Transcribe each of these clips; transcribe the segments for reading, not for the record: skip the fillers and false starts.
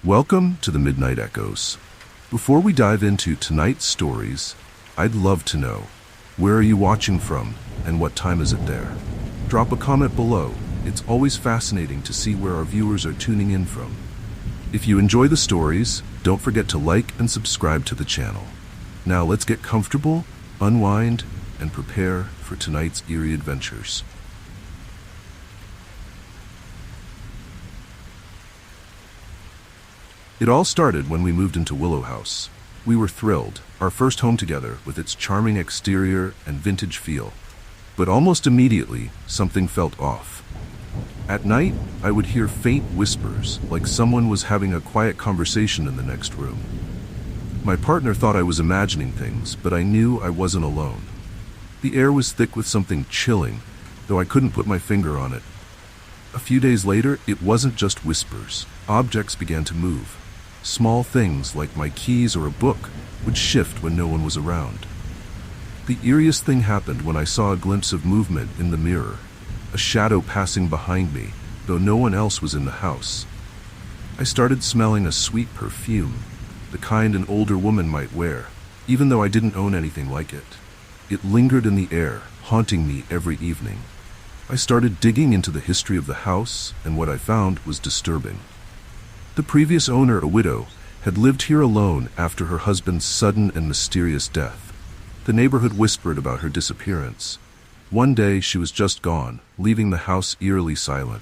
Welcome to the Midnight Echoes. Before we dive into tonight's stories, I'd love to know, where are you watching from and what time is it there? Drop a comment below. It's always fascinating to see where our viewers are tuning in from. If you enjoy the stories, don't forget to like and subscribe to the channel. Now let's get comfortable, unwind, and prepare for tonight's eerie adventures. It all started when we moved into Willow House. We were thrilled, our first home together with its charming exterior and vintage feel. But almost immediately, something felt off. At night, I would hear faint whispers, like someone was having a quiet conversation in the next room. My partner thought I was imagining things, but I knew I wasn't alone. The air was thick with something chilling, though I couldn't put my finger on it. A few days later, it wasn't just whispers. Objects began to move. Small things like my keys or a book would shift when no one was around. The eeriest thing happened when I saw a glimpse of movement in the mirror, a shadow passing behind me, though no one else was in the house. I started smelling a sweet perfume, the kind an older woman might wear, even though I didn't own anything like it. It lingered in the air, haunting me every evening. I started digging into the history of the house, and what I found was disturbing. The previous owner, a widow, had lived here alone after her husband's sudden and mysterious death. The neighborhood whispered about her disappearance. One day she was just gone, leaving the house eerily silent.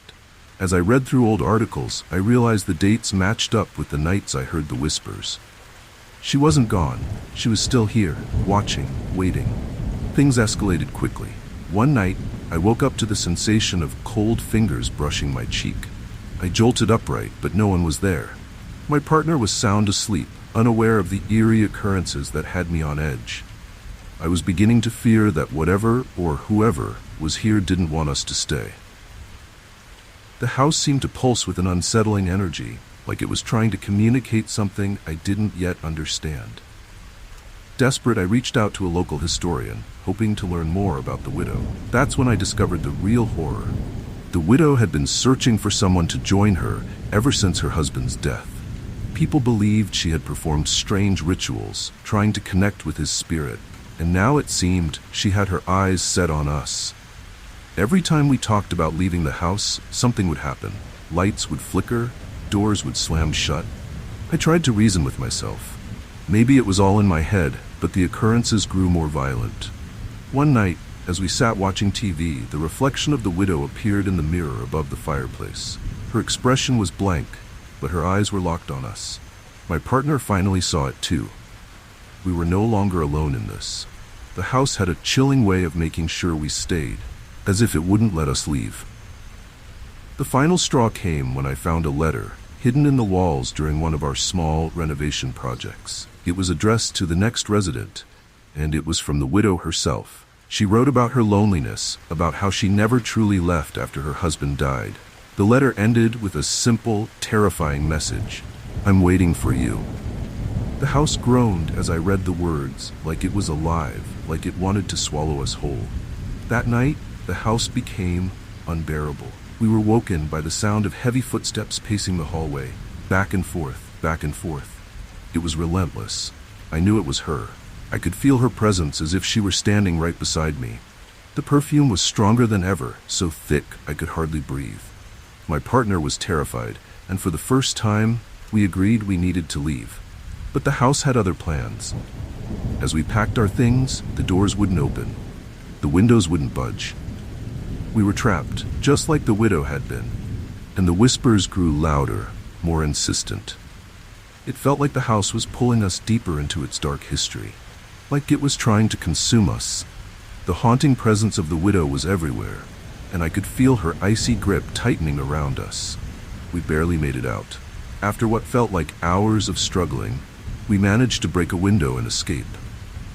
As I read through old articles, I realized the dates matched up with the nights I heard the whispers. She wasn't gone. She was still here, watching, waiting. Things escalated quickly. One night, I woke up to the sensation of cold fingers brushing my cheek. I jolted upright, but no one was there. My partner was sound asleep, unaware of the eerie occurrences that had me on edge. I was beginning to fear that whatever or whoever was here didn't want us to stay. The house seemed to pulse with an unsettling energy, like it was trying to communicate something I didn't yet understand. Desperate, I reached out to a local historian, hoping to learn more about the widow. That's when I discovered the real horror. The widow had been searching for someone to join her ever since her husband's death. People believed she had performed strange rituals, trying to connect with his spirit, and now it seemed she had her eyes set on us. Every time we talked about leaving the house, something would happen. Lights would flicker, doors would slam shut. I tried to reason with myself. Maybe it was all in my head, but the occurrences grew more violent. One night, as we sat watching TV, the reflection of the widow appeared in the mirror above the fireplace. Her expression was blank, but her eyes were locked on us. My partner finally saw it too. We were no longer alone in this. The house had a chilling way of making sure we stayed, as if it wouldn't let us leave. The final straw came when I found a letter hidden in the walls during one of our small renovation projects. It was addressed to the next resident, and it was from the widow herself. She wrote about her loneliness, about how she never truly left after her husband died. The letter ended with a simple, terrifying message: "I'm waiting for you." The house groaned as I read the words, like it was alive, like it wanted to swallow us whole. That night, the house became unbearable. We were woken by the sound of heavy footsteps pacing the hallway, back and forth, back and forth. It was relentless. I knew it was her. I could feel her presence as if she were standing right beside me. The perfume was stronger than ever, so thick I could hardly breathe. My partner was terrified, and for the first time, we agreed we needed to leave. But the house had other plans. As we packed our things, the doors wouldn't open. The windows wouldn't budge. We were trapped, just like the widow had been, and the whispers grew louder, more insistent. It felt like the house was pulling us deeper into its dark history, like it was trying to consume us. The haunting presence of the widow was everywhere, and I could feel her icy grip tightening around us. We barely made it out. After what felt like hours of struggling, we managed to break a window and escape.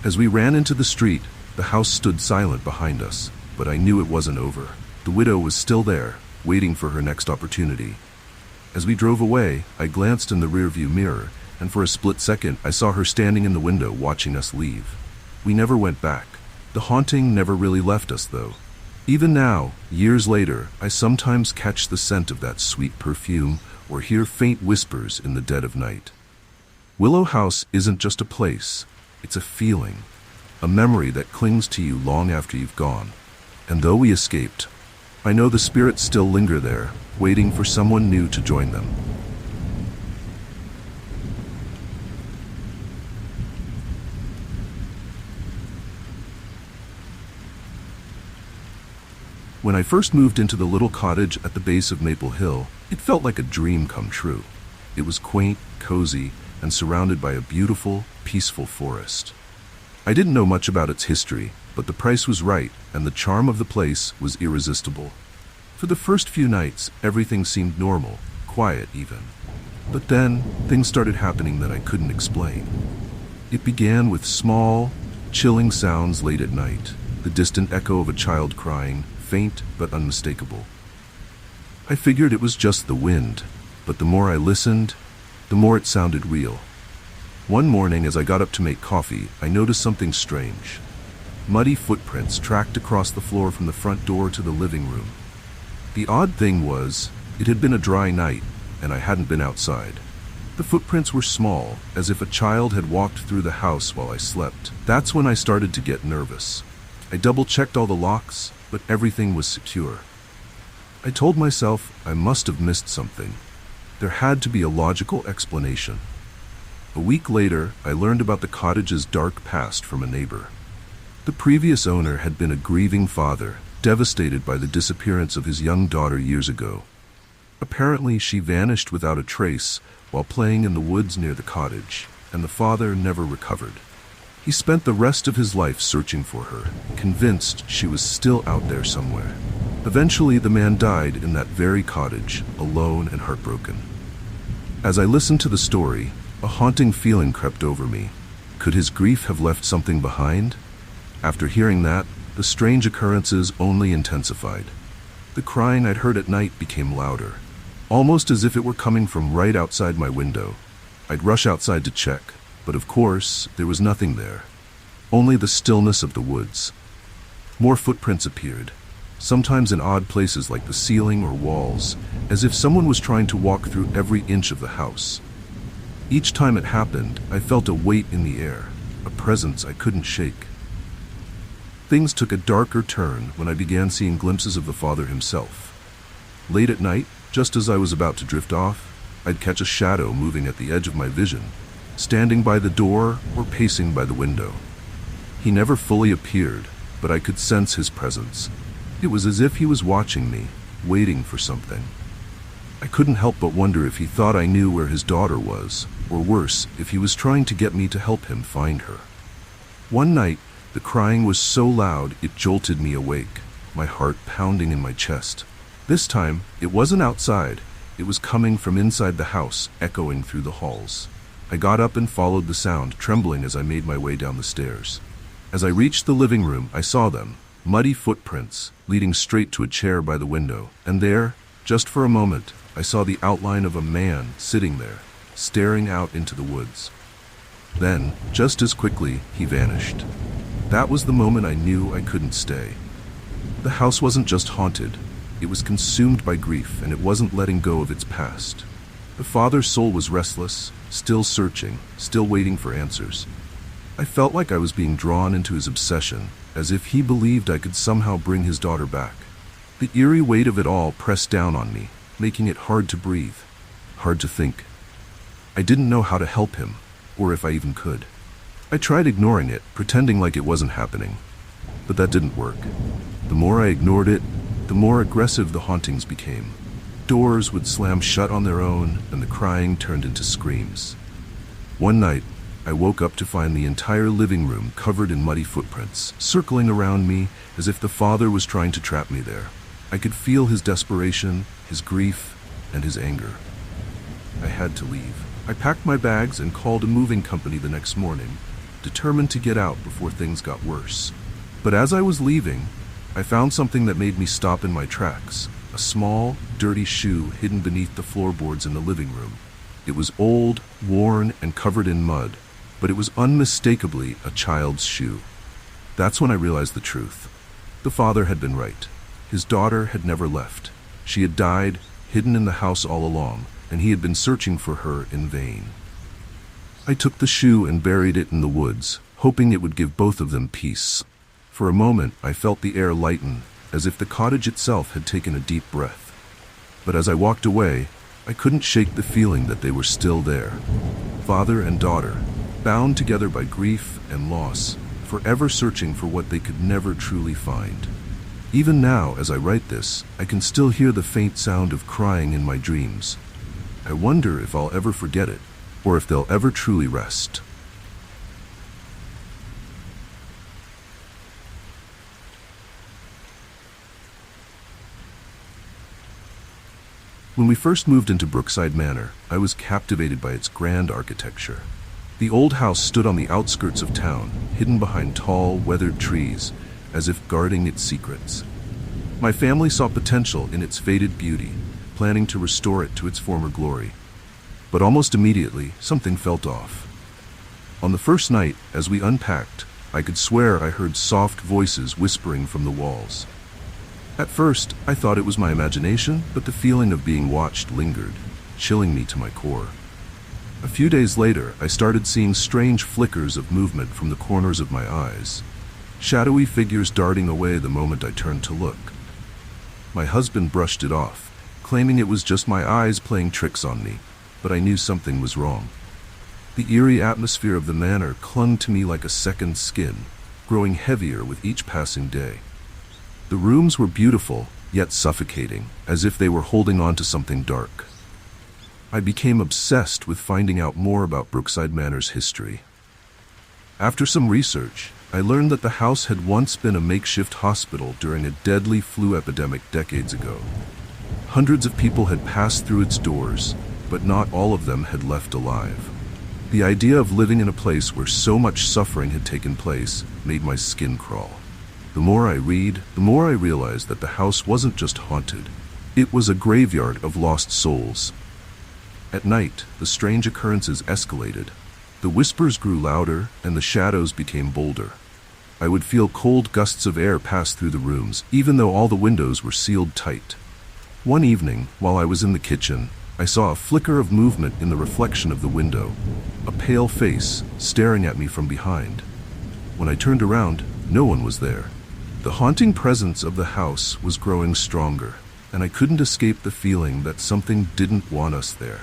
As we ran into the street, the house stood silent behind us, but I knew it wasn't over. The widow was still there, waiting for her next opportunity. As we drove away, I glanced in the rearview mirror, and for a split second, I saw her standing in the window watching us leave. We never went back. The haunting never really left us, though. Even now, years later, I sometimes catch the scent of that sweet perfume or hear faint whispers in the dead of night. Willow House isn't just a place, it's a feeling, a memory that clings to you long after you've gone. And though we escaped, I know the spirits still linger there, waiting for someone new to join them. When I first moved into the little cottage at the base of Maple Hill, it felt like a dream come true. It was quaint, cozy, and surrounded by a beautiful, peaceful forest. I didn't know much about its history, but the price was right, and the charm of the place was irresistible. For the first few nights, everything seemed normal, quiet even. But then, things started happening that I couldn't explain. It began with small, chilling sounds late at night, the distant echo of a child crying, faint but unmistakable. I figured it was just the wind, but the more I listened, the more it sounded real. One morning as I got up to make coffee, I noticed something strange. Muddy footprints tracked across the floor from the front door to the living room. The odd thing was, it had been a dry night, and I hadn't been outside. The footprints were small, as if a child had walked through the house while I slept. That's when I started to get nervous. I double-checked all the locks, but everything was secure. I told myself I must have missed something. There had to be a logical explanation. A week later, I learned about the cottage's dark past from a neighbor. The previous owner had been a grieving father, devastated by the disappearance of his young daughter years ago. Apparently, she vanished without a trace while playing in the woods near the cottage, and the father never recovered. He spent the rest of his life searching for her, convinced she was still out there somewhere. Eventually, the man died in that very cottage, alone and heartbroken. As I listened to the story, a haunting feeling crept over me. Could his grief have left something behind? After hearing that, the strange occurrences only intensified. The crying I'd heard at night became louder, almost as if it were coming from right outside my window. I'd rush outside to check, but of course, there was nothing there. Only the stillness of the woods. More footprints appeared, sometimes in odd places like the ceiling or walls, as if someone was trying to walk through every inch of the house. Each time it happened, I felt a weight in the air, a presence I couldn't shake. Things took a darker turn when I began seeing glimpses of the father himself. Late at night, just as I was about to drift off, I'd catch a shadow moving at the edge of my vision, standing by the door or pacing by the window. He never fully appeared, but I could sense his presence. It was as if he was watching me, waiting for something. I couldn't help but wonder if he thought I knew where his daughter was, or worse, if he was trying to get me to help him find her. One night, the crying was so loud it jolted me awake, my heart pounding in my chest. This time, it wasn't outside. It was coming from inside the house, echoing through the halls. I got up and followed the sound, trembling as I made my way down the stairs. As I reached the living room, I saw them, muddy footprints, leading straight to a chair by the window. And there, just for a moment, I saw the outline of a man sitting there, staring out into the woods. Then, just as quickly, he vanished. That was the moment I knew I couldn't stay. The house wasn't just haunted, it was consumed by grief, and it wasn't letting go of its past. The father's soul was restless, still searching, still waiting for answers. I felt like I was being drawn into his obsession, as if he believed I could somehow bring his daughter back. The eerie weight of it all pressed down on me, making it hard to breathe, hard to think. I didn't know how to help him, or if I even could. I tried ignoring it, pretending like it wasn't happening. But that didn't work. The more I ignored it, the more aggressive the hauntings became. Doors would slam shut on their own, and the crying turned into screams. One night, I woke up to find the entire living room covered in muddy footprints, circling around me as if the father was trying to trap me there. I could feel his desperation, his grief, and his anger. I had to leave. I packed my bags and called a moving company the next morning, determined to get out before things got worse. But as I was leaving, I found something that made me stop in my tracks. A small, dirty shoe hidden beneath the floorboards in the living room. It was old, worn, and covered in mud, but it was unmistakably a child's shoe. That's when I realized the truth. The father had been right. His daughter had never left. She had died, hidden in the house all along, and he had been searching for her in vain. I took the shoe and buried it in the woods, hoping it would give both of them peace. For a moment, I felt the air lighten, as if the cottage itself had taken a deep breath. But as I walked away, I couldn't shake the feeling that they were still there. Father and daughter, bound together by grief and loss, forever searching for what they could never truly find. Even now, as I write this, I can still hear the faint sound of crying in my dreams. I wonder if I'll ever forget it, or if they'll ever truly rest. When we first moved into Brookside Manor, I was captivated by its grand architecture. The old house stood on the outskirts of town, hidden behind tall, weathered trees, as if guarding its secrets. My family saw potential in its faded beauty, planning to restore it to its former glory. But almost immediately, something felt off. On the first night, as we unpacked, I could swear I heard soft voices whispering from the walls. At first, I thought it was my imagination, but the feeling of being watched lingered, chilling me to my core. A few days later, I started seeing strange flickers of movement from the corners of my eyes, shadowy figures darting away the moment I turned to look. My husband brushed it off, claiming it was just my eyes playing tricks on me, but I knew something was wrong. The eerie atmosphere of the manor clung to me like a second skin, growing heavier with each passing day. The rooms were beautiful, yet suffocating, as if they were holding on to something dark. I became obsessed with finding out more about Brookside Manor's history. After some research, I learned that the house had once been a makeshift hospital during a deadly flu epidemic decades ago. Hundreds of people had passed through its doors, but not all of them had left alive. The idea of living in a place where so much suffering had taken place made my skin crawl. The more I read, the more I realized that the house wasn't just haunted. It was a graveyard of lost souls. At night, the strange occurrences escalated. The whispers grew louder, and the shadows became bolder. I would feel cold gusts of air pass through the rooms, even though all the windows were sealed tight. One evening, while I was in the kitchen, I saw a flicker of movement in the reflection of the window, a pale face staring at me from behind. When I turned around, no one was there. The haunting presence of the house was growing stronger, and I couldn't escape the feeling that something didn't want us there.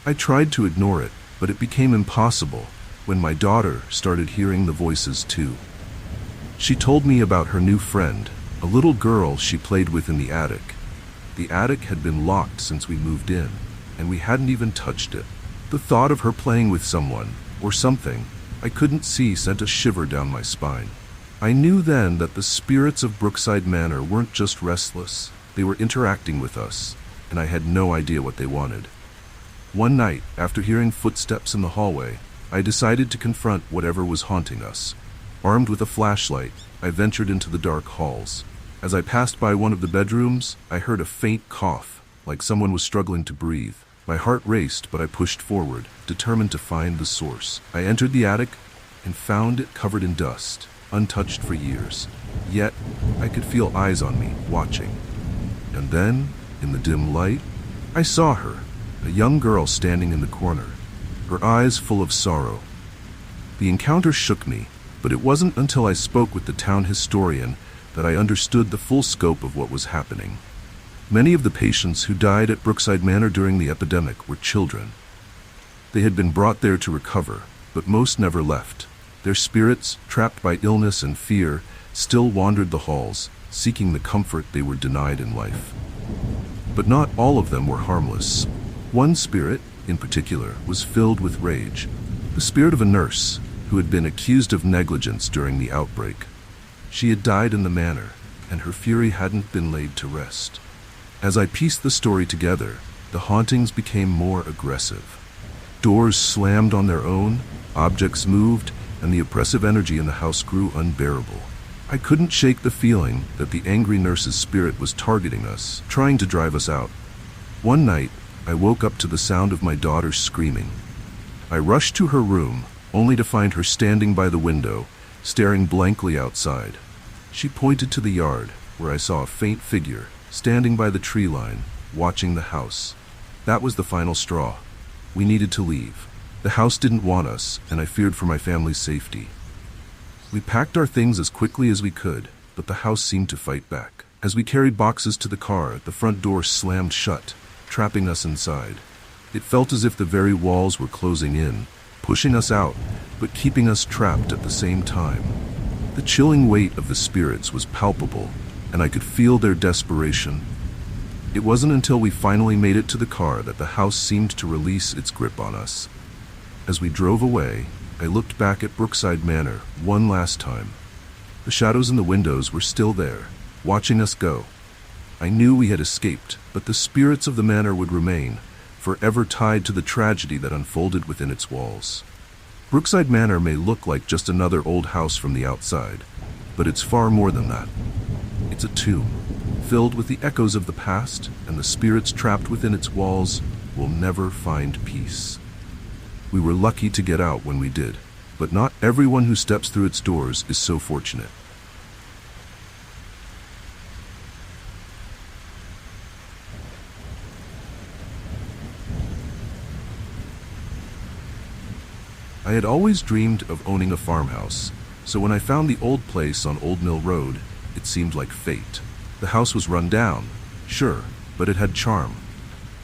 I tried to ignore it, but it became impossible when my daughter started hearing the voices too. She told me about her new friend, a little girl she played with in the attic. The attic had been locked since we moved in, and we hadn't even touched it. The thought of her playing with someone, or something, I couldn't see sent a shiver down my spine. I knew then that the spirits of Brookside Manor weren't just restless, they were interacting with us, and I had no idea what they wanted. One night, after hearing footsteps in the hallway, I decided to confront whatever was haunting us. Armed with a flashlight, I ventured into the dark halls. As I passed by one of the bedrooms, I heard a faint cough, like someone was struggling to breathe. My heart raced, but I pushed forward, determined to find the source. I entered the attic and found it covered in dust, untouched for years. Yet, I could feel eyes on me, watching. And then, in the dim light, I saw her, a young girl standing in the corner, her eyes full of sorrow. The encounter shook me, but it wasn't until I spoke with the town historian that I understood the full scope of what was happening. Many of the patients who died at Brookside Manor during the epidemic were children. They had been brought there to recover, but most never left. Their spirits, trapped by illness and fear, still wandered the halls, seeking the comfort they were denied in life. But not all of them were harmless. One spirit, in particular, was filled with rage. The spirit of a nurse who had been accused of negligence during the outbreak. She had died in the manor, and her fury hadn't been laid to rest. As I pieced the story together, the hauntings became more aggressive. Doors slammed on their own, objects moved, and the oppressive energy in the house grew unbearable. I couldn't shake the feeling that the angry nurse's spirit was targeting us, trying to drive us out. One night, I woke up to the sound of my daughter screaming. I rushed to her room, only to find her standing by the window, staring blankly outside. She pointed to the yard, where I saw a faint figure, standing by the tree line, watching the house. That was the final straw. We needed to leave. The house didn't want us, and I feared for my family's safety. We packed our things as quickly as we could, but the house seemed to fight back. As we carried boxes to the car, the front door slammed shut, trapping us inside. It felt as if the very walls were closing in, pushing us out, but keeping us trapped at the same time. The chilling weight of the spirits was palpable, and I could feel their desperation. It wasn't until we finally made it to the car that the house seemed to release its grip on us. As we drove away, I looked back at Brookside Manor one last time. The shadows in the windows were still there, watching us go. I knew we had escaped, but the spirits of the manor would remain, forever tied to the tragedy that unfolded within its walls. Brookside Manor may look like just another old house from the outside, but it's far more than that. It's a tomb, filled with the echoes of the past, and the spirits trapped within its walls will never find peace. We were lucky to get out when we did, but not everyone who steps through its doors is so fortunate. I had always dreamed of owning a farmhouse, so when I found the old place on Old Mill Road, it seemed like fate. The house was run down, sure, but it had charm.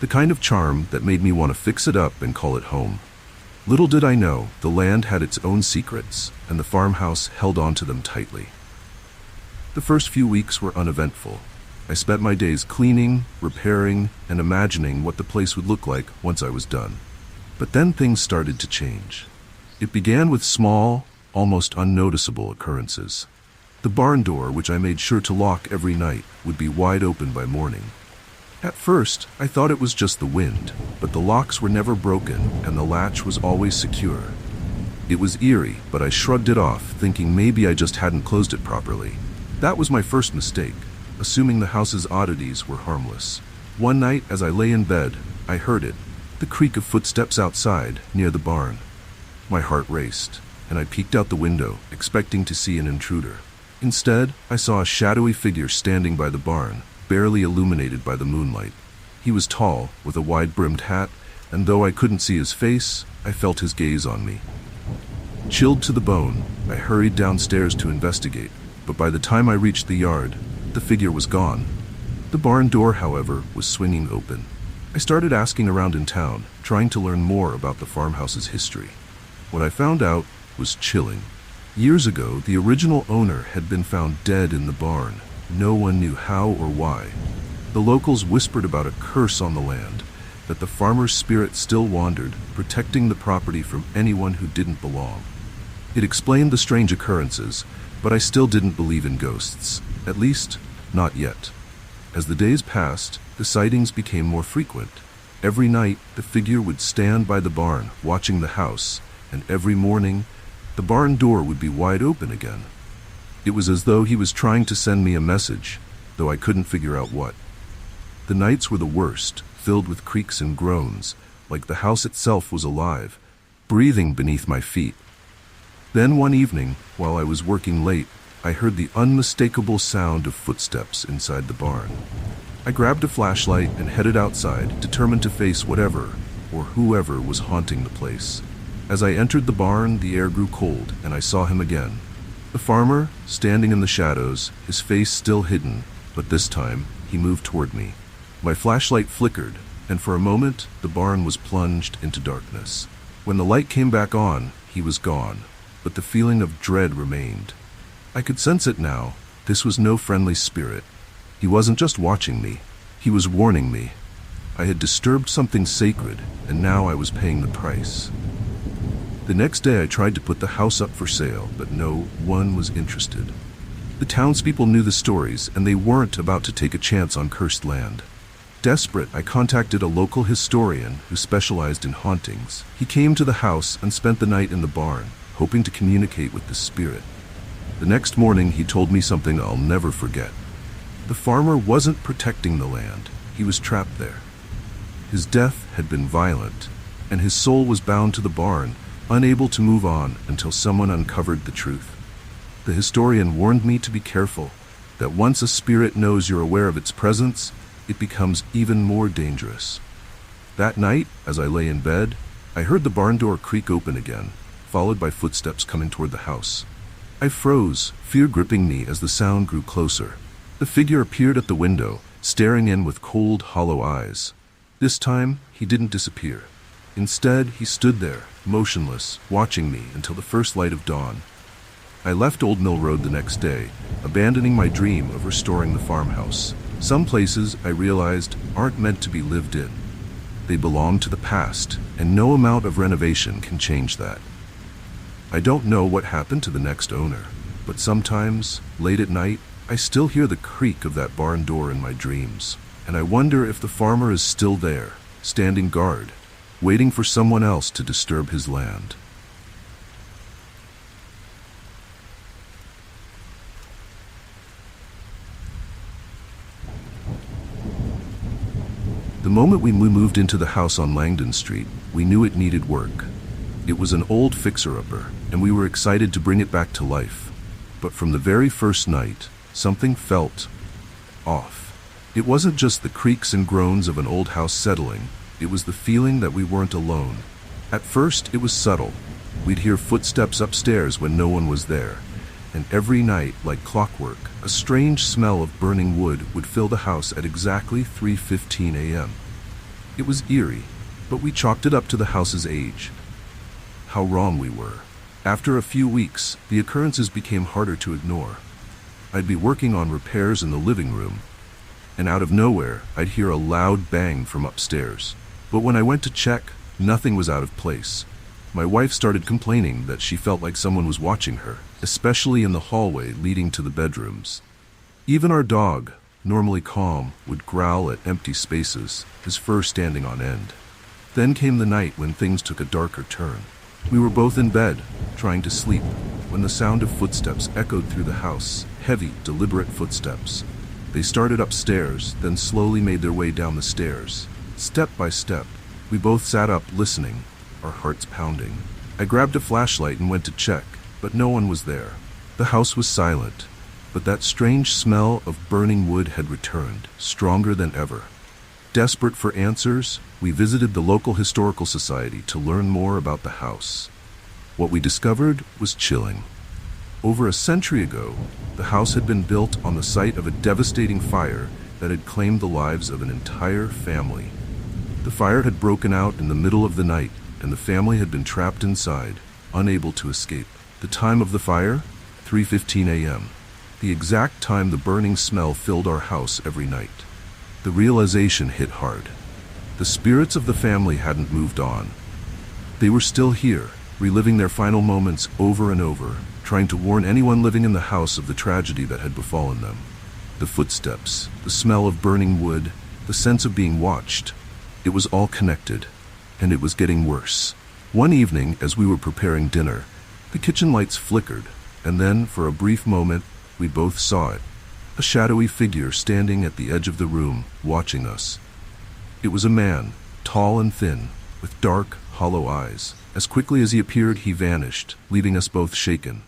The kind of charm that made me want to fix it up and call it home. Little did I know, the land had its own secrets, and the farmhouse held on to them tightly. The first few weeks were uneventful. I spent my days cleaning, repairing, and imagining what the place would look like once I was done. But then things started to change. It began with small, almost unnoticeable occurrences. The barn door, which I made sure to lock every night, would be wide open by morning. At first, I thought it was just the wind, but the locks were never broken and the latch was always secure. It was eerie, but I shrugged it off, thinking maybe I just hadn't closed it properly. That was my first mistake, assuming the house's oddities were harmless. One night, as I lay in bed, I heard it, the creak of footsteps outside, near the barn. My heart raced, and I peeked out the window, expecting to see an intruder. Instead, I saw a shadowy figure standing by the barn, barely illuminated by the moonlight. He was tall, with a wide-brimmed hat, and though I couldn't see his face, I felt his gaze on me. Chilled to the bone, I hurried downstairs to investigate, but by the time I reached the yard, the figure was gone. The barn door, however, was swinging open. I started asking around in town, trying to learn more about the farmhouse's history. What I found out was chilling. Years ago, the original owner had been found dead in the barn. No one knew how or why. The locals whispered about a curse on the land, that the farmer's spirit still wandered, protecting the property from anyone who didn't belong. It explained the strange occurrences, but I still didn't believe in ghosts. At least, not yet. As the days passed, the sightings became more frequent. Every night, the figure would stand by the barn, watching the house, and every morning, the barn door would be wide open again. It was as though he was trying to send me a message, though I couldn't figure out what. The nights were the worst, filled with creaks and groans, like the house itself was alive, breathing beneath my feet. Then one evening, while I was working late, I heard the unmistakable sound of footsteps inside the barn. I grabbed a flashlight and headed outside, determined to face whatever, or whoever was haunting the place. As I entered the barn, the air grew cold, and I saw him again. The farmer, standing in the shadows, his face still hidden, but this time, he moved toward me. My flashlight flickered, and for a moment, the barn was plunged into darkness. When the light came back on, he was gone, but the feeling of dread remained. I could sense it now. This was no friendly spirit. He wasn't just watching me, he was warning me. I had disturbed something sacred, and now I was paying the price. The next day I tried to put the house up for sale, but no one was interested. The townspeople knew the stories, and they weren't about to take a chance on cursed land. Desperate, I contacted a local historian who specialized in hauntings. He came to the house and spent the night in the barn, hoping to communicate with the spirit. The next morning he told me something I'll never forget. The farmer wasn't protecting the land, he was trapped there. His death had been violent, and his soul was bound to the barn, unable to move on until someone uncovered the truth. The historian warned me to be careful, that once a spirit knows you're aware of its presence, it becomes even more dangerous. That night, as I lay in bed, I heard the barn door creak open again, followed by footsteps coming toward the house. I froze, fear gripping me as the sound grew closer. The figure appeared at the window, staring in with cold, hollow eyes. This time, he didn't disappear. Instead, he stood there, motionless, watching me until the first light of dawn. I left Old Mill Road the next day, abandoning my dream of restoring the farmhouse. Some places, I realized, aren't meant to be lived in. They belong to the past, and no amount of renovation can change that. I don't know what happened to the next owner, but sometimes, late at night, I still hear the creak of that barn door in my dreams, and I wonder if the farmer is still there, standing guard, waiting for someone else to disturb his land. The moment we moved into the house on Langdon Street, we knew it needed work. It was an old fixer-upper, and we were excited to bring it back to life. But from the very first night, something felt off. It wasn't just the creaks and groans of an old house settling, it was the feeling that we weren't alone. At first, it was subtle. We'd hear footsteps upstairs when no one was there, and every night, like clockwork, a strange smell of burning wood would fill the house at exactly 3:15 a.m. It was eerie, but we chalked it up to the house's age. How wrong we were. After a few weeks, the occurrences became harder to ignore. I'd be working on repairs in the living room, and out of nowhere, I'd hear a loud bang from upstairs. But when I went to check, nothing was out of place. My wife started complaining that she felt like someone was watching her, especially in the hallway leading to the bedrooms. Even our dog, normally calm, would growl at empty spaces, his fur standing on end. Then came the night when things took a darker turn. We were both in bed, trying to sleep, when the sound of footsteps echoed through the house, heavy, deliberate footsteps. They started upstairs, then slowly made their way down the stairs. Step by step, we both sat up listening, our hearts pounding. I grabbed a flashlight and went to check, but no one was there. The house was silent, but that strange smell of burning wood had returned, stronger than ever. Desperate for answers, we visited the local historical society to learn more about the house. What we discovered was chilling. Over a century ago, the house had been built on the site of a devastating fire that had claimed the lives of an entire family. The fire had broken out in the middle of the night, and the family had been trapped inside, unable to escape. The time of the fire? 3:15 a.m. The exact time the burning smell filled our house every night. The realization hit hard. The spirits of the family hadn't moved on. They were still here, reliving their final moments over and over, trying to warn anyone living in the house of the tragedy that had befallen them. The footsteps, the smell of burning wood, the sense of being watched. It was all connected, and it was getting worse. One evening, as we were preparing dinner, the kitchen lights flickered, and then, for a brief moment, we both saw it. A shadowy figure standing at the edge of the room, watching us. It was a man, tall and thin, with dark, hollow eyes. As quickly as he appeared, he vanished, leaving us both shaken.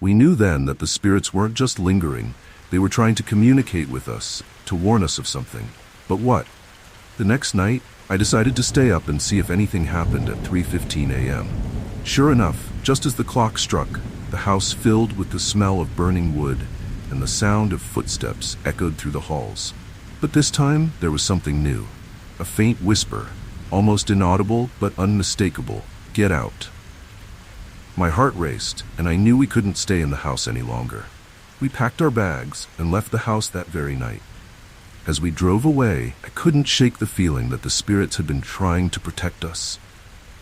We knew then that the spirits weren't just lingering, they were trying to communicate with us, to warn us of something. But what? The next night, I decided to stay up and see if anything happened at 3:15 a.m. Sure enough, just as the clock struck, the house filled with the smell of burning wood, and the sound of footsteps echoed through the halls. But this time, there was something new. A faint whisper, almost inaudible but unmistakable. "Get out." My heart raced, and I knew we couldn't stay in the house any longer. We packed our bags and left the house that very night. As we drove away, I couldn't shake the feeling that the spirits had been trying to protect us.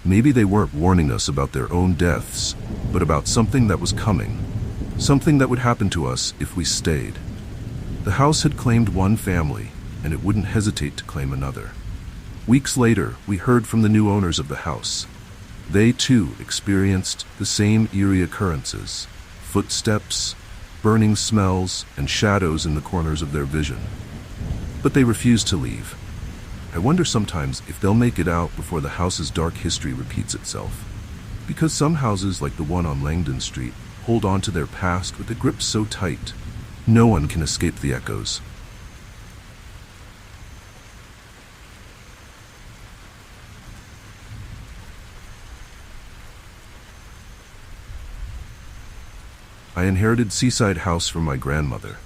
Maybe they weren't warning us about their own deaths, but about something that was coming. Something that would happen to us if we stayed. The house had claimed one family, and it wouldn't hesitate to claim another. Weeks later, we heard from the new owners of the house. They, too, experienced the same eerie occurrences. Footsteps, burning smells, and shadows in the corners of their vision. But they refused to leave. I wonder sometimes if they'll make it out before the house's dark history repeats itself. Because some houses, like the one on Langdon Street, hold on to their past with a grip so tight, no one can escape the echoes. I inherited Seaside House from my grandmother,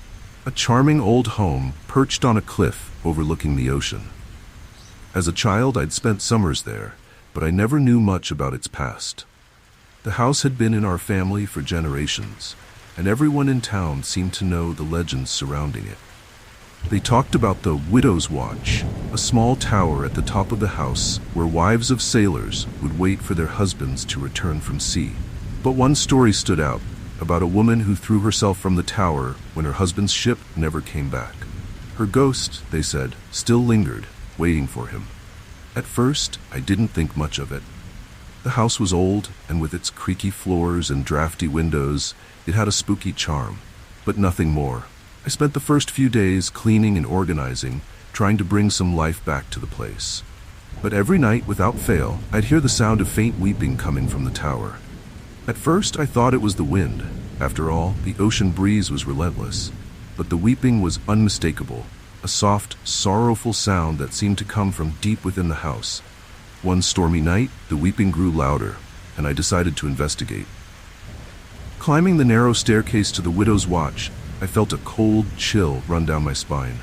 a charming old home perched on a cliff overlooking the ocean. As a child, I'd spent summers there, but I never knew much about its past. The house had been in our family for generations, and everyone in town seemed to know the legends surrounding it. They talked about the Widow's Watch, a small tower at the top of the house where wives of sailors would wait for their husbands to return from sea. But one story stood out, about a woman who threw herself from the tower when her husband's ship never came back. Her ghost, they said, still lingered, waiting for him. At first, I didn't think much of it. The house was old, and with its creaky floors and drafty windows, it had a spooky charm, but nothing more. I spent the first few days cleaning and organizing, trying to bring some life back to the place. But every night, without fail, I'd hear the sound of faint weeping coming from the tower. At first, I thought it was the wind. After all, the ocean breeze was relentless. But the weeping was unmistakable, a soft, sorrowful sound that seemed to come from deep within the house. One stormy night, the weeping grew louder, and I decided to investigate. Climbing the narrow staircase to the Widow's Watch, I felt a cold chill run down my spine.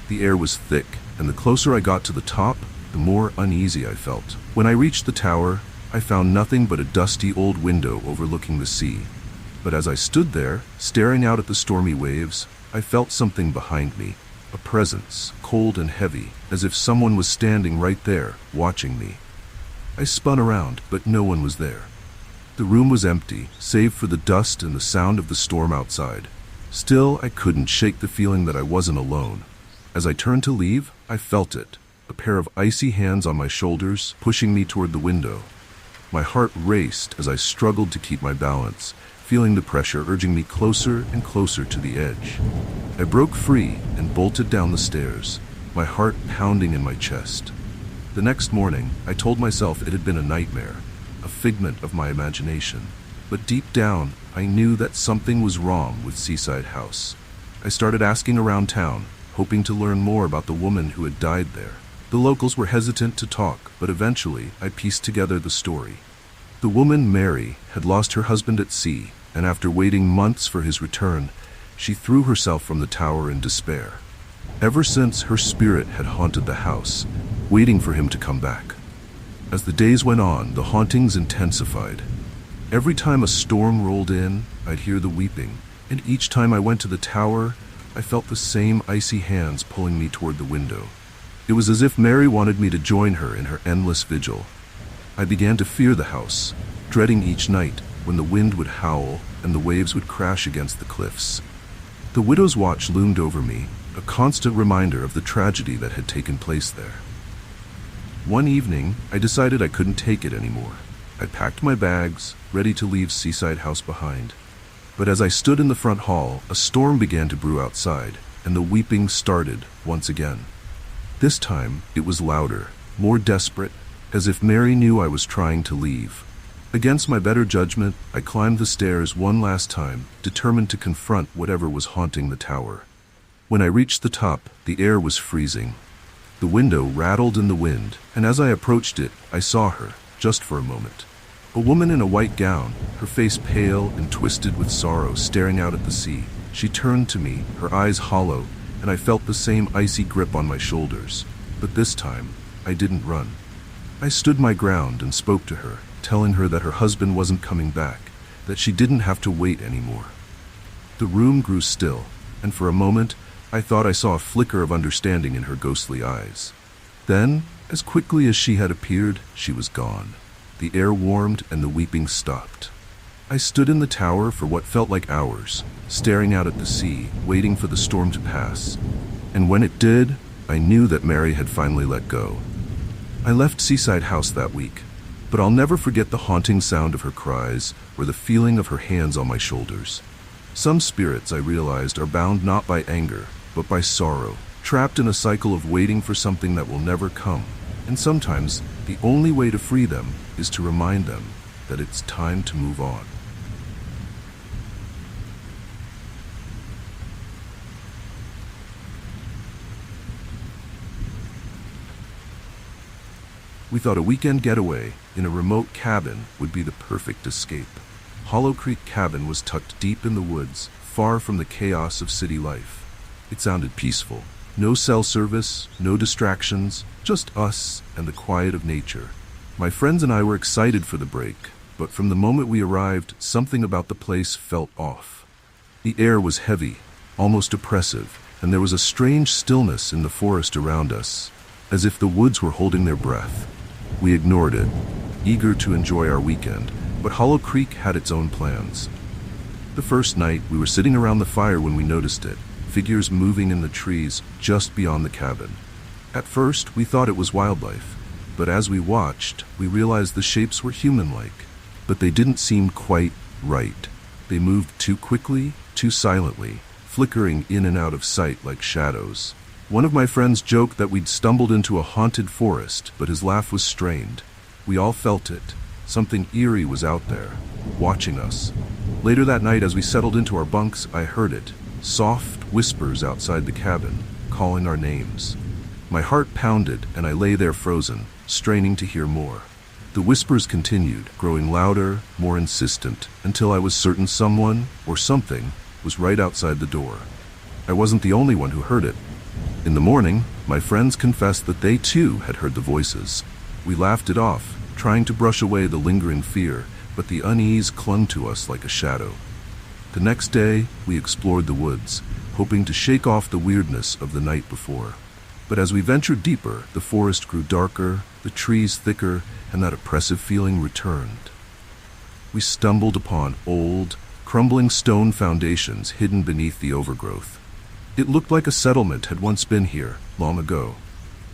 The air was thick, and the closer I got to the top, the more uneasy I felt. When I reached the tower, I found nothing but a dusty old window overlooking the sea. But as I stood there, staring out at the stormy waves, I felt something behind me, a presence, cold and heavy, as if someone was standing right there, watching me. I spun around, but no one was there. The room was empty, save for the dust and the sound of the storm outside. Still, I couldn't shake the feeling that I wasn't alone. As I turned to leave, I felt it, a pair of icy hands on my shoulders, pushing me toward the window. My heart raced as I struggled to keep my balance, feeling the pressure urging me closer and closer to the edge. I broke free and bolted down the stairs, my heart pounding in my chest. The next morning, I told myself it had been a nightmare, a figment of my imagination. But deep down, I knew that something was wrong with Seaside House. I started asking around town, hoping to learn more about the woman who had died there. The locals were hesitant to talk, but eventually I pieced together the story. The woman, Mary, had lost her husband at sea, and after waiting months for his return, she threw herself from the tower in despair. Ever since, her spirit had haunted the house, waiting for him to come back. As the days went on, the hauntings intensified. Every time a storm rolled in, I'd hear the weeping, and each time I went to the tower, I felt the same icy hands pulling me toward the window. It was as if Mary wanted me to join her in her endless vigil. I began to fear the house, dreading each night when the wind would howl and the waves would crash against the cliffs. The Widow's Watch loomed over me, a constant reminder of the tragedy that had taken place there. One evening, I decided I couldn't take it anymore. I packed my bags, ready to leave Seaside House behind. But as I stood in the front hall, a storm began to brew outside, and the weeping started once again. This time, it was louder, more desperate, as if Mary knew I was trying to leave. Against my better judgment, I climbed the stairs one last time, determined to confront whatever was haunting the tower. When I reached the top, the air was freezing. The window rattled in the wind, and as I approached it, I saw her, just for a moment. A woman in a white gown, her face pale and twisted with sorrow, staring out at the sea. She turned to me, her eyes hollow, and I felt the same icy grip on my shoulders. But this time, I didn't run. I stood my ground and spoke to her, telling her that her husband wasn't coming back, that she didn't have to wait anymore. The room grew still, and for a moment, I thought I saw a flicker of understanding in her ghostly eyes. Then, as quickly as she had appeared, she was gone. The air warmed and the weeping stopped. I stood in the tower for what felt like hours, staring out at the sea, waiting for the storm to pass. And when it did, I knew that Mary had finally let go. I left Seaside House that week, but I'll never forget the haunting sound of her cries or the feeling of her hands on my shoulders. Some spirits, I realized, are bound not by anger, but by sorrow, trapped in a cycle of waiting for something that will never come. And sometimes, the only way to free them is to remind them that it's time to move on. We thought a weekend getaway in a remote cabin would be the perfect escape. Hollow Creek cabin was tucked deep in the woods, far from the chaos of city life. It sounded peaceful. No cell service, no distractions, just us and the quiet of nature. My friends and I were excited for the break, but from the moment we arrived, something about the place felt off. The air was heavy, almost oppressive, and there was a strange stillness in the forest around us, as if the woods were holding their breath. We ignored it, eager to enjoy our weekend, but Hollow Creek had its own plans. The first night, we were sitting around the fire when we noticed it, figures moving in the trees just beyond the cabin. At first, we thought it was wildlife, but as we watched, we realized the shapes were human-like, but they didn't seem quite right. They moved too quickly, too silently, flickering in and out of sight like shadows. One of my friends joked that we'd stumbled into a haunted forest, but his laugh was strained. We all felt it. Something eerie was out there, watching us. Later that night, as we settled into our bunks, I heard it. Soft whispers outside the cabin, calling our names. My heart pounded, and I lay there frozen, straining to hear more. The whispers continued, growing louder, more insistent, until I was certain someone, or something, was right outside the door. I wasn't the only one who heard it. In the morning, my friends confessed that they too had heard the voices. We laughed it off, trying to brush away the lingering fear, but the unease clung to us like a shadow. The next day, we explored the woods, hoping to shake off the weirdness of the night before. But as we ventured deeper, the forest grew darker, the trees thicker, and that oppressive feeling returned. We stumbled upon old, crumbling stone foundations hidden beneath the overgrowth. It looked like a settlement had once been here, long ago.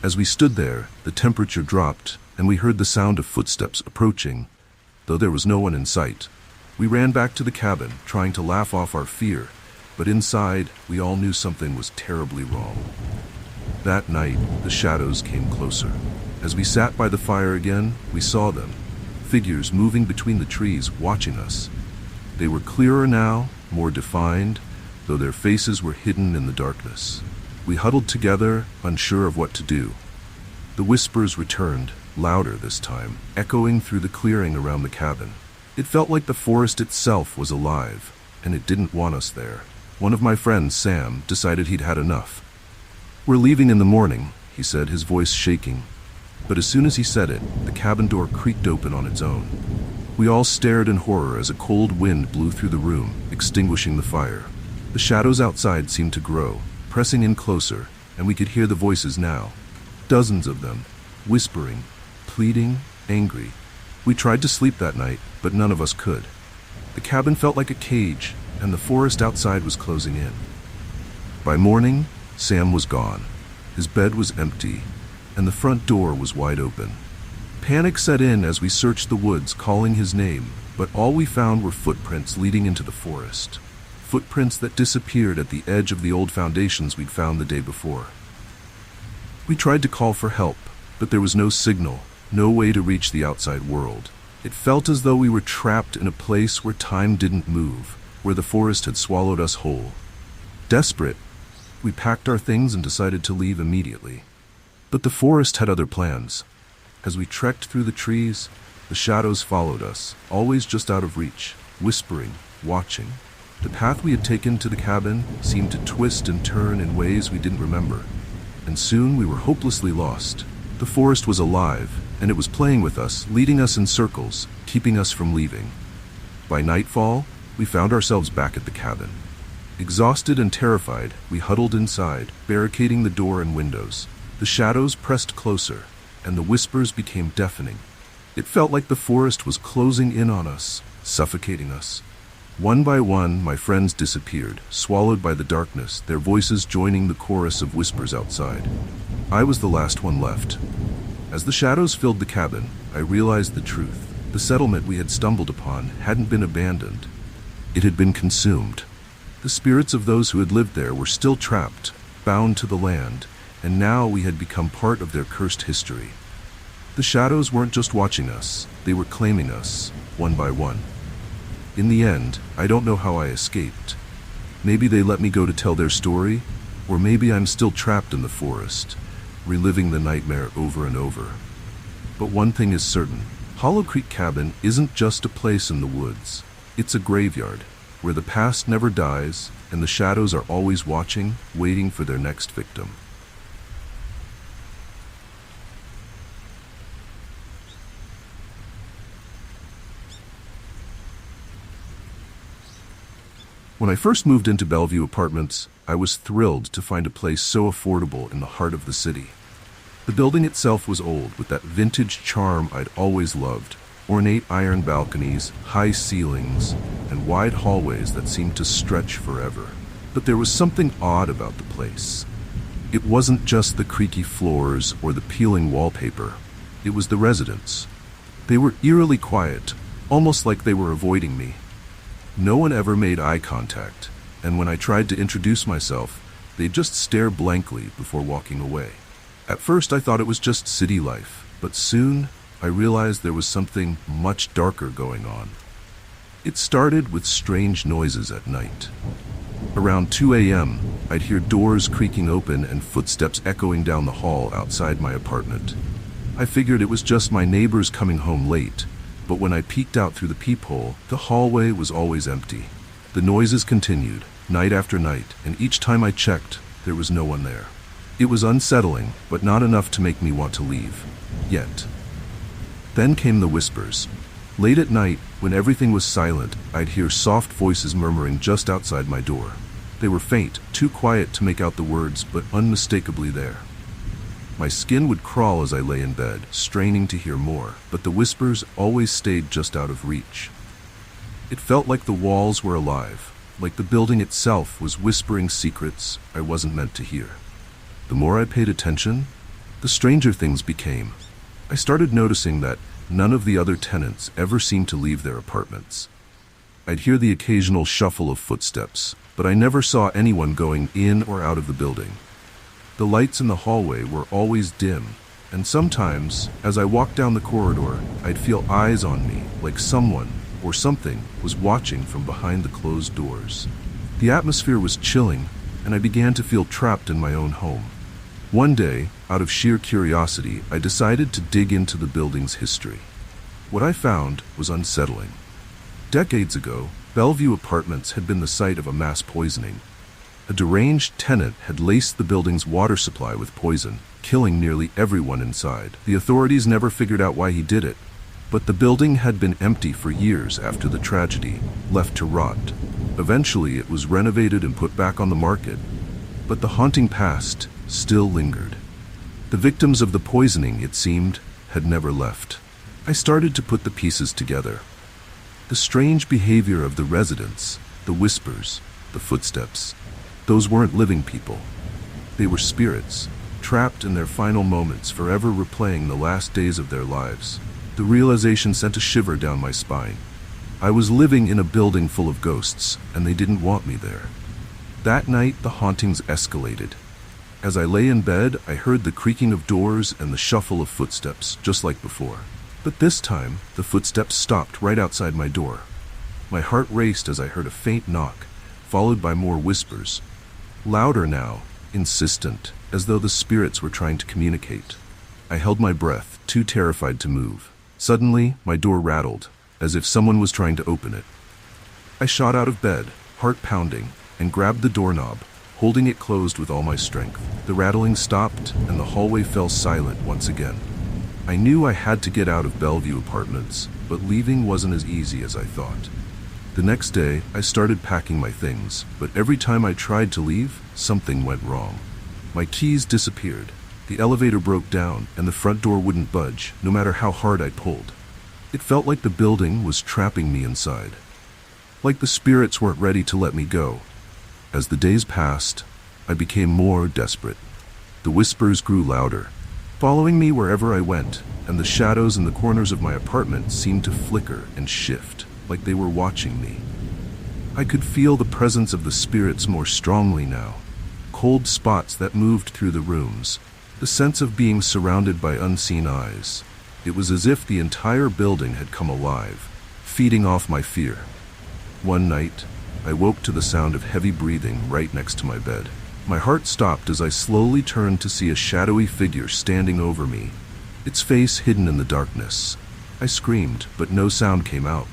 As we stood there, the temperature dropped, and we heard the sound of footsteps approaching, though there was no one in sight. We ran back to the cabin, trying to laugh off our fear, but inside, we all knew something was terribly wrong. That night, the shadows came closer. As we sat by the fire again, we saw them, figures moving between the trees, watching us. They were clearer now, more defined, though their faces were hidden in the darkness. We huddled together, unsure of what to do. The whispers returned, louder this time, echoing through the clearing around the cabin. It felt like the forest itself was alive, and it didn't want us there. One of my friends, Sam, decided he'd had enough. "We're leaving in the morning," he said, his voice shaking. But as soon as he said it, the cabin door creaked open on its own. We all stared in horror as a cold wind blew through the room, extinguishing the fire. The shadows outside seemed to grow, pressing in closer, and we could hear the voices now. Dozens of them, whispering, pleading, angry. We tried to sleep that night, but none of us could. The cabin felt like a cage, and the forest outside was closing in. By morning, Sam was gone. His bed was empty, and the front door was wide open. Panic set in as we searched the woods, calling his name, but all we found were footprints leading into the forest. Footprints that disappeared at the edge of the old foundations we'd found the day before. We tried to call for help, but there was no signal, no way to reach the outside world. It felt as though we were trapped in a place where time didn't move, where the forest had swallowed us whole. Desperate, we packed our things and decided to leave immediately. But the forest had other plans. As we trekked through the trees, the shadows followed us, always just out of reach, whispering, watching. The path we had taken to the cabin seemed to twist and turn in ways we didn't remember, and soon we were hopelessly lost. The forest was alive, and it was playing with us, leading us in circles, keeping us from leaving. By nightfall, we found ourselves back at the cabin. Exhausted and terrified, we huddled inside, barricading the door and windows. The shadows pressed closer, and the whispers became deafening. It felt like the forest was closing in on us, suffocating us. One by one, my friends disappeared, swallowed by the darkness, their voices joining the chorus of whispers outside. I was the last one left. As the shadows filled the cabin, I realized the truth. The settlement we had stumbled upon hadn't been abandoned. It had been consumed. The spirits of those who had lived there were still trapped, bound to the land, and now we had become part of their cursed history. The shadows weren't just watching us, they were claiming us, one by one. In the end, I don't know how I escaped. Maybe they let me go to tell their story, or maybe I'm still trapped in the forest, reliving the nightmare over and over. But one thing is certain, Hollow Creek Cabin isn't just a place in the woods. It's a graveyard, where the past never dies and the shadows are always watching, waiting for their next victim. When I first moved into Bellevue Apartments, I was thrilled to find a place so affordable in the heart of the city. The building itself was old, with that vintage charm I'd always loved. Ornate iron balconies, high ceilings, and wide hallways that seemed to stretch forever. But there was something odd about the place. It wasn't just the creaky floors or the peeling wallpaper. It was the residents. They were eerily quiet, almost like they were avoiding me. No one ever made eye contact, and when I tried to introduce myself, they'd just stare blankly before walking away. At first I thought it was just city life, but soon I realized there was something much darker going on. It started with strange noises at night. Around 2 a.m., I'd hear doors creaking open and footsteps echoing down the hall outside my apartment. I figured it was just my neighbors coming home late, but when I peeked out through the peephole, the hallway was always empty. The noises continued, night after night, and each time I checked, there was no one there. It was unsettling, but not enough to make me want to leave. Yet. Then came the whispers. Late at night, when everything was silent, I'd hear soft voices murmuring just outside my door. They were faint, too quiet to make out the words, but unmistakably there. My skin would crawl as I lay in bed, straining to hear more, but the whispers always stayed just out of reach. It felt like the walls were alive, like the building itself was whispering secrets I wasn't meant to hear. The more I paid attention, the stranger things became. I started noticing that none of the other tenants ever seemed to leave their apartments. I'd hear the occasional shuffle of footsteps, but I never saw anyone going in or out of the building. The lights in the hallway were always dim, and sometimes, as I walked down the corridor, I'd feel eyes on me, like someone or something was watching from behind the closed doors. The atmosphere was chilling, and I began to feel trapped in my own home. One day, out of sheer curiosity, I decided to dig into the building's history. What I found was unsettling. Decades ago, Bellevue Apartments had been the site of a mass poisoning. A deranged tenant had laced the building's water supply with poison, killing nearly everyone inside. The authorities never figured out why he did it, but the building had been empty for years after the tragedy, left to rot. Eventually, it was renovated and put back on the market, but the haunting past still lingered. The victims of the poisoning, it seemed, had never left. I started to put the pieces together. The strange behavior of the residents, the whispers, the footsteps, those weren't living people. They were spirits, trapped in their final moments, forever replaying the last days of their lives. The realization sent a shiver down my spine. I was living in a building full of ghosts, and they didn't want me there. That night, the hauntings escalated. As I lay in bed, I heard the creaking of doors and the shuffle of footsteps, just like before. But this time, the footsteps stopped right outside my door. My heart raced as I heard a faint knock, followed by more whispers. Louder now, insistent, as though the spirits were trying to communicate. I held my breath, too terrified to move. Suddenly, my door rattled, as if someone was trying to open it. I shot out of bed, heart pounding, and grabbed the doorknob, holding it closed with all my strength. The rattling stopped, and the hallway fell silent once again. I knew I had to get out of Bellevue Apartments, but leaving wasn't as easy as I thought. The next day, I started packing my things, but every time I tried to leave, something went wrong. My keys disappeared, the elevator broke down, and the front door wouldn't budge, no matter how hard I pulled. It felt like the building was trapping me inside. Like the spirits weren't ready to let me go. As the days passed, I became more desperate. The whispers grew louder, following me wherever I went, and the shadows in the corners of my apartment seemed to flicker and shift, like they were watching me. I could feel the presence of the spirits more strongly now. Cold spots that moved through the rooms, the sense of being surrounded by unseen eyes. It was as if the entire building had come alive, feeding off my fear. One night, I woke to the sound of heavy breathing right next to my bed. My heart stopped as I slowly turned to see a shadowy figure standing over me, its face hidden in the darkness. I screamed, but no sound came out.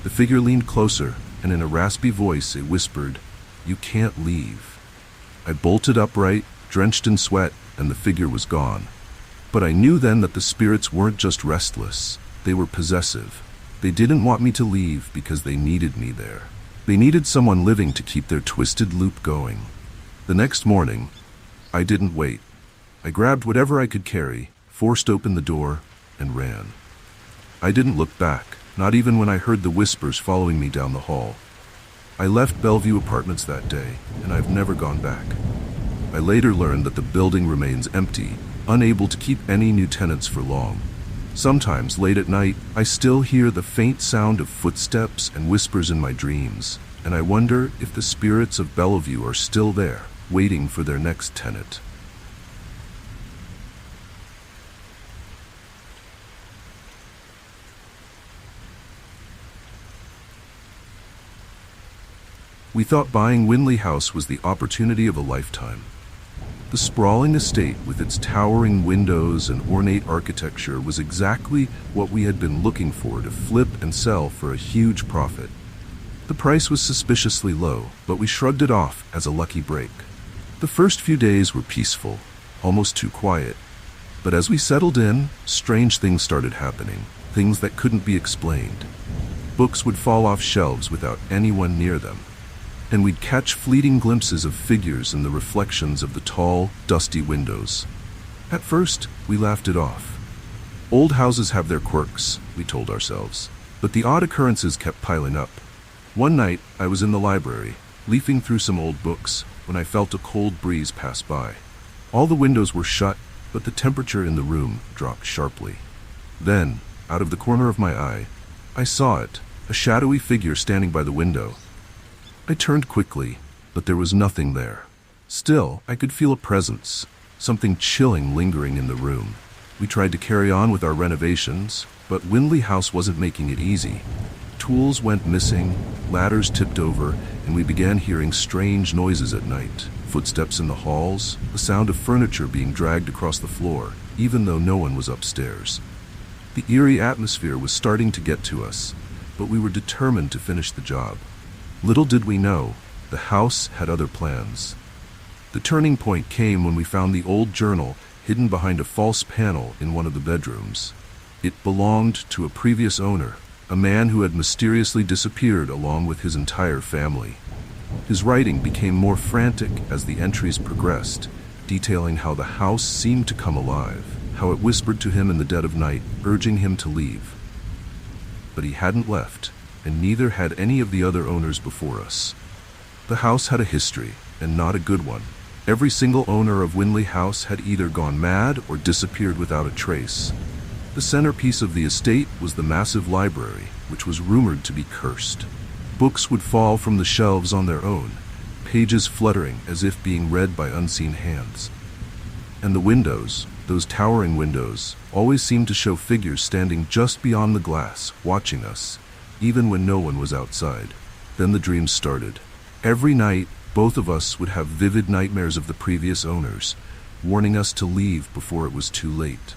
The figure leaned closer, and in a raspy voice it whispered, "You can't leave." I bolted upright, drenched in sweat, and the figure was gone. But I knew then that the spirits weren't just restless, they were possessive. They didn't want me to leave because they needed me there. They needed someone living to keep their twisted loop going. The next morning, I didn't wait. I grabbed whatever I could carry, forced open the door, and ran. I didn't look back, not even when I heard the whispers following me down the hall. I left Bellevue Apartments that day, and I've never gone back. I later learned that the building remains empty, unable to keep any new tenants for long. Sometimes, late at night, I still hear the faint sound of footsteps and whispers in my dreams, and I wonder if the spirits of Bellevue are still there, waiting for their next tenant. We thought buying Winley House was the opportunity of a lifetime. The sprawling estate with its towering windows and ornate architecture was exactly what we had been looking for to flip and sell for a huge profit. The price was suspiciously low, but we shrugged it off as a lucky break. The first few days were peaceful, almost too quiet. But as we settled in, strange things started happening, things that couldn't be explained. Books would fall off shelves without anyone near them, and we'd catch fleeting glimpses of figures in the reflections of the tall, dusty windows. At first, we laughed it off. Old houses have their quirks, we told ourselves, but the odd occurrences kept piling up. One night, I was in the library, leafing through some old books, when I felt a cold breeze pass by. All the windows were shut, but the temperature in the room dropped sharply. Then, out of the corner of my eye, I saw it, a shadowy figure standing by the window. I turned quickly, but there was nothing there. Still, I could feel a presence, something chilling lingering in the room. We tried to carry on with our renovations, but Winley House wasn't making it easy. Tools went missing, ladders tipped over, and we began hearing strange noises at night. Footsteps in the halls, the sound of furniture being dragged across the floor, even though no one was upstairs. The eerie atmosphere was starting to get to us, but we were determined to finish the job. Little did we know, the house had other plans. The turning point came when we found the old journal hidden behind a false panel in one of the bedrooms. It belonged to a previous owner, a man who had mysteriously disappeared along with his entire family. His writing became more frantic as the entries progressed, detailing how the house seemed to come alive, how it whispered to him in the dead of night, urging him to leave. But he hadn't left, and neither had any of the other owners before us. The house had a history, and not a good one. Every single owner of Winley House had either gone mad or disappeared without a trace. The centerpiece of the estate was the massive library, which was rumored to be cursed. Books would fall from the shelves on their own, pages fluttering as if being read by unseen hands. And the windows, those towering windows, always seemed to show figures standing just beyond the glass, watching us, even when no one was outside. Then the dreams started. Every night, both of us would have vivid nightmares of the previous owners, warning us to leave before it was too late.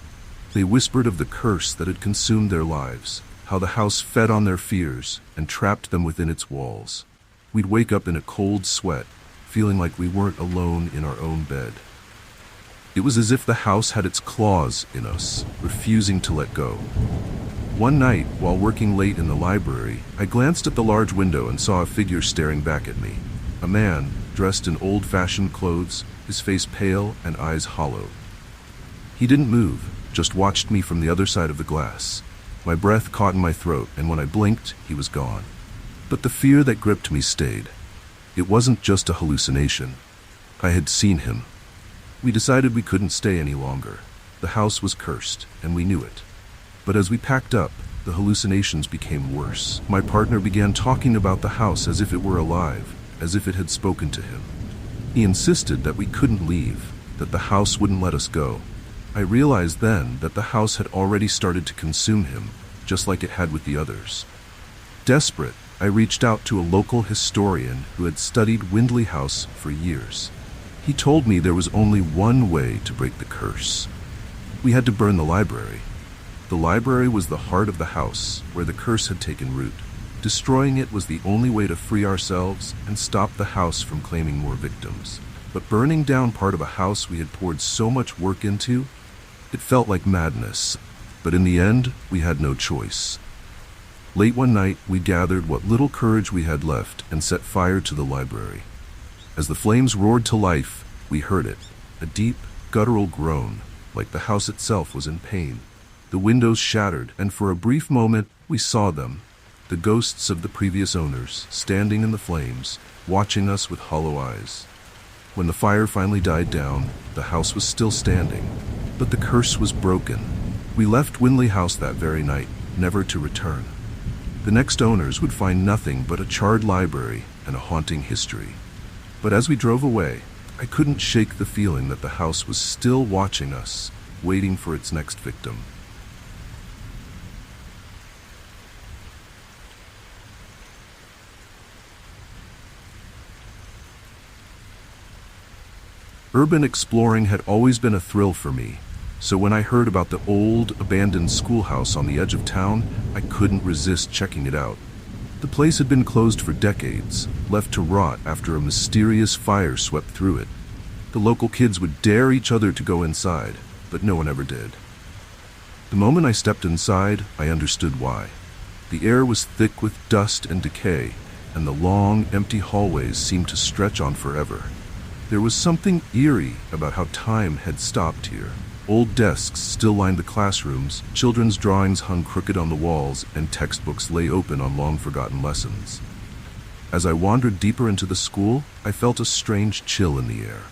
They whispered of the curse that had consumed their lives, how the house fed on their fears and trapped them within its walls. We'd wake up in a cold sweat, feeling like we weren't alone in our own bed. It was as if the house had its claws in us, refusing to let go. One night, while working late in the library, I glanced at the large window and saw a figure staring back at me. A man, dressed in old-fashioned clothes, his face pale and eyes hollow. He didn't move, just watched me from the other side of the glass. My breath caught in my throat, and when I blinked, he was gone. But the fear that gripped me stayed. It wasn't just a hallucination. I had seen him. We decided we couldn't stay any longer. The house was cursed, and we knew it. But as we packed up, the hallucinations became worse. My partner began talking about the house as if it were alive, as if it had spoken to him. He insisted that we couldn't leave, that the house wouldn't let us go. I realized then that the house had already started to consume him, just like it had with the others. Desperate, I reached out to a local historian who had studied Winley House for years. He told me there was only one way to break the curse. We had to burn the library. The library was the heart of the house, where the curse had taken root. Destroying it was the only way to free ourselves and stop the house from claiming more victims. But burning down part of a house we had poured so much work into, it felt like madness. But in the end, we had no choice. Late one night, we gathered what little courage we had left and set fire to the library. As the flames roared to life, we heard it, a deep, guttural groan, like the house itself was in pain. The windows shattered, and for a brief moment, we saw them, the ghosts of the previous owners, standing in the flames, watching us with hollow eyes. When the fire finally died down, the house was still standing, but the curse was broken. We left Winley House that very night, never to return. The next owners would find nothing but a charred library and a haunting history. But as we drove away, I couldn't shake the feeling that the house was still watching us, waiting for its next victim. Urban exploring had always been a thrill for me, so when I heard about the old, abandoned schoolhouse on the edge of town, I couldn't resist checking it out. The place had been closed for decades, left to rot after a mysterious fire swept through it. The local kids would dare each other to go inside, but no one ever did. The moment I stepped inside, I understood why. The air was thick with dust and decay, and the long, empty hallways seemed to stretch on forever. There was something eerie about how time had stopped here. Old desks still lined the classrooms, children's drawings hung crooked on the walls, and textbooks lay open on long-forgotten lessons. As I wandered deeper into the school, I felt a strange chill in the air.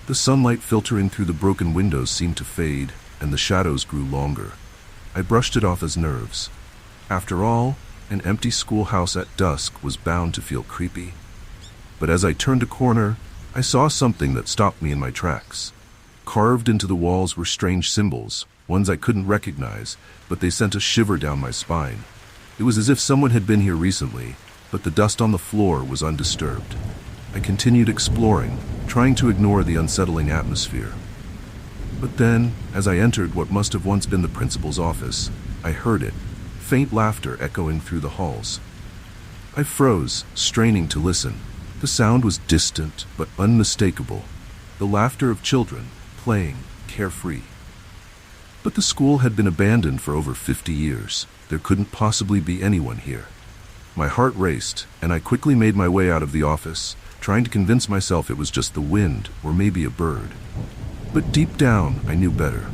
The sunlight filtering through the broken windows seemed to fade, and the shadows grew longer. I brushed it off as nerves. After all, an empty schoolhouse at dusk was bound to feel creepy. But as I turned a corner, I saw something that stopped me in my tracks. Carved into the walls were strange symbols, ones I couldn't recognize, but they sent a shiver down my spine. It was as if someone had been here recently, but the dust on the floor was undisturbed. I continued exploring, trying to ignore the unsettling atmosphere. But then, as I entered what must have once been the principal's office, I heard it, faint laughter echoing through the halls. I froze, straining to listen. The sound was distant but unmistakable, the laughter of children, playing, carefree. But the school had been abandoned for over 50 years. There couldn't possibly be anyone here. My heart raced, and I quickly made my way out of the office, trying to convince myself it was just the wind or maybe a bird. But deep down, I knew better.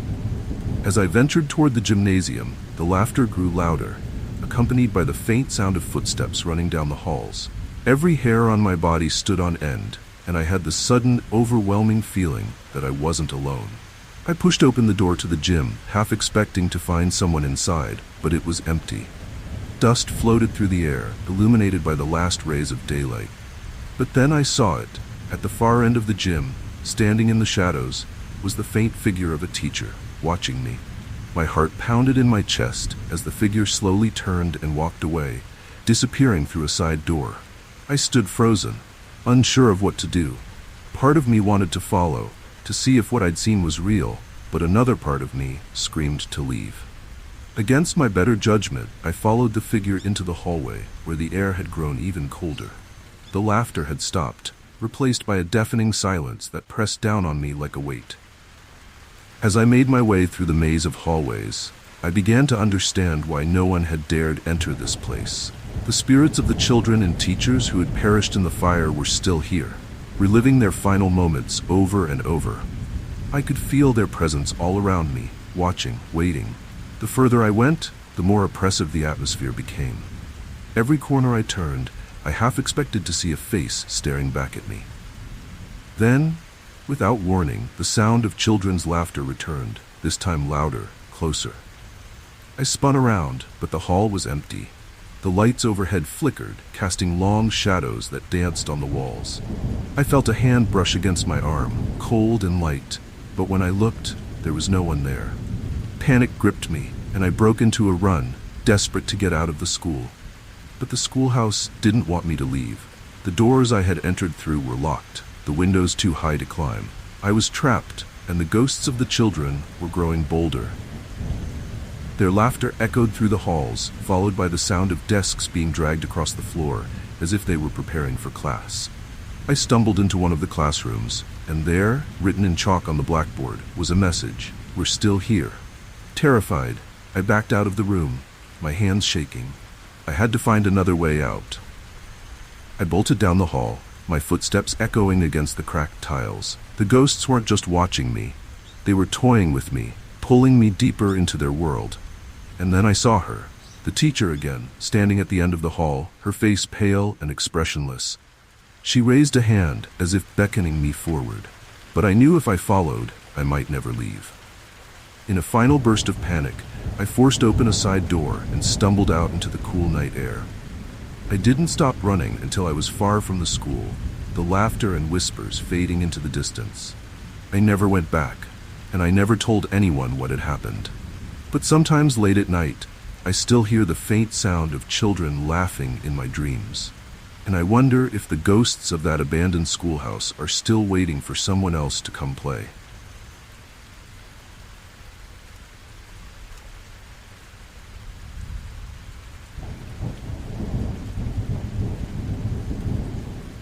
As I ventured toward the gymnasium, the laughter grew louder, accompanied by the faint sound of footsteps running down the halls. Every hair on my body stood on end, and I had the sudden, overwhelming feeling that I wasn't alone. I pushed open the door to the gym, half expecting to find someone inside, but it was empty. Dust floated through the air, illuminated by the last rays of daylight. But then I saw it. At the far end of the gym, standing in the shadows, was the faint figure of a teacher, watching me. My heart pounded in my chest as the figure slowly turned and walked away, disappearing through a side door. I stood frozen, unsure of what to do. Part of me wanted to follow, to see if what I'd seen was real, but another part of me screamed to leave. Against my better judgment, I followed the figure into the hallway, where the air had grown even colder. The laughter had stopped, replaced by a deafening silence that pressed down on me like a weight. As I made my way through the maze of hallways, I began to understand why no one had dared enter this place. The spirits of the children and teachers who had perished in the fire were still here, reliving their final moments over and over. I could feel their presence all around me, watching, waiting. The further I went, the more oppressive the atmosphere became. Every corner I turned, I half expected to see a face staring back at me. Then, without warning, the sound of children's laughter returned, this time louder, closer. I spun around, but the hall was empty. The lights overhead flickered, casting long shadows that danced on the walls. I felt a hand brush against my arm, cold and light, but when I looked, there was no one there. Panic gripped me, and I broke into a run, desperate to get out of the school. But the schoolhouse didn't want me to leave. The doors I had entered through were locked, the windows too high to climb. I was trapped, and the ghosts of the children were growing bolder. Their laughter echoed through the halls, followed by the sound of desks being dragged across the floor, as if they were preparing for class. I stumbled into one of the classrooms, and there, written in chalk on the blackboard, was a message: "We're still here." Terrified, I backed out of the room, my hands shaking. I had to find another way out. I bolted down the hall, my footsteps echoing against the cracked tiles. The ghosts weren't just watching me. They were toying with me, pulling me deeper into their world. And then I saw her, the teacher again, standing at the end of the hall, her face pale and expressionless. She raised a hand, as if beckoning me forward. But I knew if I followed, I might never leave. In a final burst of panic, I forced open a side door and stumbled out into the cool night air. I didn't stop running until I was far from the school, the laughter and whispers fading into the distance. I never went back, and I never told anyone what had happened. But sometimes late at night, I still hear the faint sound of children laughing in my dreams. And I wonder if the ghosts of that abandoned schoolhouse are still waiting for someone else to come play.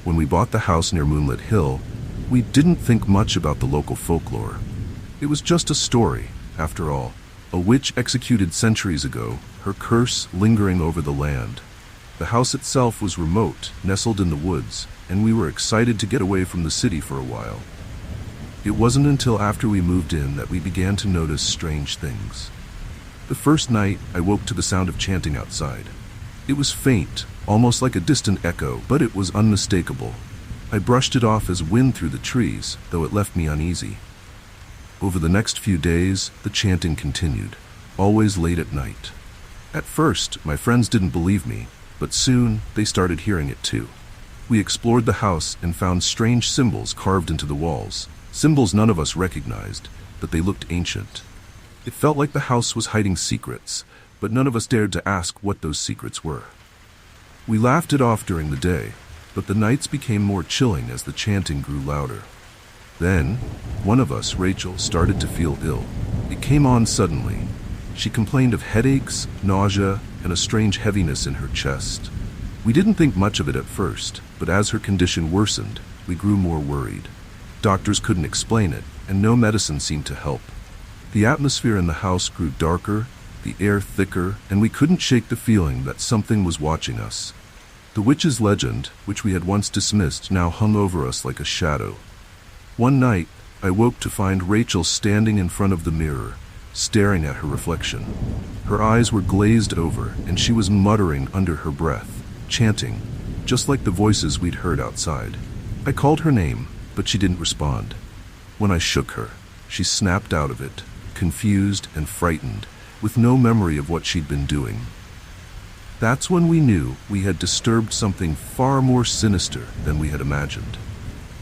When we bought the house near Moonlit Hill, we didn't think much about the local folklore. It was just a story, after all, a witch executed centuries ago, her curse lingering over the land. The house itself was remote, nestled in the woods, and we were excited to get away from the city for a while. It wasn't until after we moved in that we began to notice strange things. The first night, I woke to the sound of chanting outside. It was faint, almost like a distant echo, but it was unmistakable. I brushed it off as wind through the trees, though it left me uneasy. Over the next few days, the chanting continued, always late at night. At first, my friends didn't believe me, but soon they started hearing it too. We explored the house and found strange symbols carved into the walls, symbols none of us recognized, but they looked ancient. It felt like the house was hiding secrets, but none of us dared to ask what those secrets were. We laughed it off during the day, but the nights became more chilling as the chanting grew louder. Then, one of us, Rachel, started to feel ill. It came on suddenly. She complained of headaches, nausea, and a strange heaviness in her chest. We didn't think much of it at first, but as her condition worsened, we grew more worried. Doctors couldn't explain it, and no medicine seemed to help. The atmosphere in the house grew darker, the air thicker, and we couldn't shake the feeling that something was watching us. The witch's legend, which we had once dismissed, now hung over us like a shadow. One night, I woke to find Rachel standing in front of the mirror, staring at her reflection. Her eyes were glazed over, and she was muttering under her breath, chanting, just like the voices we'd heard outside. I called her name, but she didn't respond. When I shook her, she snapped out of it, confused and frightened, with no memory of what she'd been doing. That's when we knew we had disturbed something far more sinister than we had imagined.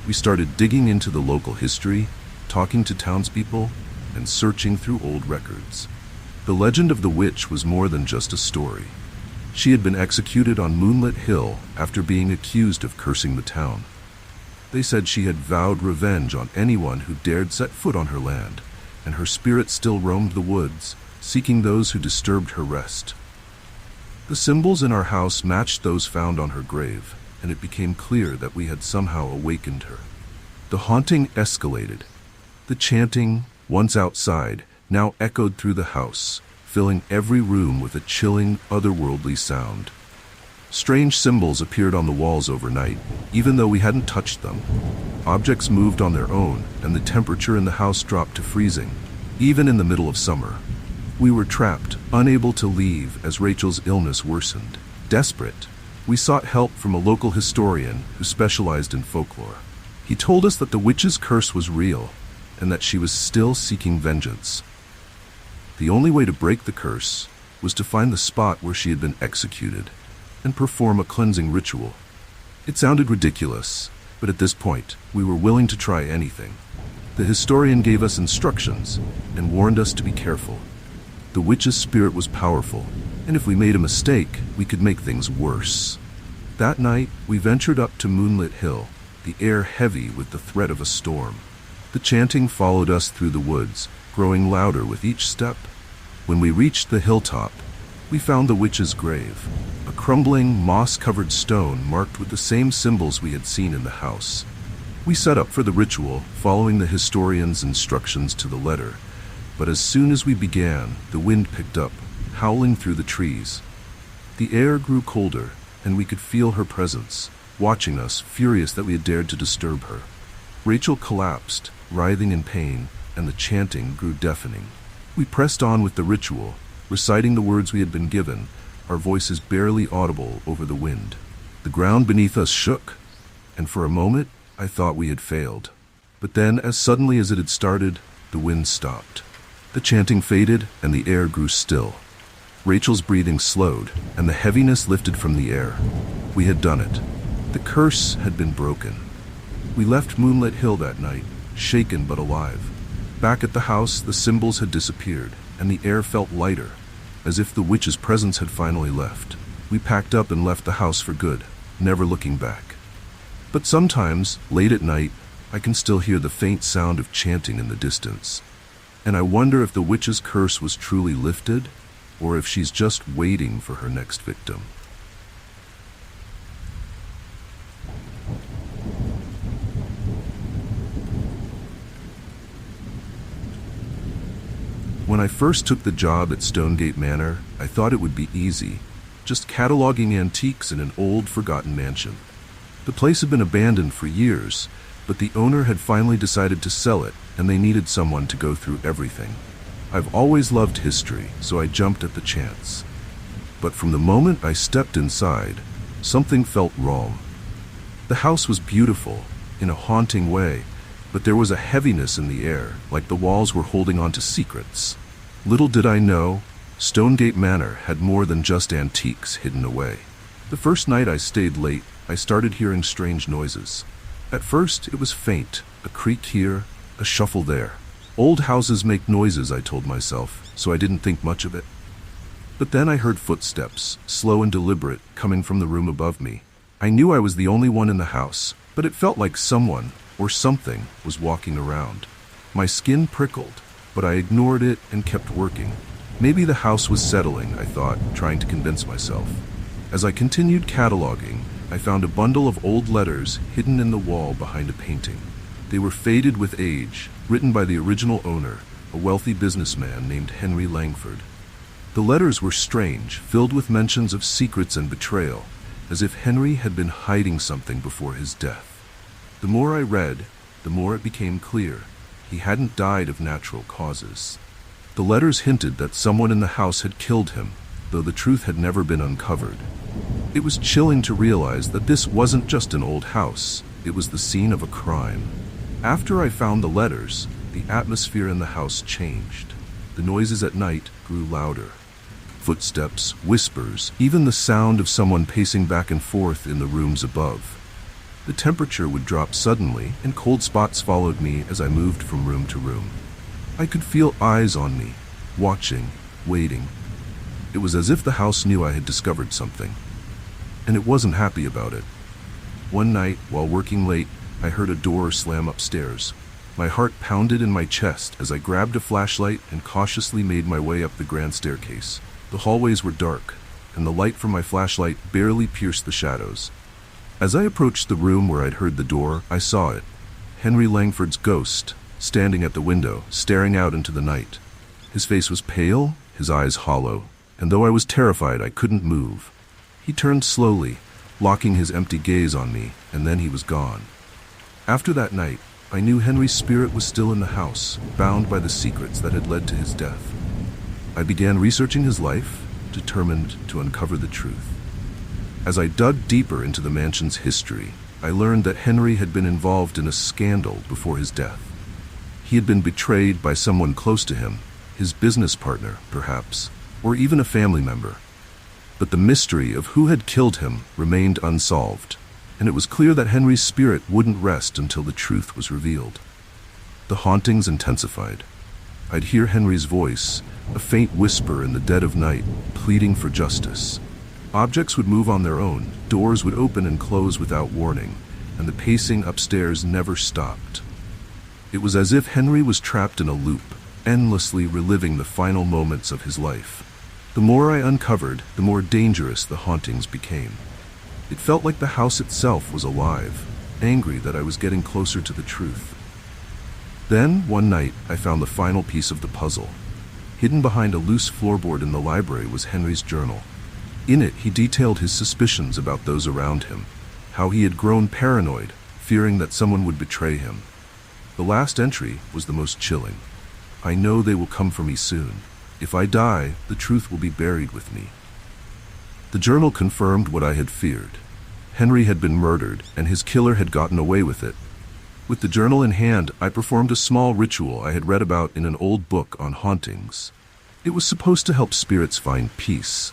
We started digging into the local history, talking to townspeople, and searching through old records. The legend of the witch was more than just a story. She had been executed on Moonlit Hill after being accused of cursing the town. They said she had vowed revenge on anyone who dared set foot on her land, and her spirit still roamed the woods, seeking those who disturbed her rest. The symbols in our house matched those found on her grave, and it became clear that we had somehow awakened her. The haunting escalated. The chanting, once outside, now echoed through the house, filling every room with a chilling, otherworldly sound. Strange symbols appeared on the walls overnight, even though we hadn't touched them. Objects moved on their own, and the temperature in the house dropped to freezing, even in the middle of summer. We were trapped, unable to leave as Rachel's illness worsened. Desperate, we sought help from a local historian who specialized in folklore. He told us that the witch's curse was real, and that she was still seeking vengeance. The only way to break the curse was to find the spot where she had been executed and perform a cleansing ritual. It sounded ridiculous, but at this point, we were willing to try anything. The historian gave us instructions and warned us to be careful. The witch's spirit was powerful, and if we made a mistake, we could make things worse. That night, we ventured up to Moonlit Hill, the air heavy with the threat of a storm. The chanting followed us through the woods, growing louder with each step. When we reached the hilltop, we found the witch's grave, a crumbling, moss-covered stone marked with the same symbols we had seen in the house. We set up for the ritual, following the historian's instructions to the letter, but as soon as we began, the wind picked up, howling through the trees. The air grew colder, and we could feel her presence, watching us, furious that we had dared to disturb her. Rachel collapsed, writhing in pain, and the chanting grew deafening. We pressed on with the ritual, reciting the words we had been given, our voices barely audible over the wind. The ground beneath us shook, and for a moment, I thought we had failed. But then, as suddenly as it had started, the wind stopped. The chanting faded, and the air grew still. Rachel's breathing slowed, and the heaviness lifted from the air. We had done it. The curse had been broken. We left Moonlit Hill that night, shaken but alive. Back at the house, the symbols had disappeared, and the air felt lighter, as if the witch's presence had finally left. We packed up and left the house for good, never looking back. But sometimes, late at night, I can still hear the faint sound of chanting in the distance. And I wonder if the witch's curse was truly lifted, or if she's just waiting for her next victim. When I first took the job at Stonegate Manor, I thought it would be easy, just cataloging antiques in an old, forgotten mansion. The place had been abandoned for years, but the owner had finally decided to sell it, and they needed someone to go through everything. I've always loved history, so I jumped at the chance. But from the moment I stepped inside, something felt wrong. The house was beautiful, in a haunting way, but there was a heaviness in the air, like the walls were holding on to secrets. Little did I know, Stonegate Manor had more than just antiques hidden away. The first night I stayed late, I started hearing strange noises. At first, it was faint, a creak here, a shuffle there. Old houses make noises, I told myself, so I didn't think much of it. But then I heard footsteps, slow and deliberate, coming from the room above me. I knew I was the only one in the house, but it felt like someone, or something, was walking around. My skin prickled, but I ignored it and kept working. Maybe the house was settling, I thought, trying to convince myself. As I continued cataloging, I found a bundle of old letters hidden in the wall behind a painting. They were faded with age, written by the original owner, a wealthy businessman named Henry Langford. The letters were strange, filled with mentions of secrets and betrayal, as if Henry had been hiding something before his death. The more I read, the more it became clear. He hadn't died of natural causes. The letters hinted that someone in the house had killed him, though the truth had never been uncovered. It was chilling to realize that this wasn't just an old house, it was the scene of a crime. After I found the letters, the atmosphere in the house changed. The noises at night grew louder. Footsteps, whispers, even the sound of someone pacing back and forth in the rooms above. The temperature would drop suddenly, and cold spots followed me as I moved from room to room. I could feel eyes on me, watching, waiting. It was as if the house knew I had discovered something, and it wasn't happy about it. One night, while working late, I heard a door slam upstairs. My heart pounded in my chest as I grabbed a flashlight and cautiously made my way up the grand staircase. The hallways were dark, and the light from my flashlight barely pierced the shadows. As I approached the room where I'd heard the door, I saw it. Henry Langford's ghost, standing at the window, staring out into the night. His face was pale, his eyes hollow, and though I was terrified, I couldn't move. He turned slowly, locking his empty gaze on me, and then he was gone. After that night, I knew Henry's spirit was still in the house, bound by the secrets that had led to his death. I began researching his life, determined to uncover the truth. As I dug deeper into the mansion's history, I learned that Henry had been involved in a scandal before his death. He had been betrayed by someone close to him, his business partner, perhaps, or even a family member. But the mystery of who had killed him remained unsolved, and it was clear that Henry's spirit wouldn't rest until the truth was revealed. The hauntings intensified. I'd hear Henry's voice, a faint whisper in the dead of night, pleading for justice. Objects would move on their own, doors would open and close without warning, and the pacing upstairs never stopped. It was as if Henry was trapped in a loop, endlessly reliving the final moments of his life. The more I uncovered, the more dangerous the hauntings became. It felt like the house itself was alive, angry that I was getting closer to the truth. Then, one night, I found the final piece of the puzzle. Hidden behind a loose floorboard in the library was Henry's journal. In it, he detailed his suspicions about those around him, how he had grown paranoid, fearing that someone would betray him. The last entry was the most chilling. "I know they will come for me soon. If I die, the truth will be buried with me." The journal confirmed what I had feared. Henry had been murdered, and his killer had gotten away with it. With the journal in hand, I performed a small ritual I had read about in an old book on hauntings. It was supposed to help spirits find peace.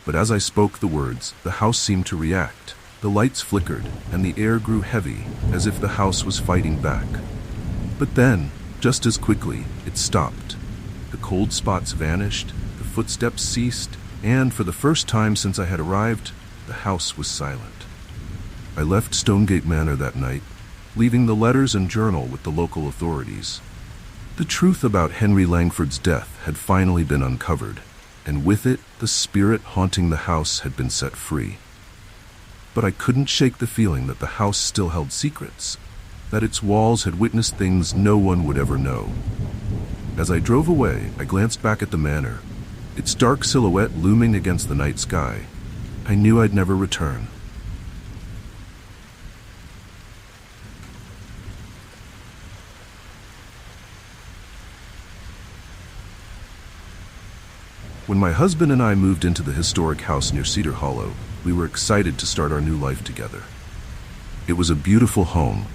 But as I spoke the words, the house seemed to react. The lights flickered, and the air grew heavy, as if the house was fighting back. But then, just as quickly, it stopped. The cold spots vanished, the footsteps ceased, and for the first time since I had arrived, the house was silent. I left Stonegate Manor that night, leaving the letters and journal with the local authorities. The truth about Henry Langford's death had finally been uncovered, and with it, the spirit haunting the house had been set free. But I couldn't shake the feeling that the house still held secrets, that its walls had witnessed things no one would ever know. As I drove away, I glanced back at the manor, its dark silhouette looming against the night sky. I knew I'd never return. When my husband and I moved into the historic house near Cedar Hollow, we were excited to start our new life together. It was a beautiful home,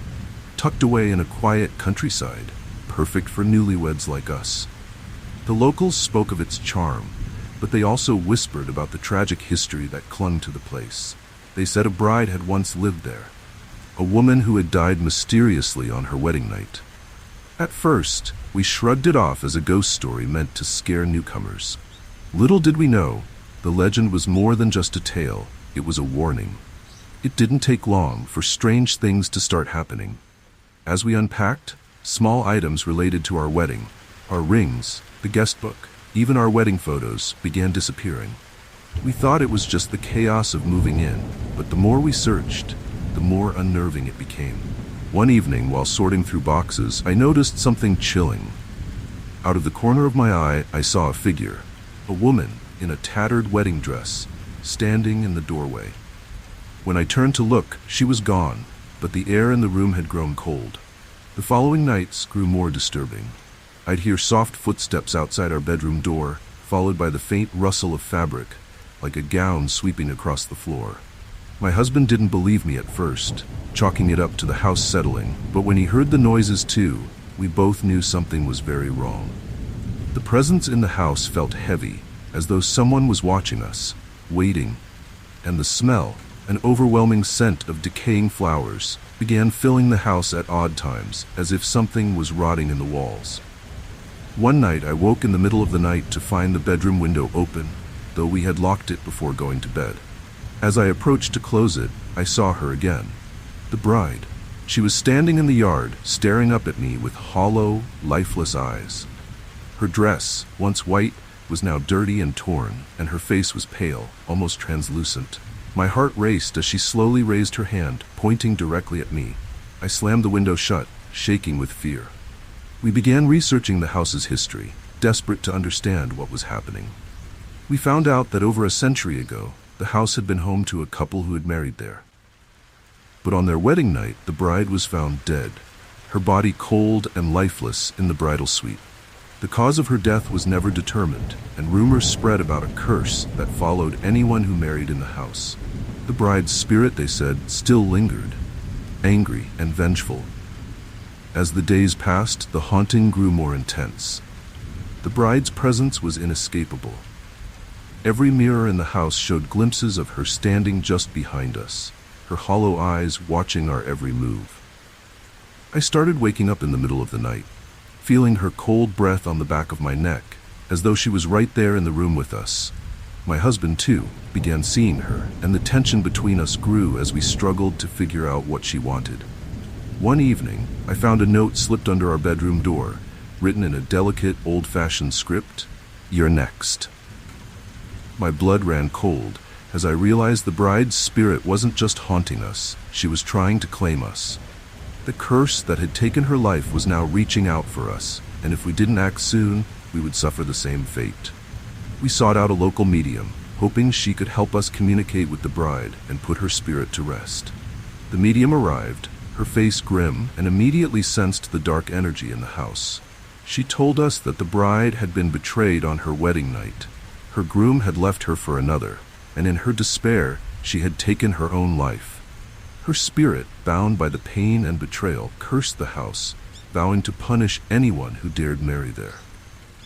tucked away in a quiet countryside, perfect for newlyweds like us. The locals spoke of its charm, but they also whispered about the tragic history that clung to the place. They said a bride had once lived there, a woman who had died mysteriously on her wedding night. At first, we shrugged it off as a ghost story meant to scare newcomers. Little did we know, the legend was more than just a tale, it was a warning. It didn't take long for strange things to start happening. As we unpacked, small items related to our wedding, our rings, the guest book, even our wedding photos, began disappearing. We thought it was just the chaos of moving in, but the more we searched, the more unnerving it became. One evening, while sorting through boxes, I noticed something chilling. Out of the corner of my eye, I saw a figure. A woman in a tattered wedding dress, standing in the doorway. When I turned to look, she was gone, but the air in the room had grown cold. The following nights grew more disturbing. I'd hear soft footsteps outside our bedroom door, followed by the faint rustle of fabric, like a gown sweeping across the floor. My husband didn't believe me at first, chalking it up to the house settling, but when he heard the noises too, we both knew something was very wrong. The presence in the house felt heavy, as though someone was watching us, waiting, and the smell, an overwhelming scent of decaying flowers, began filling the house at odd times, as if something was rotting in the walls. One night I woke in the middle of the night to find the bedroom window open, though we had locked it before going to bed. As I approached to close it, I saw her again. The bride. She was standing in the yard, staring up at me with hollow, lifeless eyes. Her dress, once white, was now dirty and torn, and her face was pale, almost translucent. My heart raced as she slowly raised her hand, pointing directly at me. I slammed the window shut, shaking with fear. We began researching the house's history, desperate to understand what was happening. We found out that over a century ago, the house had been home to a couple who had married there. But on their wedding night, the bride was found dead, her body cold and lifeless in the bridal suite. The cause of her death was never determined, and rumors spread about a curse that followed anyone who married in the house. The bride's spirit, they said, still lingered, angry and vengeful. As the days passed, the haunting grew more intense. The bride's presence was inescapable. Every mirror in the house showed glimpses of her standing just behind us, her hollow eyes watching our every move. I started waking up in the middle of the night, feeling her cold breath on the back of my neck, as though she was right there in the room with us. My husband, too, began seeing her, and the tension between us grew as we struggled to figure out what she wanted. One evening, I found a note slipped under our bedroom door, written in a delicate, old-fashioned script, "You're next." My blood ran cold as I realized the bride's spirit wasn't just haunting us, she was trying to claim us. The curse that had taken her life was now reaching out for us, and if we didn't act soon, we would suffer the same fate. We sought out a local medium, hoping she could help us communicate with the bride and put her spirit to rest. The medium arrived, her face grim, and immediately sensed the dark energy in the house. She told us that the bride had been betrayed on her wedding night. Her groom had left her for another, and in her despair, she had taken her own life. Her spirit, bound by the pain and betrayal, cursed the house, vowing to punish anyone who dared marry there.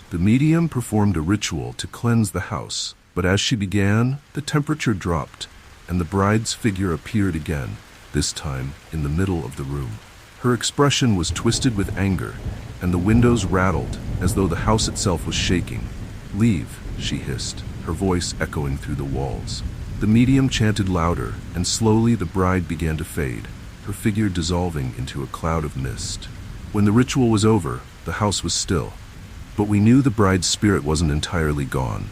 The medium performed a ritual to cleanse the house, but as she began, the temperature dropped, and the bride's figure appeared again, this time in the middle of the room. Her expression was twisted with anger, and the windows rattled as though the house itself was shaking. "Leave," she hissed, her voice echoing through the walls. The medium chanted louder, and slowly the bride began to fade, her figure dissolving into a cloud of mist. When the ritual was over, the house was still, but we knew the bride's spirit wasn't entirely gone.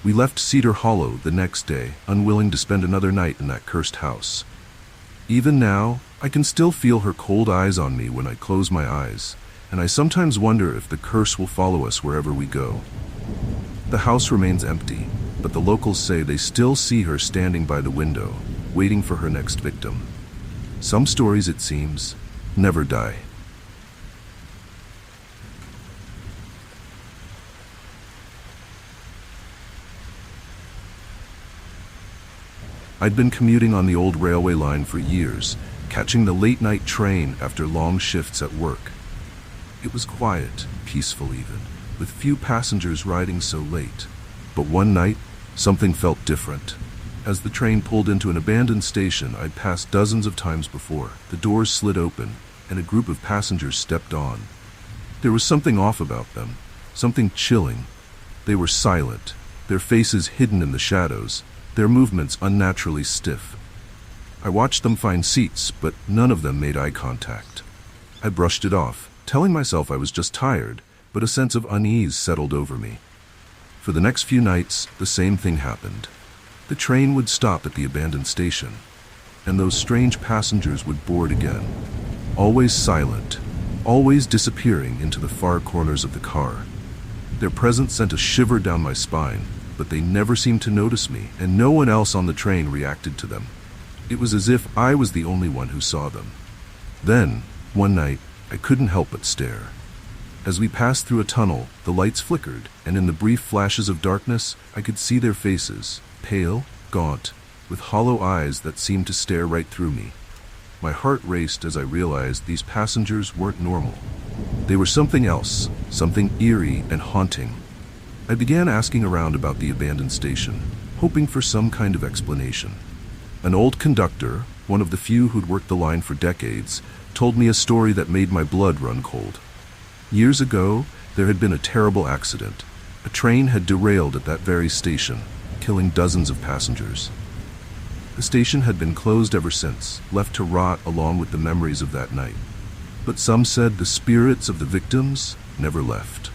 We left Cedar Hollow the next day, unwilling to spend another night in that cursed house. Even now, I can still feel her cold eyes on me when I close my eyes, and I sometimes wonder if the curse will follow us wherever we go. The house remains empty, but the locals say they still see her standing by the window, waiting for her next victim. Some stories, it seems, never die. I'd been commuting on the old railway line for years, catching the late-night train after long shifts at work. It was quiet, peaceful even, with few passengers riding so late. But one night, something felt different. As the train pulled into an abandoned station I'd passed dozens of times before, the doors slid open, and a group of passengers stepped on. There was something off about them, something chilling. They were silent, their faces hidden in the shadows, their movements unnaturally stiff. I watched them find seats, but none of them made eye contact. I brushed it off, telling myself I was just tired, but a sense of unease settled over me. For the next few nights, the same thing happened. The train would stop at the abandoned station, and those strange passengers would board again. Always silent, always disappearing into the far corners of the car. Their presence sent a shiver down my spine, but they never seemed to notice me, and no one else on the train reacted to them. It was as if I was the only one who saw them. Then, one night, I couldn't help but stare. As we passed through a tunnel, the lights flickered, and in the brief flashes of darkness, I could see their faces, pale, gaunt, with hollow eyes that seemed to stare right through me. My heart raced as I realized these passengers weren't normal. They were something else, something eerie and haunting. I began asking around about the abandoned station, hoping for some kind of explanation. An old conductor, one of the few who'd worked the line for decades, told me a story that made my blood run cold. Years ago, there had been a terrible accident. A train had derailed at that very station, killing dozens of passengers. The station had been closed ever since, left to rot along with the memories of that night. But some said the spirits of the victims never left.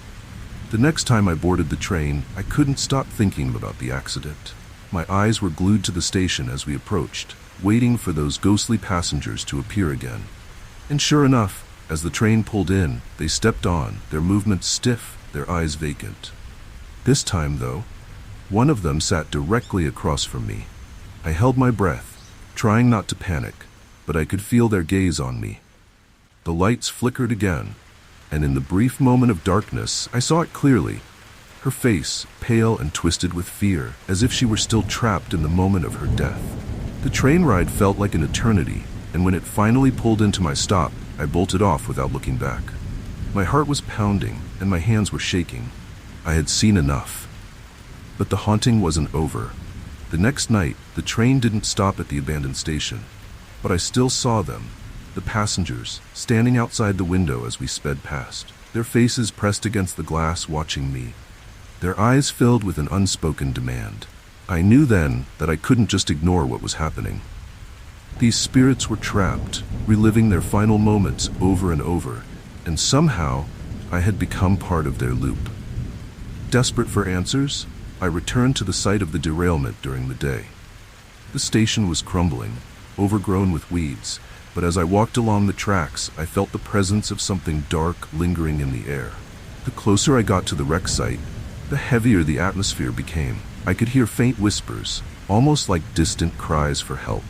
The next time I boarded the train, I couldn't stop thinking about the accident. My eyes were glued to the station as we approached, waiting for those ghostly passengers to appear again. And sure enough, as the train pulled in, they stepped on, their movements stiff, their eyes vacant. This time, though, one of them sat directly across from me. I held my breath, trying not to panic, but I could feel their gaze on me. The lights flickered again, and in the brief moment of darkness, I saw it clearly. Her face, pale and twisted with fear, as if she were still trapped in the moment of her death. The train ride felt like an eternity, and when it finally pulled into my stop, I bolted off without looking back. My heart was pounding, and my hands were shaking. I had seen enough. But the haunting wasn't over. The next night, the train didn't stop at the abandoned station, but I still saw them, the passengers, standing outside the window as we sped past, their faces pressed against the glass watching me, their eyes filled with an unspoken demand. I knew then that I couldn't just ignore what was happening. These spirits were trapped, reliving their final moments over and over, and somehow I had become part of their loop. Desperate for answers, I returned to the site of the derailment during the day. The station was crumbling, overgrown with weeds, but as I walked along the tracks, I felt the presence of something dark lingering in the air. The closer I got to the wreck site, the heavier the atmosphere became. I could hear faint whispers, almost like distant cries for help.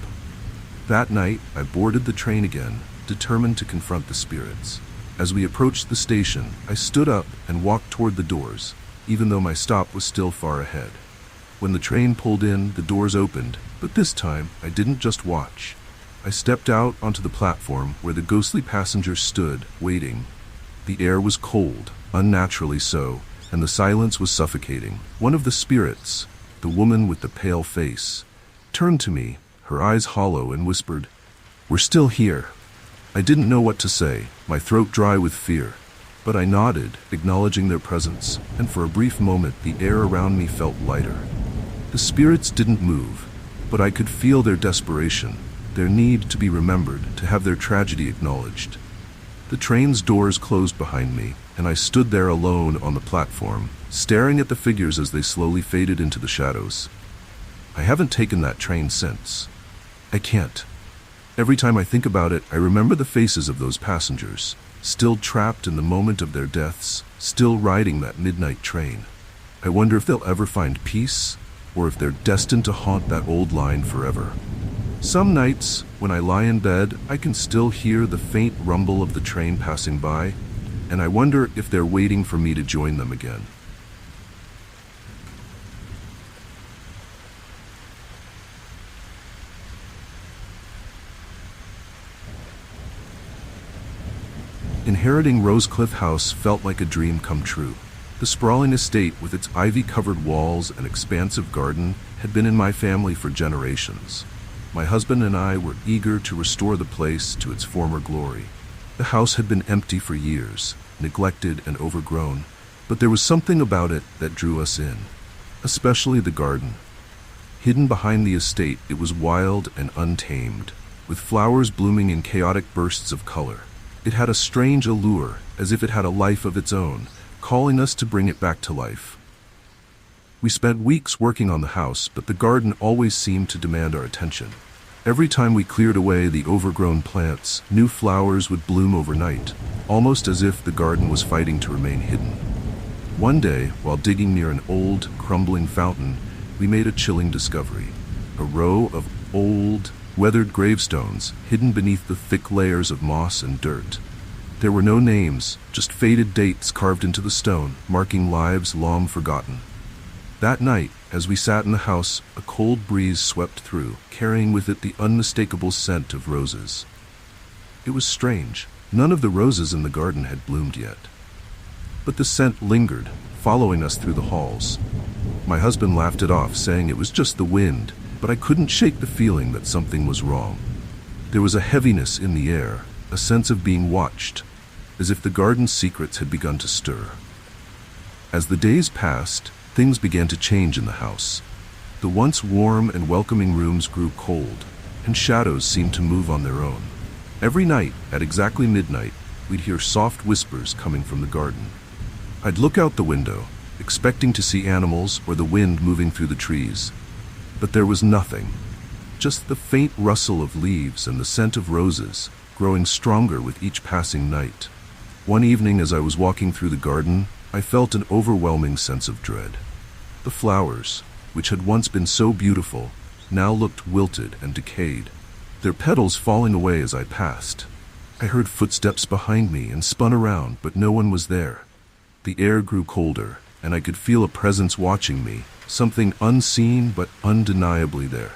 That night, I boarded the train again, determined to confront the spirits. As we approached the station, I stood up and walked toward the doors, even though my stop was still far ahead. When the train pulled in, the doors opened, but this time, I didn't just watch. I stepped out onto the platform where the ghostly passengers stood, waiting. The air was cold, unnaturally so, and the silence was suffocating. One of the spirits, the woman with the pale face, turned to me, her eyes hollow, and whispered, "We're still here." I didn't know what to say, my throat dry with fear, but I nodded, acknowledging their presence, and for a brief moment the air around me felt lighter. The spirits didn't move, but I could feel their desperation, their need to be remembered, to have their tragedy acknowledged. The train's doors closed behind me, and I stood there alone on the platform, staring at the figures as they slowly faded into the shadows. I haven't taken that train since. I can't. Every time I think about it, I remember the faces of those passengers, still trapped in the moment of their deaths, still riding that midnight train. I wonder if they'll ever find peace, or if they're destined to haunt that old line forever. Some nights, when I lie in bed, I can still hear the faint rumble of the train passing by, and I wonder if they're waiting for me to join them again. Inheriting Rosecliff House felt like a dream come true. The sprawling estate with its ivy-covered walls and expansive garden had been in my family for generations. My husband and I were eager to restore the place to its former glory. The house had been empty for years, neglected and overgrown, but there was something about it that drew us in, especially the garden. Hidden behind the estate, it was wild and untamed, with flowers blooming in chaotic bursts of color. It had a strange allure, as if it had a life of its own, calling us to bring it back to life. We spent weeks working on the house, but the garden always seemed to demand our attention. Every time we cleared away the overgrown plants, new flowers would bloom overnight, almost as if the garden was fighting to remain hidden. One day, while digging near an old, crumbling fountain, we made a chilling discovery. A row of old, weathered gravestones hidden beneath the thick layers of moss and dirt. There were no names, just faded dates carved into the stone, marking lives long forgotten. That night, as we sat in the house, a cold breeze swept through, carrying with it the unmistakable scent of roses. It was strange. None of the roses in the garden had bloomed yet. But the scent lingered, following us through the halls. My husband laughed it off, saying it was just the wind, but I couldn't shake the feeling that something was wrong. There was a heaviness in the air, a sense of being watched, as if the garden's secrets had begun to stir. As the days passed, things began to change in the house. The once warm and welcoming rooms grew cold, and shadows seemed to move on their own. Every night, at exactly midnight, we'd hear soft whispers coming from the garden. I'd look out the window, expecting to see animals or the wind moving through the trees. But there was nothing, just the faint rustle of leaves and the scent of roses, growing stronger with each passing night. One evening as I was walking through the garden, I felt an overwhelming sense of dread. The flowers, which had once been so beautiful, now looked wilted and decayed, their petals falling away as I passed. I heard footsteps behind me and spun around, but no one was there. The air grew colder, and I could feel a presence watching me, something unseen but undeniably there.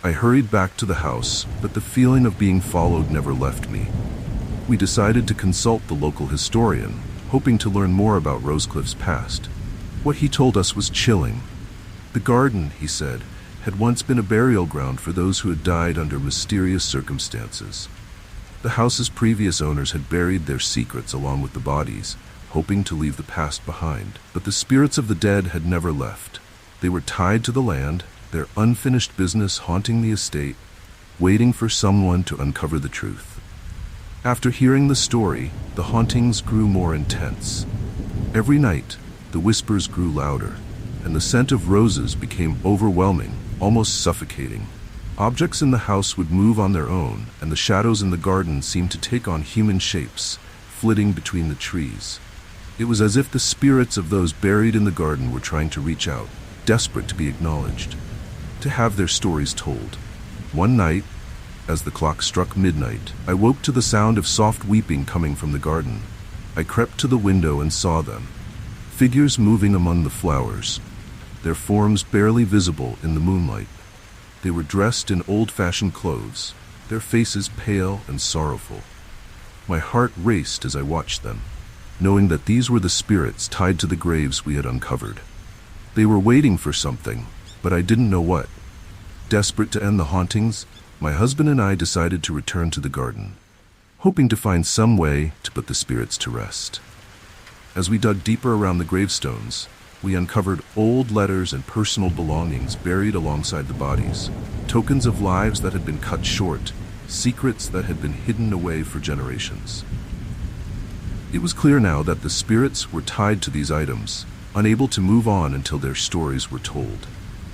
I hurried back to the house, but the feeling of being followed never left me. We decided to consult the local historian, hoping to learn more about Rosecliff's past. What he told us was chilling. The garden, he said, had once been a burial ground for those who had died under mysterious circumstances. The house's previous owners had buried their secrets along with the bodies, hoping to leave the past behind. But the spirits of the dead had never left. They were tied to the land, their unfinished business haunting the estate, waiting for someone to uncover the truth. After hearing the story, the hauntings grew more intense. Every night, the whispers grew louder, and the scent of roses became overwhelming, almost suffocating. Objects in the house would move on their own, and the shadows in the garden seemed to take on human shapes, flitting between the trees. It was as if the spirits of those buried in the garden were trying to reach out, desperate to be acknowledged, to have their stories told. One night, as the clock struck midnight, I woke to the sound of soft weeping coming from the garden. I crept to the window and saw them, figures moving among the flowers, their forms barely visible in the moonlight. They were dressed in old-fashioned clothes, their faces pale and sorrowful. My heart raced as I watched them, knowing that these were the spirits tied to the graves we had uncovered. They were waiting for something, but I didn't know what. Desperate to end the hauntings, my husband and I decided to return to the garden, hoping to find some way to put the spirits to rest. As we dug deeper around the gravestones, we uncovered old letters and personal belongings buried alongside the bodies, tokens of lives that had been cut short, secrets that had been hidden away for generations. It was clear now that the spirits were tied to these items, unable to move on until their stories were told.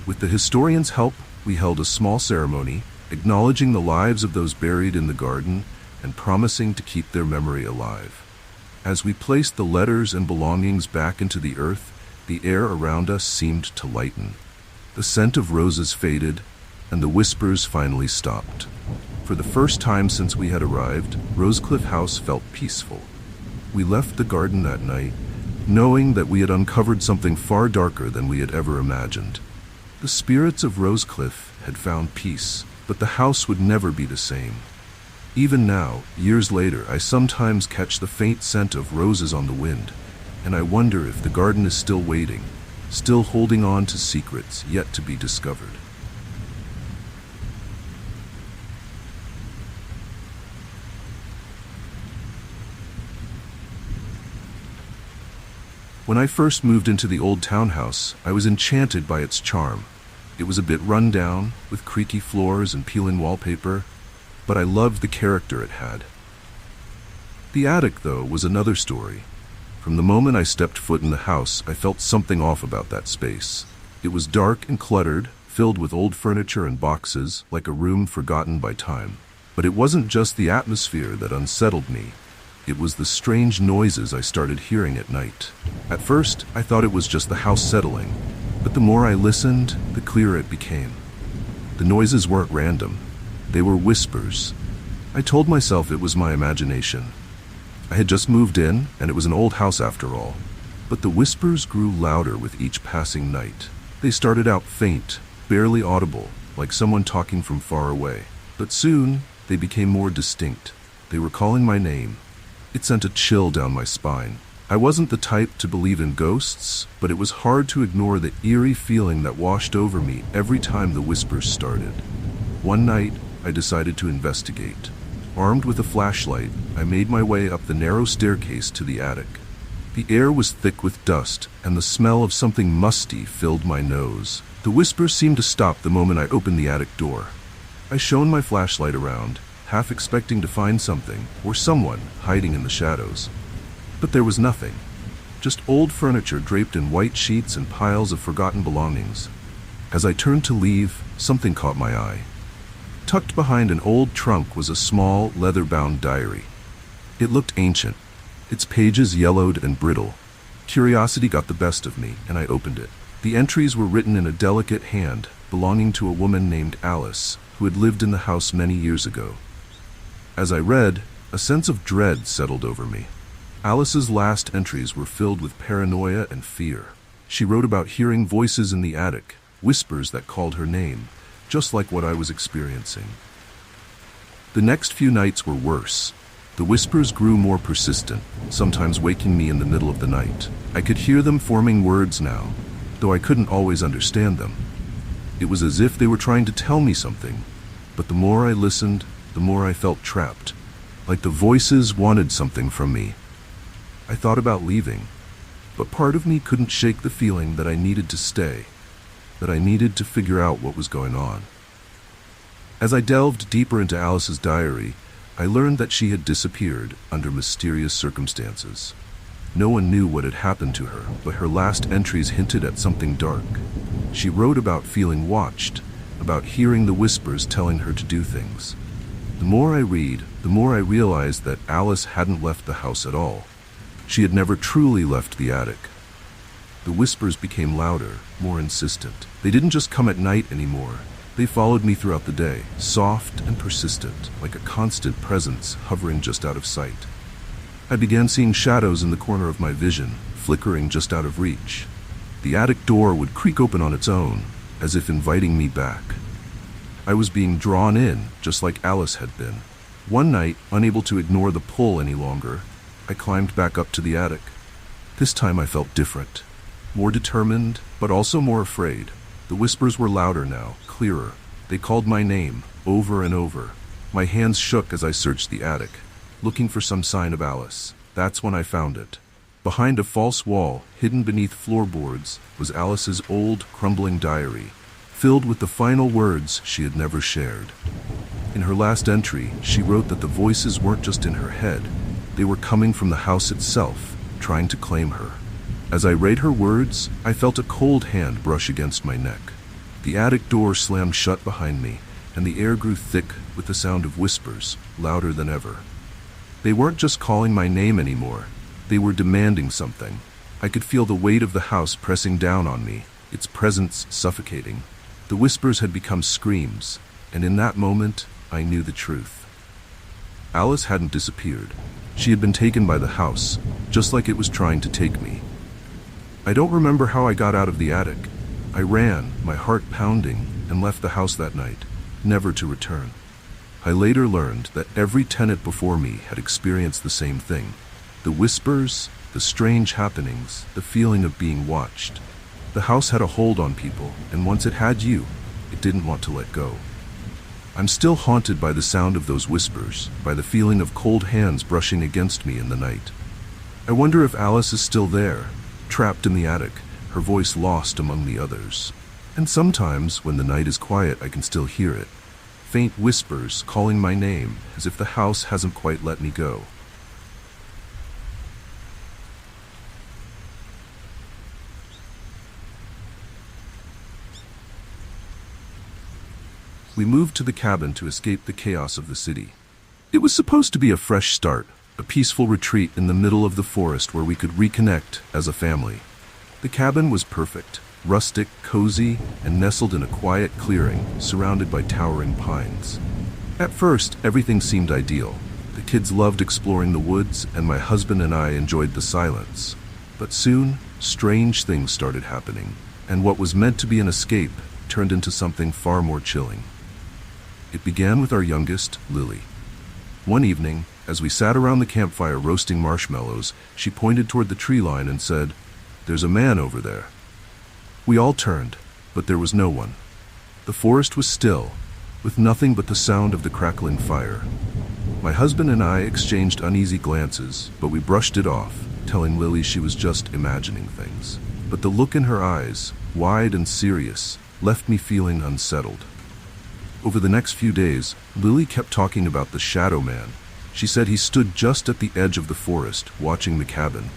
With the historian's help, we held a small ceremony, acknowledging the lives of those buried in the garden and promising to keep their memory alive. As we placed the letters and belongings back into the earth, the air around us seemed to lighten. The scent of roses faded, and the whispers finally stopped. For the first time since we had arrived, Rosecliff House felt peaceful. We left the garden that night, knowing that we had uncovered something far darker than we had ever imagined. The spirits of Rosecliff had found peace, but the house would never be the same. Even now, years later, I sometimes catch the faint scent of roses on the wind, and I wonder if the garden is still waiting, still holding on to secrets yet to be discovered. When I first moved into the old townhouse, I was enchanted by its charm. It was a bit run down, with creaky floors and peeling wallpaper, but I loved the character it had. The attic, though, was another story. From the moment I stepped foot in the house, I felt something off about that space. It was dark and cluttered, filled with old furniture and boxes, like a room forgotten by time. But it wasn't just the atmosphere that unsettled me. It was the strange noises I started hearing at night. At first, I thought it was just the house settling, but the more I listened, the clearer it became. The noises weren't random. They were whispers. I told myself it was my imagination. I had just moved in, and it was an old house after all. But the whispers grew louder with each passing night. They started out faint, barely audible, like someone talking from far away. But soon, they became more distinct. They were calling my name. It sent a chill down my spine. I wasn't the type to believe in ghosts, but it was hard to ignore the eerie feeling that washed over me every time the whispers started. One night, I decided to investigate. Armed with a flashlight, I made my way up the narrow staircase to the attic. The air was thick with dust, and the smell of something musty filled my nose. The whispers seemed to stop the moment I opened the attic door. I shone my flashlight around, half expecting to find something, or someone, hiding in the shadows. But there was nothing. Just old furniture draped in white sheets and piles of forgotten belongings. As I turned to leave, something caught my eye. Tucked behind an old trunk was a small, leather-bound diary. It looked ancient, its pages yellowed and brittle. Curiosity got the best of me, and I opened it. The entries were written in a delicate hand, belonging to a woman named Alice, who had lived in the house many years ago. As I read, a sense of dread settled over me. Alice's last entries were filled with paranoia and fear. She wrote about hearing voices in the attic, whispers that called her name, just like what I was experiencing. The next few nights were worse. The whispers grew more persistent, sometimes waking me in the middle of the night. I could hear them forming words now, though I couldn't always understand them. It was as if they were trying to tell me something, but the more I listened, the more I felt trapped, like the voices wanted something from me. I thought about leaving, but part of me couldn't shake the feeling that I needed to stay, that I needed to figure out what was going on. As I delved deeper into Alice's diary, I learned that she had disappeared under mysterious circumstances. No one knew what had happened to her, but her last entries hinted at something dark. She wrote about feeling watched, about hearing the whispers telling her to do things. The more I read, the more I realize that Alice hadn't left the house at all. She had never truly left the attic. The whispers became louder, more insistent. They didn't just come at night anymore. They followed me throughout the day, soft and persistent, like a constant presence hovering just out of sight. I began seeing shadows in the corner of my vision, flickering just out of reach. The attic door would creak open on its own, as if inviting me back. I was being drawn in, just like Alice had been. One night, unable to ignore the pull any longer, I climbed back up to the attic. This time I felt different. More determined, but also more afraid. The whispers were louder now, clearer. They called my name, over and over. My hands shook as I searched the attic, looking for some sign of Alice. That's when I found it. Behind a false wall, hidden beneath floorboards, was Alice's old, crumbling diary, filled with the final words she had never shared. In her last entry, she wrote that the voices weren't just in her head. They were coming from the house itself, trying to claim her. As I read her words, I felt a cold hand brush against my neck. The attic door slammed shut behind me, and the air grew thick with the sound of whispers, louder than ever. They weren't just calling my name anymore. They were demanding something. I could feel the weight of the house pressing down on me, its presence suffocating. The whispers had become screams, and in that moment, I knew the truth. Alice hadn't disappeared. She had been taken by the house, just like it was trying to take me. I don't remember how I got out of the attic. I ran, my heart pounding, and left the house that night, never to return. I later learned that every tenant before me had experienced the same thing. The whispers, the strange happenings, the feeling of being watched. The house had a hold on people, and once it had you, it didn't want to let go. I'm still haunted by the sound of those whispers, by the feeling of cold hands brushing against me in the night. I wonder if Alice is still there, trapped in the attic, her voice lost among the others. And sometimes, when the night is quiet, I can still hear it. Faint whispers calling my name, as if the house hasn't quite let me go. We moved to the cabin to escape the chaos of the city. It was supposed to be a fresh start, a peaceful retreat in the middle of the forest where we could reconnect as a family. The cabin was perfect, rustic, cozy, and nestled in a quiet clearing surrounded by towering pines. At first, everything seemed ideal. The kids loved exploring the woods, and my husband and I enjoyed the silence. But soon, strange things started happening, and what was meant to be an escape turned into something far more chilling. It began with our youngest, Lily. One evening, as we sat around the campfire roasting marshmallows, she pointed toward the tree line and said, "There's a man over there." We all turned, but there was no one. The forest was still, with nothing but the sound of the crackling fire. My husband and I exchanged uneasy glances, but we brushed it off, telling Lily she was just imagining things. But the look in her eyes, wide and serious, left me feeling unsettled. Over the next few days, Lily kept talking about the shadow man. She said he stood just at the edge of the forest, watching the cabin.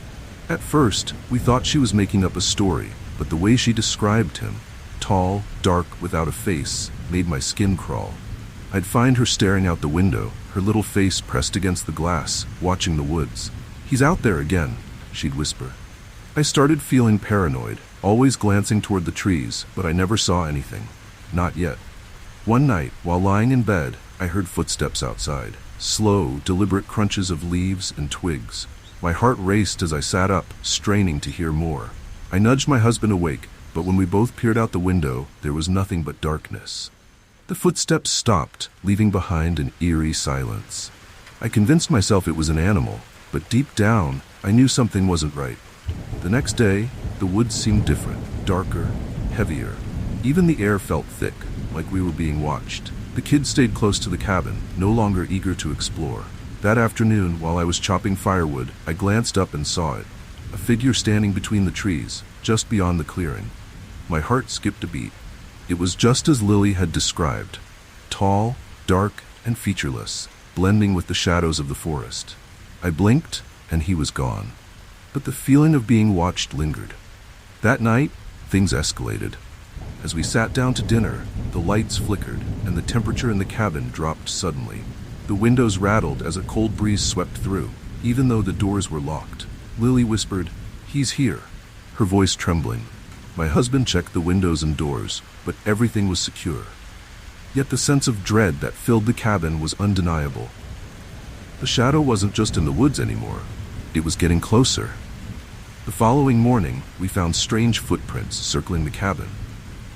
At first, we thought she was making up a story, but the way she described him, tall, dark, without a face, made my skin crawl. I'd find her staring out the window, her little face pressed against the glass, watching the woods. "He's out there again," she'd whisper. I started feeling paranoid, always glancing toward the trees, but I never saw anything. Not yet. One night, while lying in bed, I heard footsteps outside. Slow, deliberate crunches of leaves and twigs. My heart raced as I sat up, straining to hear more. I nudged my husband awake, but when we both peered out the window, there was nothing but darkness. The footsteps stopped, leaving behind an eerie silence. I convinced myself it was an animal, but deep down, I knew something wasn't right. The next day, the woods seemed different, darker, heavier. Even the air felt thick, like we were being watched. The kids stayed close to the cabin, no longer eager to explore. That afternoon, while I was chopping firewood, I glanced up and saw it. A figure standing between the trees, just beyond the clearing. My heart skipped a beat. It was just as Lily had described. Tall, dark, and featureless. blending with the shadows of the forest. I blinked, and he was gone. But the feeling of being watched lingered. That night, things escalated. As we sat down to dinner, the lights flickered, and the temperature in the cabin dropped suddenly. The windows rattled as a cold breeze swept through, even though the doors were locked. Lily whispered, "He's here," her voice trembling. My husband checked the windows and doors, but everything was secure. Yet the sense of dread that filled the cabin was undeniable. The shadow wasn't just in the woods anymore. It was getting closer. The following morning, we found strange footprints circling the cabin.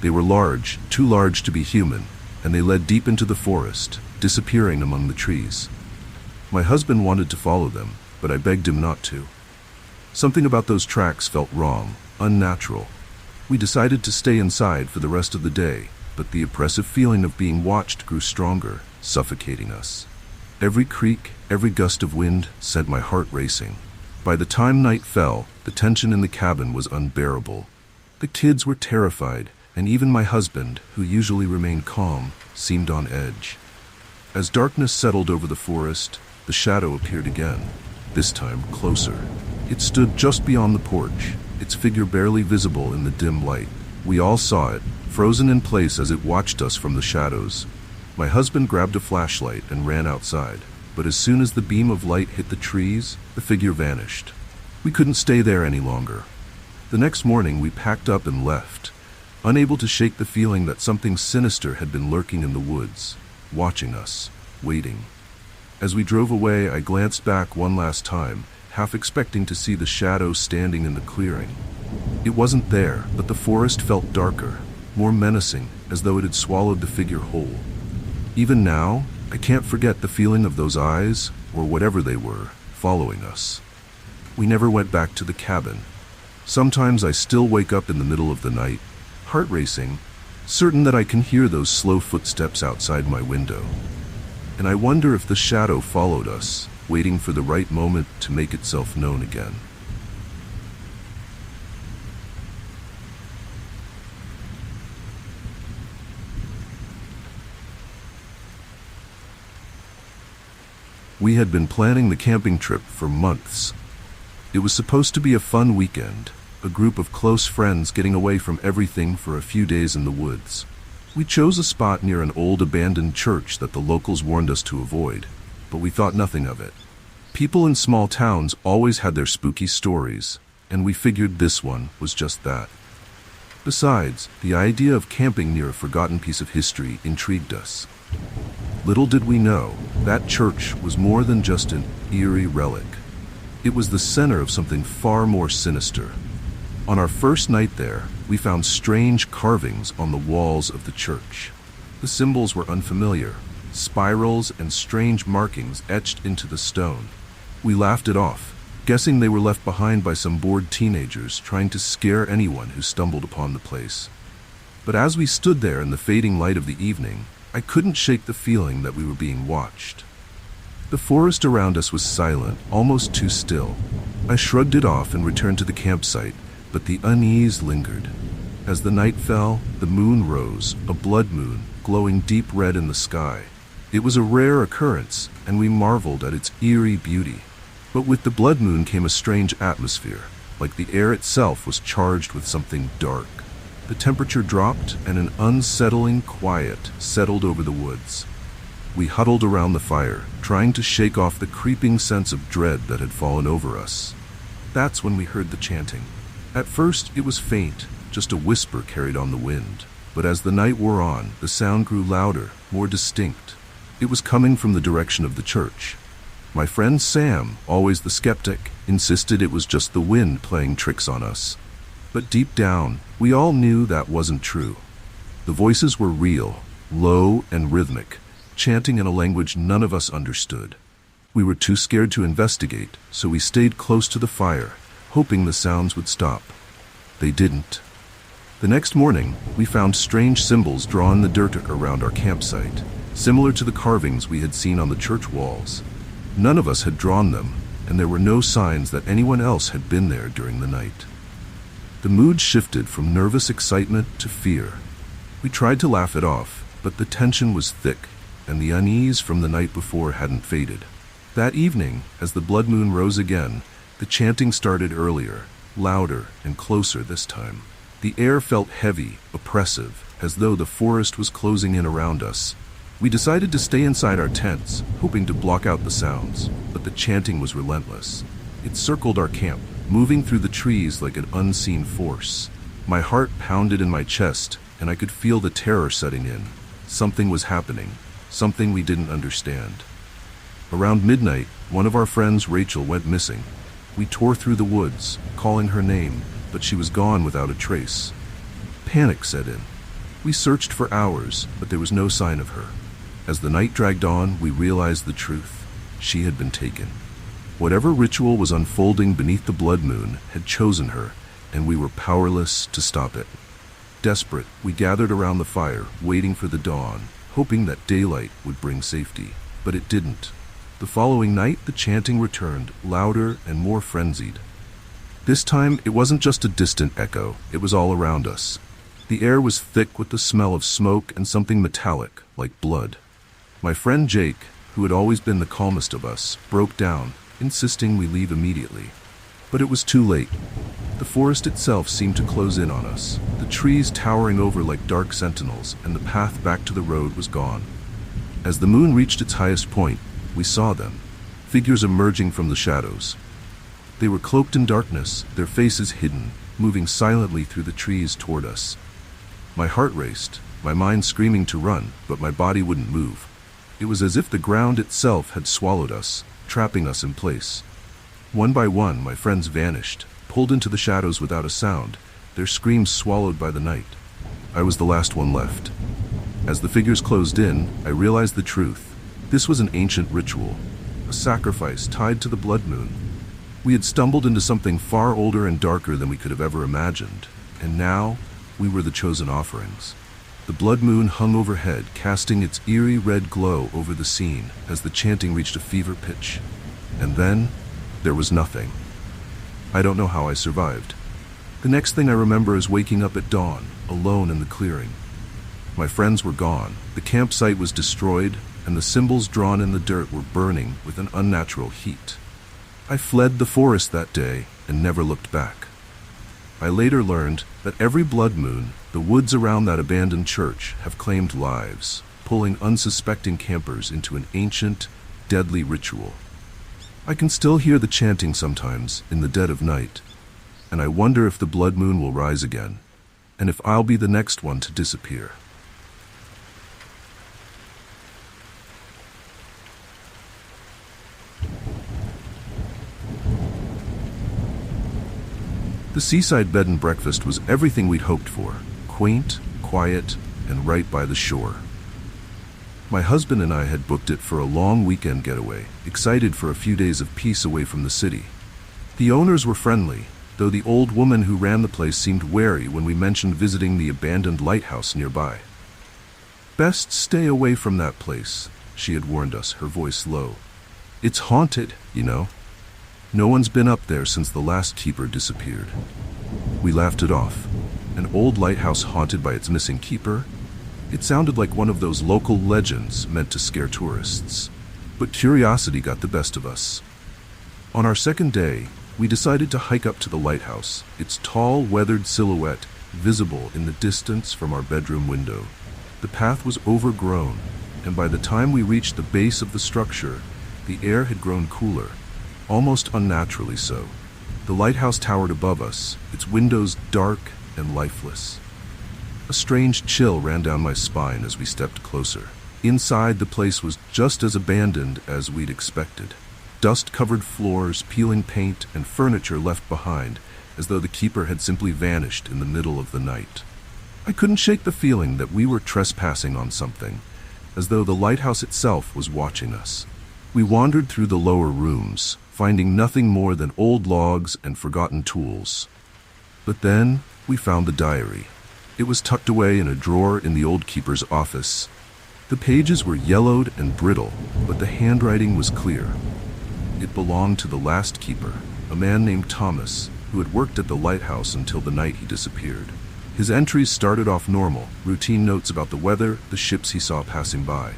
They were large, too large to be human, and they led deep into the forest, disappearing among the trees. My husband wanted to follow them, but I begged him not to. Something about those tracks felt wrong, unnatural. We decided to stay inside for the rest of the day, but the oppressive feeling of being watched grew stronger, suffocating us. Every creak, every gust of wind sent my heart racing. By the time night fell, the tension in the cabin was unbearable. The kids were terrified, and even my husband, who usually remained calm, seemed on edge. As darkness settled over the forest, the shadow appeared again, this time closer. It stood just beyond the porch, its figure barely visible in the dim light. We all saw it, frozen in place as it watched us from the shadows. My husband grabbed a flashlight and ran outside, but as soon as the beam of light hit the trees, the figure vanished. We couldn't stay there any longer. The next morning we packed up and left, unable to shake the feeling that something sinister had been lurking in the woods, watching us, waiting. As we drove away, I glanced back one last time, half expecting to see the shadow standing in the clearing. It wasn't there, but the forest felt darker, more menacing, as though it had swallowed the figure whole. Even now, I can't forget the feeling of those eyes, or whatever they were, following us. We never went back to the cabin. Sometimes I still wake up in the middle of the night, heart racing, certain that I can hear those slow footsteps outside my window. And I wonder if the shadow followed us, waiting for the right moment to make itself known again. We had been planning the camping trip for months. It was supposed to be a fun weekend, a group of close friends getting away from everything for a few days in the woods. We chose a spot near an old abandoned church that the locals warned us to avoid, but we thought nothing of it. People in small towns always had their spooky stories, and we figured this one was just that. Besides, the idea of camping near a forgotten piece of history intrigued us. Little did we know, that church was more than just an eerie relic. It was the center of something far more sinister. On our first night there, we found strange carvings on the walls of the church. The symbols were unfamiliar, spirals and strange markings etched into the stone. We laughed it off, guessing they were left behind by some bored teenagers trying to scare anyone who stumbled upon the place. But as we stood there in the fading light of the evening, I couldn't shake the feeling that we were being watched. The forest around us was silent, almost too still. I shrugged it off and returned to the campsite, but the unease lingered. As the night fell, the moon rose, a blood moon, glowing deep red in the sky. It was a rare occurrence, and we marveled at its eerie beauty. But with the blood moon came a strange atmosphere, like the air itself was charged with something dark. The temperature dropped, and an unsettling quiet settled over the woods. We huddled around the fire, trying to shake off the creeping sense of dread that had fallen over us. That's when we heard the chanting. At first, it was faint, just a whisper carried on the wind. But as the night wore on, the sound grew louder, more distinct. It was coming from the direction of the church. My friend Sam, always the skeptic, insisted it was just the wind playing tricks on us. But deep down, we all knew that wasn't true. The voices were real, low and rhythmic, chanting in a language none of us understood. We were too scared to investigate, so we stayed close to the fire, hoping the sounds would stop. They didn't. The next morning, we found strange symbols drawn in the dirt around our campsite, similar to the carvings we had seen on the church walls. None of us had drawn them, and there were no signs that anyone else had been there during the night. The mood shifted from nervous excitement to fear. We tried to laugh it off, but the tension was thick, and the unease from the night before hadn't faded. That evening, as the blood moon rose again, the chanting started earlier, louder and closer this time. The air felt heavy, oppressive, as though the forest was closing in around us. We decided to stay inside our tents, hoping to block out the sounds, but the chanting was relentless. It circled our camp, moving through the trees like an unseen force. My heart pounded in my chest, and I could feel the terror setting in. Something was happening, something we didn't understand. Around midnight, one of our friends, Rachel, went missing. We tore through the woods, calling her name, but she was gone without a trace. Panic set in. We searched for hours, but there was no sign of her. As the night dragged on, we realized the truth. She had been taken. Whatever ritual was unfolding beneath the blood moon had chosen her, and we were powerless to stop it. Desperate, we gathered around the fire, waiting for the dawn, hoping that daylight would bring safety. But it didn't. The following night, the chanting returned, louder and more frenzied. This time, it wasn't just a distant echo, it was all around us. The air was thick with the smell of smoke and something metallic, like blood. My friend Jake, who had always been the calmest of us, broke down, insisting we leave immediately. But it was too late. The forest itself seemed to close in on us, the trees towering over like dark sentinels, and the path back to the road was gone. As the moon reached its highest point, we saw them, figures emerging from the shadows. They were cloaked in darkness, their faces hidden, moving silently through the trees toward us. My heart raced, my mind screaming to run, but my body wouldn't move. It was as if the ground itself had swallowed us, trapping us in place. One by one, my friends vanished, pulled into the shadows without a sound, their screams swallowed by the night. I was the last one left. As the figures closed in, I realized the truth. This was an ancient ritual, a sacrifice tied to the blood moon. We had stumbled into something far older and darker than we could have ever imagined, and now we were the chosen offerings. The blood moon hung overhead, casting its eerie red glow over the scene as the chanting reached a fever pitch. And then, there was nothing. I don't know how I survived. The next thing I remember is waking up at dawn, alone in the clearing. My friends were gone, the campsite was destroyed, and the symbols drawn in the dirt were burning with an unnatural heat. I fled the forest that day and never looked back. I later learned that every blood moon, the woods around that abandoned church have claimed lives, pulling unsuspecting campers into an ancient, deadly ritual. I can still hear the chanting sometimes in the dead of night, and I wonder if the blood moon will rise again, and if I'll be the next one to disappear. The seaside bed and breakfast was everything we'd hoped for, quaint, quiet, and right by the shore. My husband and I had booked it for a long weekend getaway, excited for a few days of peace away from the city. The owners were friendly, though the old woman who ran the place seemed wary when we mentioned visiting the abandoned lighthouse nearby. "Best stay away from that place," she had warned us, her voice low. "It's haunted, you know. No one's been up there since the last keeper disappeared." We laughed it off. An old lighthouse haunted by its missing keeper? It sounded like one of those local legends meant to scare tourists. But curiosity got the best of us. On our second day, we decided to hike up to the lighthouse, its tall, weathered silhouette visible in the distance from our bedroom window. The path was overgrown, and by the time we reached the base of the structure, the air had grown cooler, almost unnaturally so. The lighthouse towered above us, its windows dark and lifeless. A strange chill ran down my spine as we stepped closer. Inside, the place was just as abandoned as we'd expected. Dust-covered floors, peeling paint, and furniture left behind, as though the keeper had simply vanished in the middle of the night. I couldn't shake the feeling that we were trespassing on something, as though the lighthouse itself was watching us. We wandered through the lower rooms, finding nothing more than old logs and forgotten tools. But then, we found the diary. It was tucked away in a drawer in the old keeper's office. The pages were yellowed and brittle, but the handwriting was clear. It belonged to the last keeper, a man named Thomas, who had worked at the lighthouse until the night he disappeared. His entries started off normal, routine notes about the weather, the ships he saw passing by.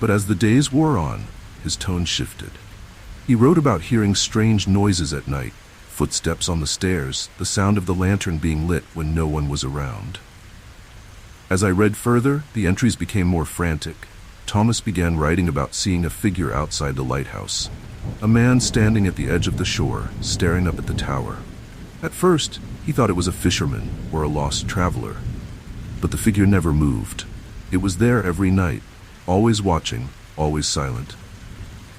But as the days wore on, his tone shifted. He wrote about hearing strange noises at night, footsteps on the stairs, the sound of the lantern being lit when no one was around. As I read further, the entries became more frantic. Thomas began writing about seeing a figure outside the lighthouse, a man standing at the edge of the shore, staring up at the tower. At first, he thought it was a fisherman or a lost traveler, but the figure never moved. It was there every night, always watching, always silent.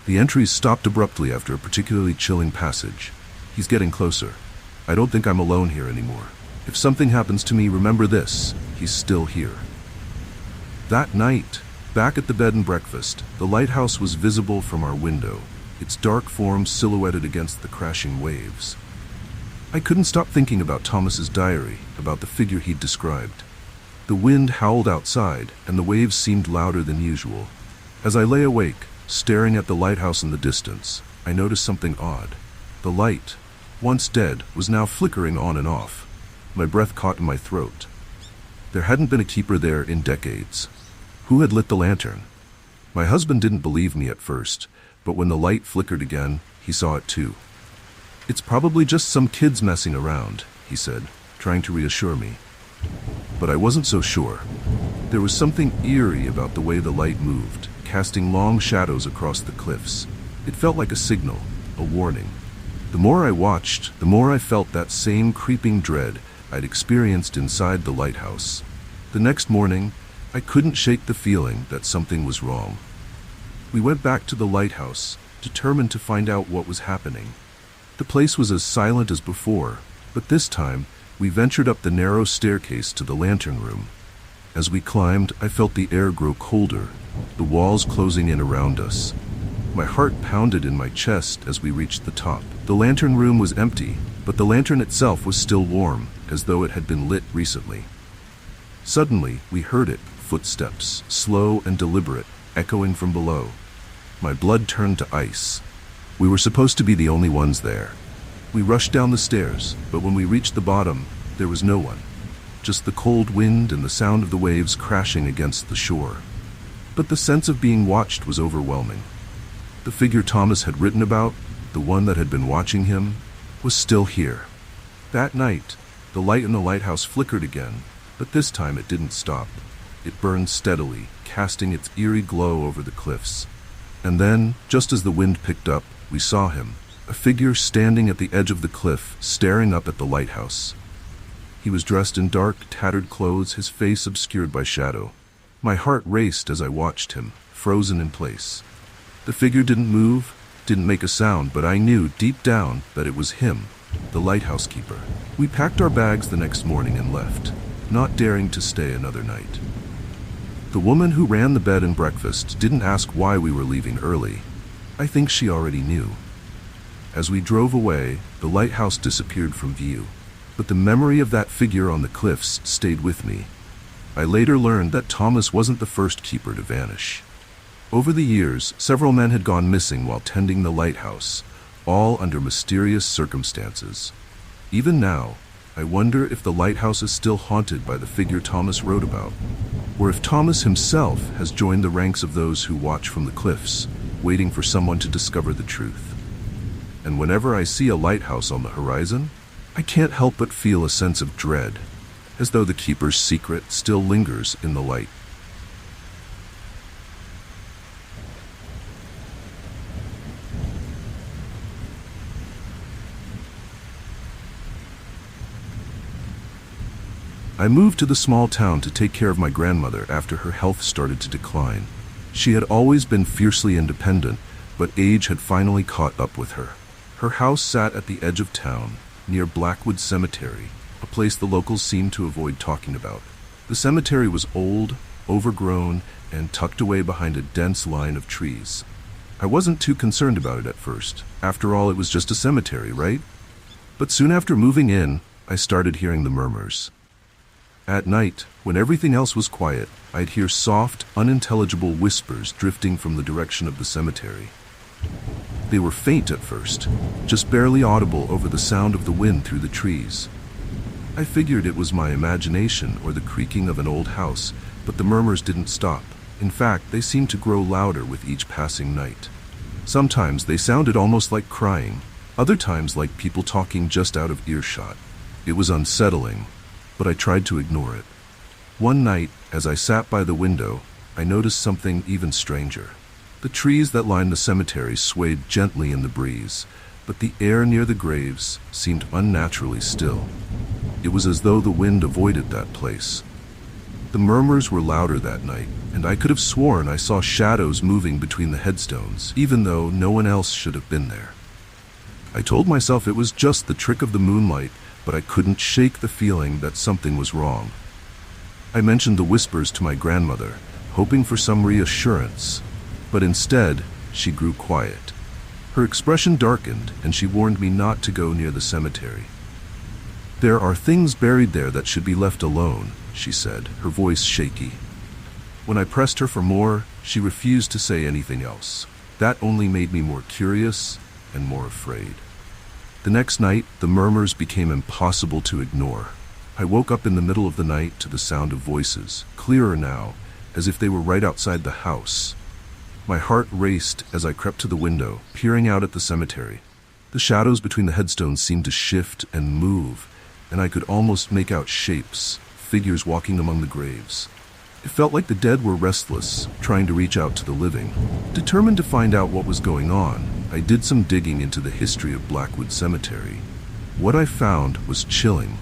The entries stopped abruptly after a particularly chilling passage. He's getting closer. I don't think I'm alone here anymore. If something happens to me, remember this: he's still here. That night, back at the bed and breakfast, the lighthouse was visible from our window, its dark form silhouetted against the crashing waves. I couldn't stop thinking about Thomas's diary, about the figure he'd described. The wind howled outside, and the waves seemed louder than usual. As I lay awake, staring at the lighthouse in the distance, I noticed something odd. The light, once dead, was now flickering on and off. My breath caught in my throat. There hadn't been a keeper there in decades. Who had lit the lantern? My husband didn't believe me at first, but when the light flickered again, he saw it too. "It's probably just some kids messing around," he said, trying to reassure me. But I wasn't so sure. There was something eerie about the way the light moved, casting long shadows across the cliffs. It felt like a signal, a warning. The more I watched, the more I felt that same creeping dread I'd experienced inside the lighthouse. The next morning, I couldn't shake the feeling that something was wrong. We went back to the lighthouse, determined to find out what was happening. The place was as silent as before, but this time, we ventured up the narrow staircase to the lantern room. As we climbed, I felt the air grow colder, the walls closing in around us. My heart pounded in my chest as we reached the top. The lantern room was empty, but the lantern itself was still warm, as though it had been lit recently. Suddenly, we heard it, footsteps, slow and deliberate, echoing from below. My blood turned to ice. We were supposed to be the only ones there. We rushed down the stairs, but when we reached the bottom, there was no one. Just the cold wind and the sound of the waves crashing against the shore. But the sense of being watched was overwhelming. The figure Thomas had written about, the one that had been watching him, was still here. That night, the light in the lighthouse flickered again, but this time it didn't stop. It burned steadily, casting its eerie glow over the cliffs. And then, just as the wind picked up, we saw him, a figure standing at the edge of the cliff, staring up at the lighthouse. He was dressed in dark, tattered clothes, his face obscured by shadow. My heart raced as I watched him, frozen in place. The figure didn't move, didn't make a sound, but I knew deep down that it was him, the lighthouse keeper. We packed our bags the next morning and left, not daring to stay another night. The woman who ran the bed and breakfast didn't ask why we were leaving early. I think she already knew. As we drove away, the lighthouse disappeared from view, but the memory of that figure on the cliffs stayed with me. I later learned that Thomas wasn't the first keeper to vanish. Over the years, several men had gone missing while tending the lighthouse, all under mysterious circumstances. Even now, I wonder if the lighthouse is still haunted by the figure Thomas wrote about, or if Thomas himself has joined the ranks of those who watch from the cliffs, waiting for someone to discover the truth. And whenever I see a lighthouse on the horizon, I can't help but feel a sense of dread, as though the keeper's secret still lingers in the light. I moved to the small town to take care of my grandmother after her health started to decline. She had always been fiercely independent, but age had finally caught up with her. Her house sat at the edge of town, near Blackwood Cemetery, a place the locals seemed to avoid talking about. The cemetery was old, overgrown, and tucked away behind a dense line of trees. I wasn't too concerned about it at first. After all, it was just a cemetery, right? But soon after moving in, I started hearing the murmurs. At night, when everything else was quiet, I'd hear soft, unintelligible whispers drifting from the direction of the cemetery. They were faint at first, just barely audible over the sound of the wind through the trees. I figured it was my imagination or the creaking of an old house, but the murmurs didn't stop. In fact, they seemed to grow louder with each passing night. Sometimes they sounded almost like crying, other times like people talking just out of earshot. It was unsettling, but I tried to ignore it. One night, as I sat by the window, I noticed something even stranger. The trees that lined the cemetery swayed gently in the breeze, but the air near the graves seemed unnaturally still. It was as though the wind avoided that place. The murmurs were louder that night, and I could have sworn I saw shadows moving between the headstones, even though no one else should have been there. I told myself it was just the trick of the moonlight, but I couldn't shake the feeling that something was wrong. I mentioned the whispers to my grandmother, hoping for some reassurance, but instead, she grew quiet. Her expression darkened, and she warned me not to go near the cemetery. "There are things buried there that should be left alone," she said, her voice shaky. When I pressed her for more, she refused to say anything else. That only made me more curious and more afraid. The next night, the murmurs became impossible to ignore. I woke up in the middle of the night to the sound of voices, clearer now, as if they were right outside the house. My heart raced as I crept to the window, peering out at the cemetery. The shadows between the headstones seemed to shift and move, and I could almost make out shapes, figures walking among the graves. It felt like the dead were restless, trying to reach out to the living. Determined to find out what was going on, I did some digging into the history of Blackwood Cemetery. What I found was chilling.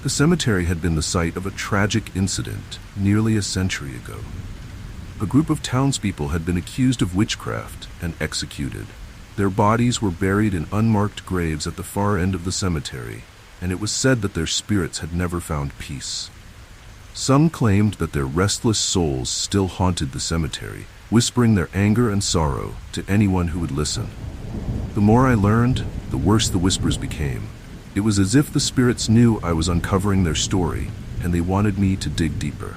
The cemetery had been the site of a tragic incident nearly a century ago. A group of townspeople had been accused of witchcraft and executed. Their bodies were buried in unmarked graves at the far end of the cemetery, and it was said that their spirits had never found peace. Some claimed that their restless souls still haunted the cemetery, whispering their anger and sorrow to anyone who would listen. The more I learned, the worse the whispers became. It was as if the spirits knew I was uncovering their story, and they wanted me to dig deeper.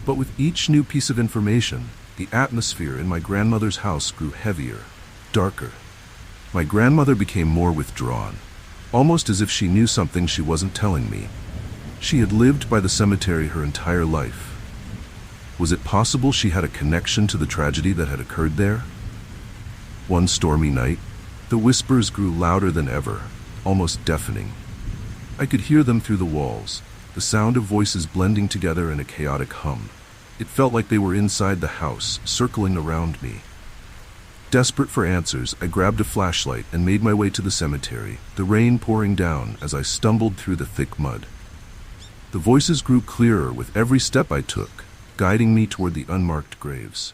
But with each new piece of information, the atmosphere in my grandmother's house grew heavier, darker. My grandmother became more withdrawn, almost as if she knew something she wasn't telling me. She had lived by the cemetery her entire life. Was it possible she had a connection to the tragedy that had occurred there? One stormy night, the whispers grew louder than ever, almost deafening. I could hear them through the walls, the sound of voices blending together in a chaotic hum. It felt like they were inside the house, circling around me. Desperate for answers, I grabbed a flashlight and made my way to the cemetery, the rain pouring down as I stumbled through the thick mud. The voices grew clearer with every step I took, guiding me toward the unmarked graves.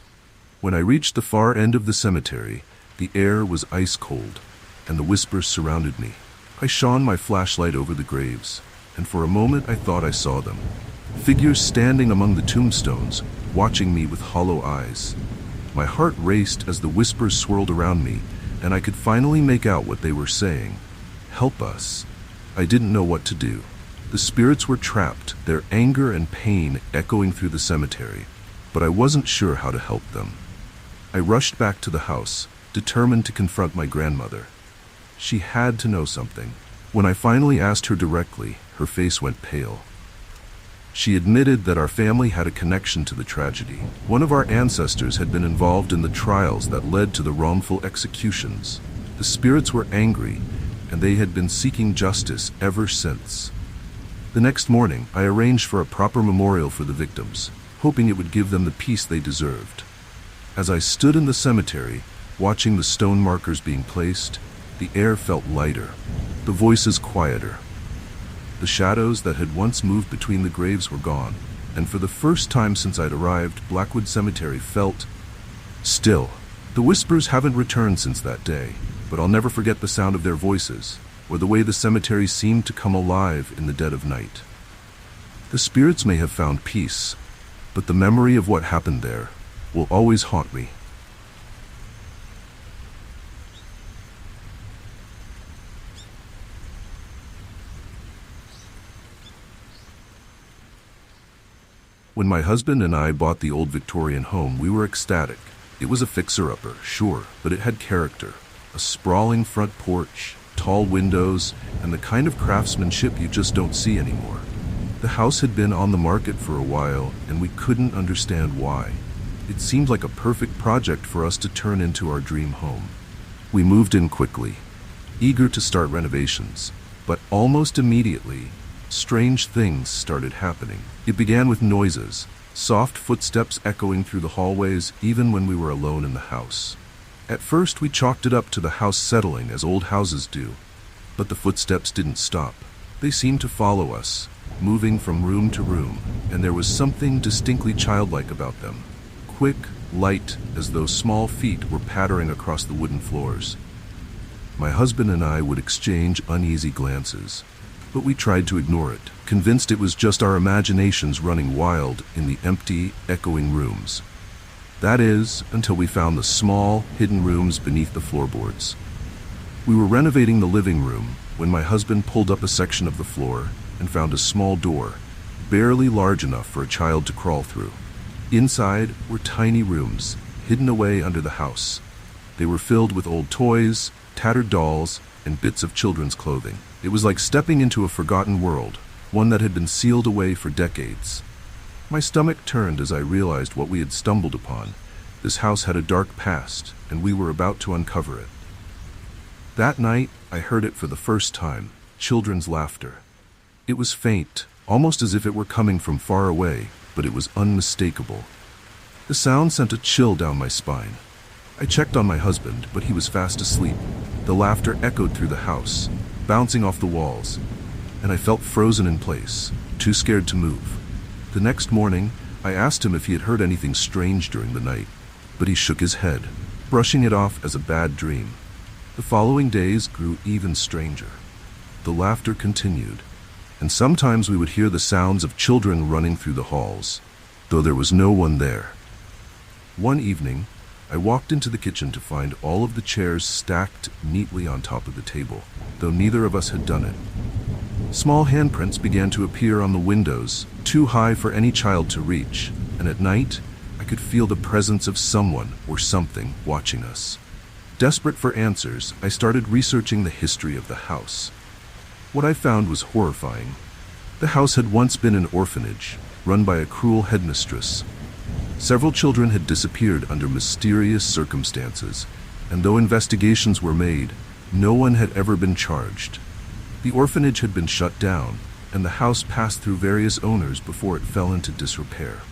When I reached the far end of the cemetery, the air was ice cold, and the whispers surrounded me. I shone my flashlight over the graves, and for a moment I thought I saw them. Figures standing among the tombstones, watching me with hollow eyes. My heart raced as the whispers swirled around me, and I could finally make out what they were saying. "Help us." I didn't know what to do. The spirits were trapped, their anger and pain echoing through the cemetery, but I wasn't sure how to help them. I rushed back to the house, determined to confront my grandmother. She had to know something. When I finally asked her directly, her face went pale. She admitted that our family had a connection to the tragedy. One of our ancestors had been involved in the trials that led to the wrongful executions. The spirits were angry, and they had been seeking justice ever since. The next morning, I arranged for a proper memorial for the victims, hoping it would give them the peace they deserved. As I stood in the cemetery, watching the stone markers being placed, the air felt lighter, the voices quieter. The shadows that had once moved between the graves were gone, and for the first time since I'd arrived, Blackwood Cemetery felt still. The whispers haven't returned since that day, but I'll never forget the sound of their voices, or the way the cemetery seemed to come alive in the dead of night. The spirits may have found peace, but the memory of what happened there will always haunt me. When my husband and I bought the old Victorian home, we were ecstatic. It was a fixer-upper, sure, but it had character. A sprawling front porch, tall windows, and the kind of craftsmanship you just don't see anymore. The house had been on the market for a while, and we couldn't understand why. It seemed like a perfect project for us to turn into our dream home. We moved in quickly, eager to start renovations, but almost immediately, strange things started happening. It began with noises, soft footsteps echoing through the hallways even when we were alone in the house. At first, we chalked it up to the house settling as old houses do, but the footsteps didn't stop. They seemed to follow us, moving from room to room, and there was something distinctly childlike about them. Quick, light, as though small feet were pattering across the wooden floors. My husband and I would exchange uneasy glances, but we tried to ignore it, convinced it was just our imaginations running wild in the empty, echoing rooms. That is, until we found the small, hidden rooms beneath the floorboards. We were renovating the living room when my husband pulled up a section of the floor and found a small door, barely large enough for a child to crawl through. Inside were tiny rooms, hidden away under the house. They were filled with old toys, tattered dolls, and bits of children's clothing. It was like stepping into a forgotten world, one that had been sealed away for decades. My stomach turned as I realized what we had stumbled upon. This house had a dark past, and we were about to uncover it. That night, I heard it for the first time, children's laughter. It was faint, almost as if it were coming from far away, but it was unmistakable. The sound sent a chill down my spine. I checked on my husband, but he was fast asleep. The laughter echoed through the house, bouncing off the walls, and I felt frozen in place, too scared to move. The next morning, I asked him if he had heard anything strange during the night, but he shook his head, brushing it off as a bad dream. The following days grew even stranger. The laughter continued, and sometimes we would hear the sounds of children running through the halls, though there was no one there. One evening, I walked into the kitchen to find all of the chairs stacked neatly on top of the table, though neither of us had done it. Small handprints began to appear on the windows, too high for any child to reach, and at night, I could feel the presence of someone or something watching us. Desperate for answers, I started researching the history of the house. What I found was horrifying. The house had once been an orphanage, run by a cruel headmistress. Several children had disappeared under mysterious circumstances, and though investigations were made, no one had ever been charged. The orphanage had been shut down, and the house passed through various owners before it fell into disrepair.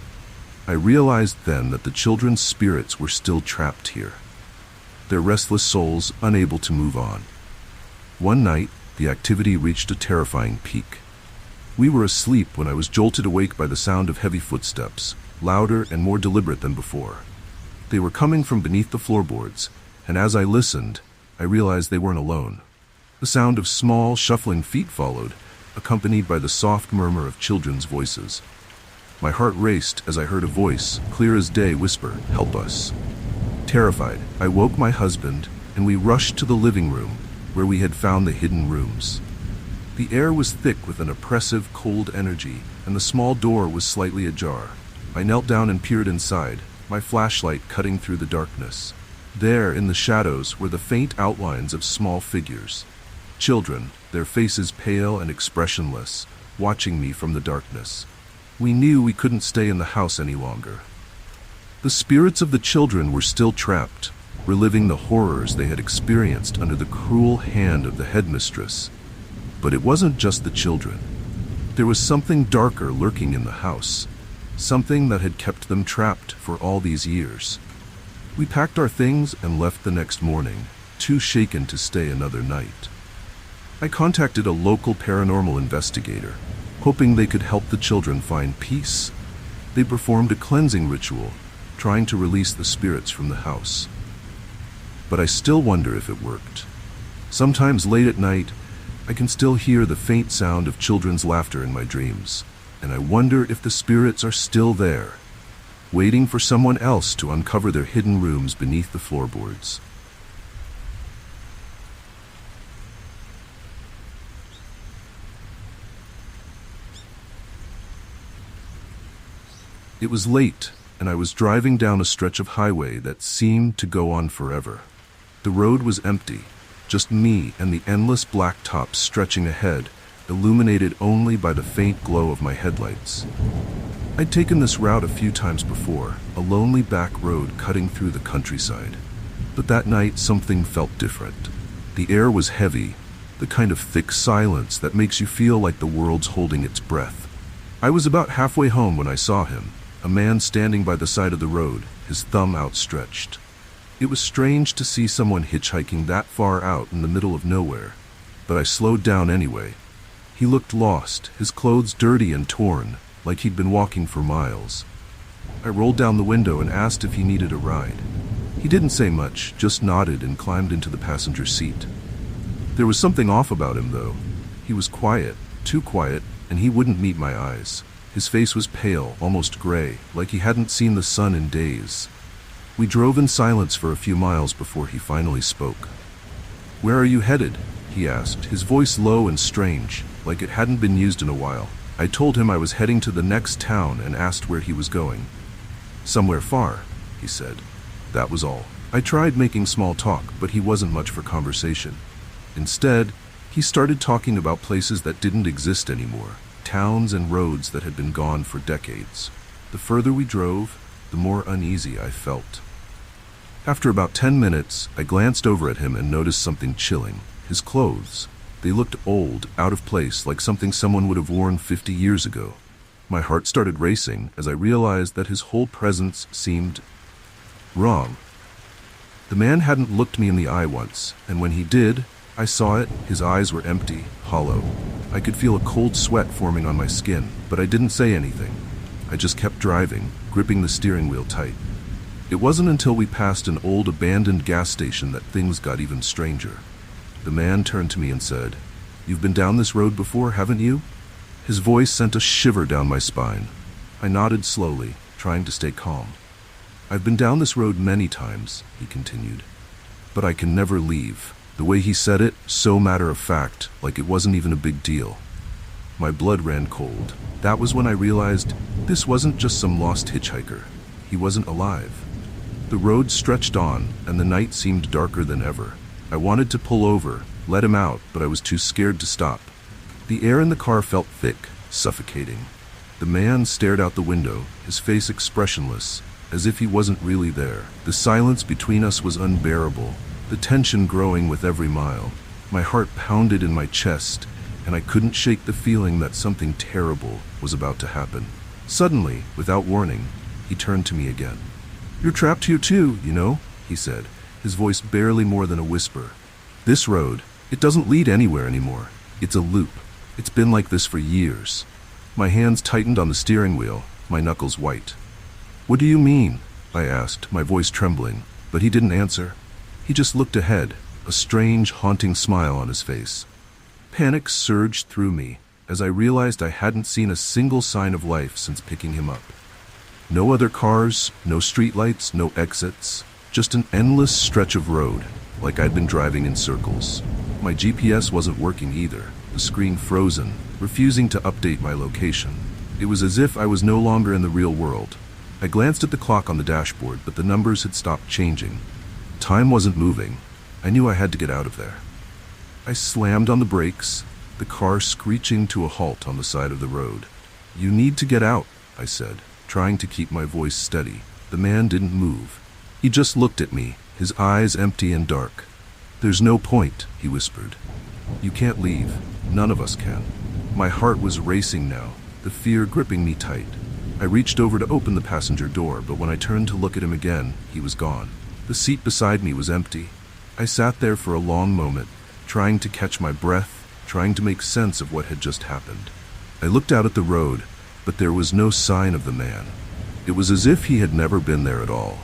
I realized then that the children's spirits were still trapped here, their restless souls unable to move on. One night, the activity reached a terrifying peak. We were asleep when I was jolted awake by the sound of heavy footsteps, louder and more deliberate than before. They were coming from beneath the floorboards, and as I listened, I realized they weren't alone. The sound of small, shuffling feet followed, accompanied by the soft murmur of children's voices. My heart raced as I heard a voice, clear as day, whisper, "Help us." Terrified, I woke my husband, and we rushed to the living room, where we had found the hidden rooms. The air was thick with an oppressive, cold energy, and the small door was slightly ajar. I knelt down and peered inside, my flashlight cutting through the darkness. There, in the shadows, were the faint outlines of small figures. Children, their faces pale and expressionless, watching me from the darkness. We knew we couldn't stay in the house any longer. The spirits of the children were still trapped, reliving the horrors they had experienced under the cruel hand of the headmistress. But it wasn't just the children. There was something darker lurking in the house, something that had kept them trapped for all these years. We packed our things and left the next morning, too shaken to stay another night. I contacted a local paranormal investigator, hoping they could help the children find peace. They performed a cleansing ritual, trying to release the spirits from the house. But I still wonder if it worked. Sometimes late at night, I can still hear the faint sound of children's laughter in my dreams, and I wonder if the spirits are still there, waiting for someone else to uncover their hidden rooms beneath the floorboards. It was late, and I was driving down a stretch of highway that seemed to go on forever. The road was empty, just me and the endless blacktops stretching ahead, illuminated only by the faint glow of my headlights. I'd taken this route a few times before, a lonely back road cutting through the countryside. But that night something felt different. The air was heavy, the kind of thick silence that makes you feel like the world's holding its breath. I was about halfway home when I saw him, a man standing by the side of the road, his thumb outstretched. It was strange to see someone hitchhiking that far out in the middle of nowhere, but I slowed down anyway. He looked lost, his clothes dirty and torn, like he'd been walking for miles. I rolled down the window and asked if he needed a ride. He didn't say much, just nodded and climbed into the passenger seat. There was something off about him, though. He was quiet, too quiet, and he wouldn't meet my eyes. His face was pale, almost gray, like he hadn't seen the sun in days. We drove in silence for a few miles before he finally spoke. "Where are you headed?" he asked, his voice low and strange, like it hadn't been used in a while. I told him I was heading to the next town and asked where he was going. "Somewhere far," he said. That was all. I tried making small talk, but he wasn't much for conversation. Instead, he started talking about places that didn't exist anymore, towns and roads that had been gone for decades. The further we drove, the more uneasy I felt. After about 10 minutes, I glanced over at him and noticed something chilling. His clothes. They looked old, out of place, like something someone would have worn 50 years ago. My heart started racing as I realized that his whole presence seemed wrong. The man hadn't looked me in the eye once, and when he did, I saw it. His eyes were empty, hollow. I could feel a cold sweat forming on my skin, but I didn't say anything. I just kept driving, gripping the steering wheel tight. It wasn't until we passed an old abandoned gas station that things got even stranger. The man turned to me and said, "You've been down this road before, haven't you?" His voice sent a shiver down my spine. I nodded slowly, trying to stay calm. "I've been down this road many times," he continued, "but I can never leave." The way he said it, so matter-of-fact, like it wasn't even a big deal. My blood ran cold. That was when I realized this wasn't just some lost hitchhiker. He wasn't alive. The road stretched on, and the night seemed darker than ever. I wanted to pull over, let him out, but I was too scared to stop. The air in the car felt thick, suffocating. The man stared out the window, his face expressionless, as if he wasn't really there. The silence between us was unbearable, the tension growing with every mile. My heart pounded in my chest, and I couldn't shake the feeling that something terrible was about to happen. Suddenly, without warning, he turned to me again. "You're trapped here too, you know," he said, his voice barely more than a whisper. "This road, it doesn't lead anywhere anymore. It's a loop. It's been like this for years." My hands tightened on the steering wheel, my knuckles white. "What do you mean?" I asked, my voice trembling, but he didn't answer. He just looked ahead, a strange, haunting smile on his face. Panic surged through me as I realized I hadn't seen a single sign of life since picking him up. No other cars, no streetlights, no exits, just an endless stretch of road, like I'd been driving in circles. My GPS wasn't working either, the screen frozen, refusing to update my location. It was as if I was no longer in the real world. I glanced at the clock on the dashboard, but the numbers had stopped changing. Time wasn't moving. I knew I had to get out of there. I slammed on the brakes, the car screeching to a halt on the side of the road. "You need to get out," I said, trying to keep my voice steady. The man didn't move. He just looked at me, his eyes empty and dark. "There's no point," he whispered. "You can't leave. None of us can." My heart was racing now, the fear gripping me tight. I reached over to open the passenger door, but when I turned to look at him again, he was gone. The seat beside me was empty. I sat there for a long moment, trying to catch my breath, trying to make sense of what had just happened. I looked out at the road, but there was no sign of the man. It was as if he had never been there at all.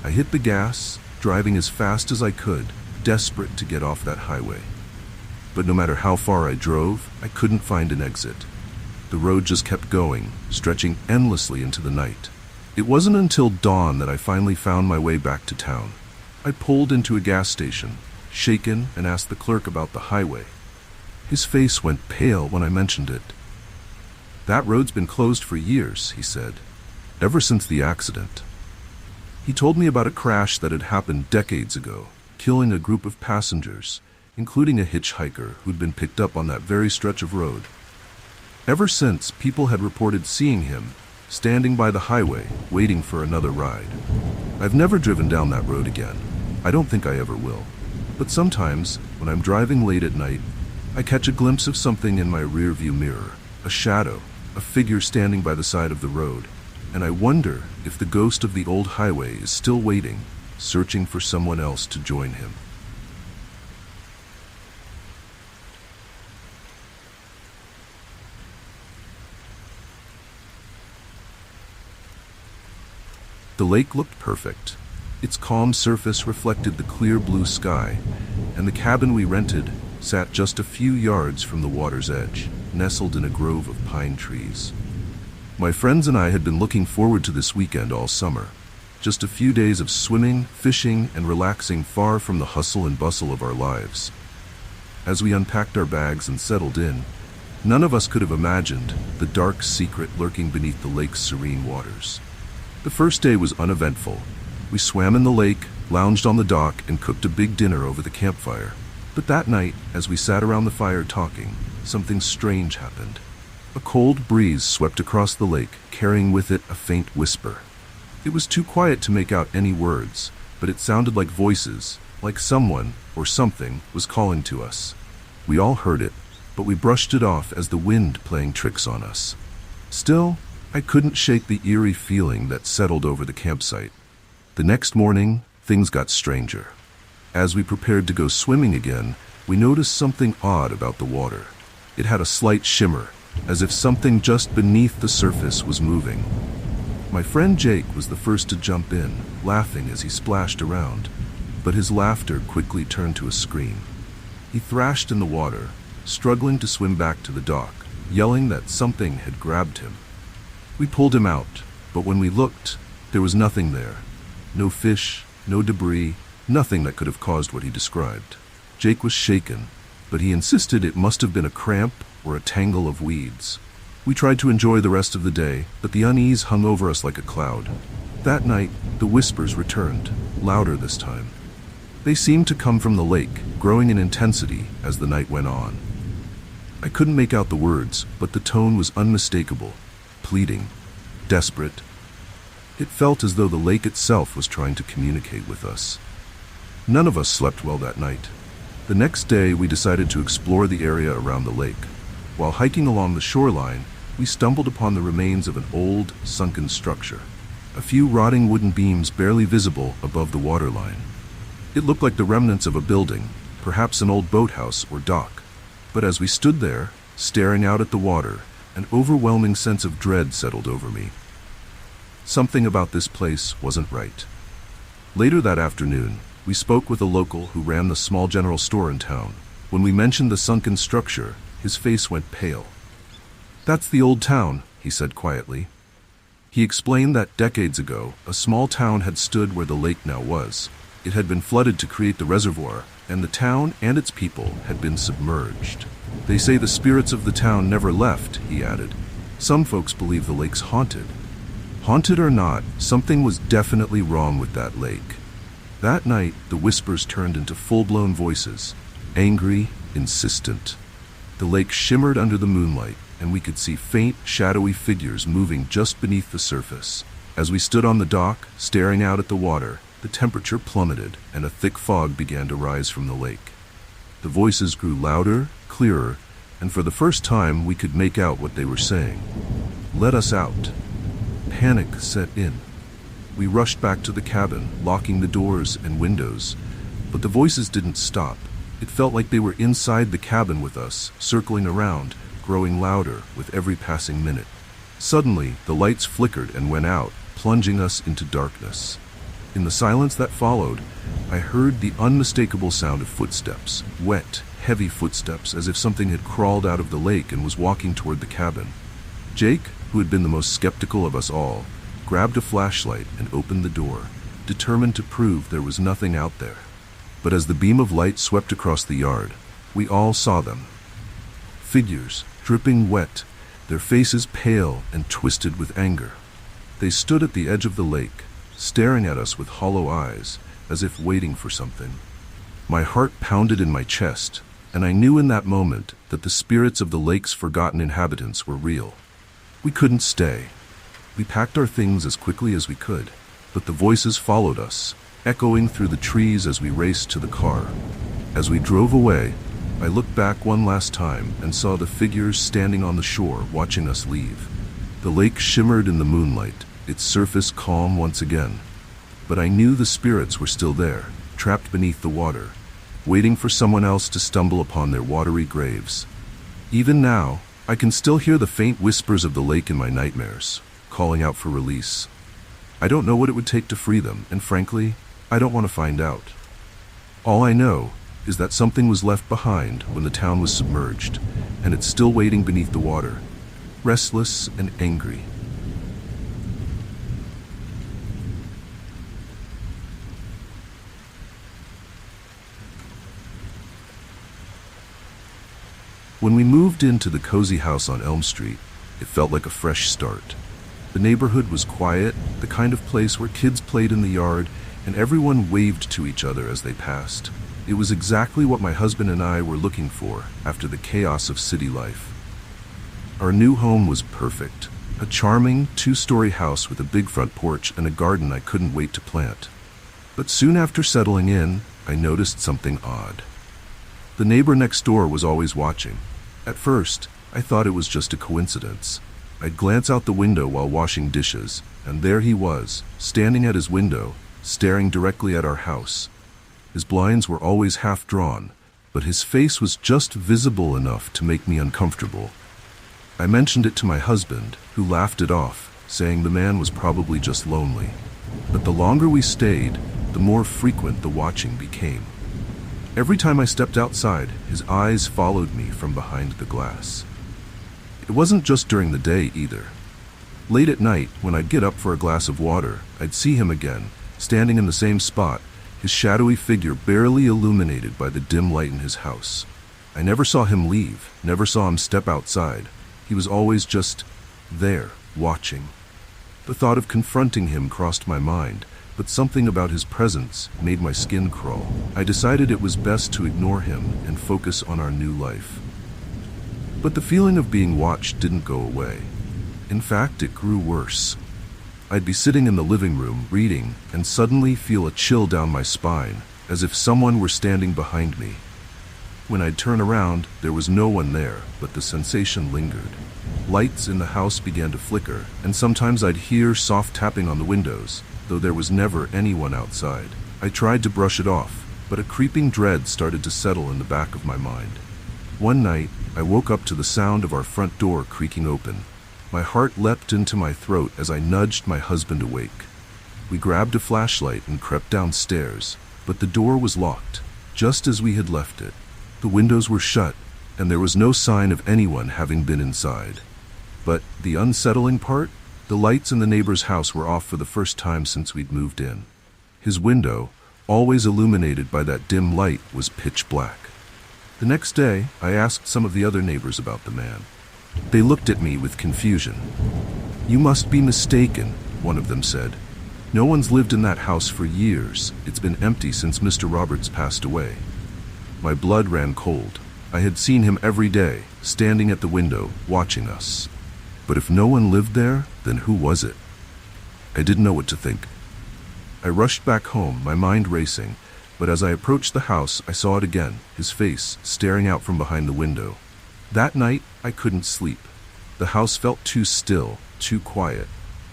I hit the gas, driving as fast as I could, desperate to get off that highway. But no matter how far I drove, I couldn't find an exit. The road just kept going, stretching endlessly into the night. It wasn't until dawn that I finally found my way back to town. I pulled into a gas station, shaken, and asked the clerk about the highway. His face went pale when I mentioned it. "That road's been closed for years," he said, "ever since the accident." He told me about a crash that had happened decades ago, killing a group of passengers, including a hitchhiker who'd been picked up on that very stretch of road. Ever since, people had reported seeing him, standing by the highway, waiting for another ride. I've never driven down that road again. I don't think I ever will. But sometimes, when I'm driving late at night, I catch a glimpse of something in my rearview mirror, a shadow, a figure standing by the side of the road, and I wonder if the ghost of the old highway is still waiting, searching for someone else to join him. The lake looked perfect. Its calm surface reflected the clear blue sky, and the cabin we rented sat just a few yards from the water's edge, nestled in a grove of pine trees. My friends and I had been looking forward to this weekend all summer. Just a few days of swimming, fishing, and relaxing far from the hustle and bustle of our lives. As we unpacked our bags and settled in, none of us could have imagined the dark secret lurking beneath the lake's serene waters. The first day was uneventful. We swam in the lake, lounged on the dock, and cooked a big dinner over the campfire. But that night, as we sat around the fire talking, something strange happened. A cold breeze swept across the lake, carrying with it a faint whisper. It was too quiet to make out any words, but it sounded like voices, like someone or something was calling to us. We all heard it, but we brushed it off as the wind playing tricks on us. Still, I couldn't shake the eerie feeling that settled over the campsite. The next morning, things got stranger. As we prepared to go swimming again, we noticed something odd about the water. It had a slight shimmer, as if something just beneath the surface was moving. My friend Jake was the first to jump in, laughing as he splashed around, but his laughter quickly turned to a scream. He thrashed in the water, struggling to swim back to the dock, yelling that something had grabbed him. We pulled him out, but when we looked, there was nothing there. No fish, no debris, nothing that could have caused what he described. Jake was shaken, but he insisted it must have been a cramp or a tangle of weeds. We tried to enjoy the rest of the day, but the unease hung over us like a cloud. That night, the whispers returned, louder this time. They seemed to come from the lake, growing in intensity as the night went on. I couldn't make out the words, but the tone was unmistakable, pleading, desperate. It felt as though the lake itself was trying to communicate with us. None of us slept well that night. The next day, we decided to explore the area around the lake. While hiking along the shoreline, we stumbled upon the remains of an old, sunken structure. A few rotting wooden beams barely visible above the waterline. It looked like the remnants of a building, perhaps an old boathouse or dock. But as we stood there, staring out at the water, an overwhelming sense of dread settled over me. Something about this place wasn't right. Later that afternoon, we spoke with a local who ran the small general store in town. When we mentioned the sunken structure, his face went pale. "That's the old town," he said quietly. He explained that decades ago, a small town had stood where the lake now was. It had been flooded to create the reservoir, and the town and its people had been submerged. "They say the spirits of the town never left," he added. "Some folks believe the lake's haunted." Haunted or not, something was definitely wrong with that lake. That night, the whispers turned into full-blown voices, angry, insistent. The lake shimmered under the moonlight, and we could see faint, shadowy figures moving just beneath the surface. As we stood on the dock, staring out at the water, the temperature plummeted, and a thick fog began to rise from the lake. The voices grew louder, clearer, and for the first time we could make out what they were saying. "Let us out." Panic set in. We rushed back to the cabin, locking the doors and windows. But the voices didn't stop. It felt like they were inside the cabin with us, circling around, growing louder with every passing minute. Suddenly, the lights flickered and went out, plunging us into darkness. In the silence that followed, I heard the unmistakable sound of footsteps, wet, heavy footsteps, as if something had crawled out of the lake and was walking toward the cabin. Jake, who had been the most skeptical of us all, grabbed a flashlight and opened the door, determined to prove there was nothing out there. But as the beam of light swept across the yard, we all saw them. Figures, dripping wet, their faces pale and twisted with anger. They stood at the edge of the lake, staring at us with hollow eyes, as if waiting for something. My heart pounded in my chest, and I knew in that moment that the spirits of the lake's forgotten inhabitants were real. We couldn't stay. We packed our things as quickly as we could, but the voices followed us, echoing through the trees as we raced to the car. As we drove away, I looked back one last time and saw the figures standing on the shore watching us leave. The lake shimmered in the moonlight, its surface calm once again. But I knew the spirits were still there, trapped beneath the water, waiting for someone else to stumble upon their watery graves. Even now, I can still hear the faint whispers of the lake in my nightmares, calling out for release. I don't know what it would take to free them, and frankly, I don't want to find out. All I know is that something was left behind when the town was submerged, and it's still waiting beneath the water, restless and angry. When we moved into the cozy house on Elm Street, it felt like a fresh start. The neighborhood was quiet, the kind of place where kids played in the yard, and everyone waved to each other as they passed. It was exactly what my husband and I were looking for after the chaos of city life. Our new home was perfect, a charming two-story house with a big front porch and a garden I couldn't wait to plant. But soon after settling in, I noticed something odd. The neighbor next door was always watching. At first, I thought it was just a coincidence. I'd glance out the window while washing dishes, and there he was, standing at his window, staring directly at our house. His blinds were always half drawn, but his face was just visible enough to make me uncomfortable. I mentioned it to my husband, who laughed it off, saying the man was probably just lonely. But the longer we stayed, the more frequent the watching became. Every time I stepped outside, his eyes followed me from behind the glass. It wasn't just during the day either. Late at night, when I'd get up for a glass of water, I'd see him again, standing in the same spot, his shadowy figure barely illuminated by the dim light in his house. I never saw him leave, never saw him step outside. He was always just there, watching. The thought of confronting him crossed my mind, but something about his presence made my skin crawl. I decided it was best to ignore him and focus on our new life. But the feeling of being watched didn't go away. In fact, it grew worse. I'd be sitting in the living room, reading, and suddenly feel a chill down my spine, as if someone were standing behind me. When I'd turn around, there was no one there, but the sensation lingered. Lights in the house began to flicker, and sometimes I'd hear soft tapping on the windows, though there was never anyone outside. I tried to brush it off, but a creeping dread started to settle in the back of my mind. One night, I woke up to the sound of our front door creaking open. My heart leapt into my throat as I nudged my husband awake. We grabbed a flashlight and crept downstairs, but the door was locked, just as we had left it. The windows were shut, and there was no sign of anyone having been inside. But the unsettling part? The lights in the neighbor's house were off for the first time since we'd moved in. His window, always illuminated by that dim light, was pitch black. The next day, I asked some of the other neighbors about the man. They looked at me with confusion. "You must be mistaken," one of them said. "No one's lived in that house for years. It's been empty since Mr. Roberts passed away." My blood ran cold. I had seen him every day, standing at the window, watching us. But if no one lived there, then who was it? I didn't know what to think. I rushed back home, my mind racing, but as I approached the house, I saw it again, his face staring out from behind the window. That night, I couldn't sleep. The house felt too still, too quiet.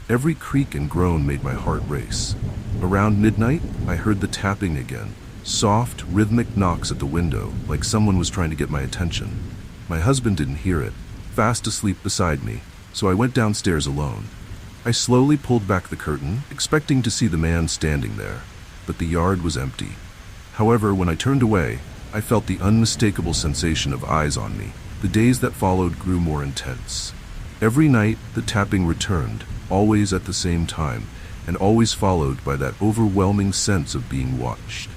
Every creak and groan made my heart race. Around midnight, I heard the tapping again, soft, rhythmic knocks at the window, like someone was trying to get my attention. My husband didn't hear it, fast asleep beside me, so I went downstairs alone. I slowly pulled back the curtain, expecting to see the man standing there, but the yard was empty. However, when I turned away, I felt the unmistakable sensation of eyes on me. The days that followed grew more intense. Every night, the tapping returned, always at the same time, and always followed by that overwhelming sense of being watched.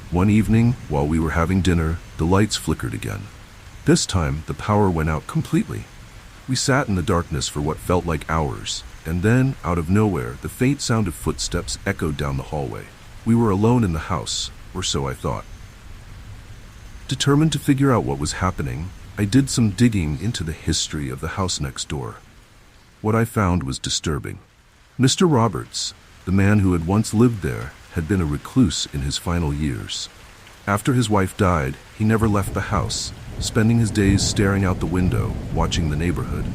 One evening, while we were having dinner, the lights flickered again. This time, the power went out completely. We sat in the darkness for what felt like hours, and then, out of nowhere, the faint sound of footsteps echoed down the hallway. We were alone in the house, or so I thought. Determined to figure out what was happening, I did some digging into the history of the house next door. What I found was disturbing. Mr. Roberts, the man who had once lived there, had been a recluse in his final years. After his wife died, he never left the house, spending his days staring out the window, watching the neighborhood.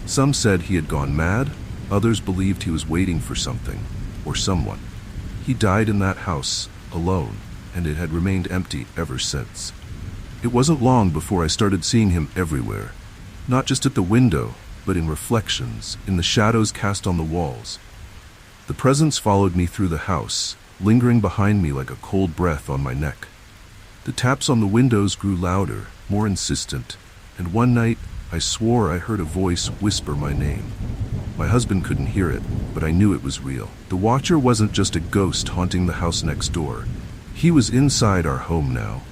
Some said he had gone mad, others believed he was waiting for something, or someone. He died in that house, alone, and it had remained empty ever since. It wasn't long before I started seeing him everywhere, not just at the window, but in reflections, in the shadows cast on the walls. The presence followed me through the house, lingering behind me like a cold breath on my neck. The taps on the windows grew louder, more insistent, and one night I swore I heard a voice whisper my name. My husband couldn't hear it, but I knew it was real. The watcher wasn't just a ghost haunting the house next door. He was inside our home now.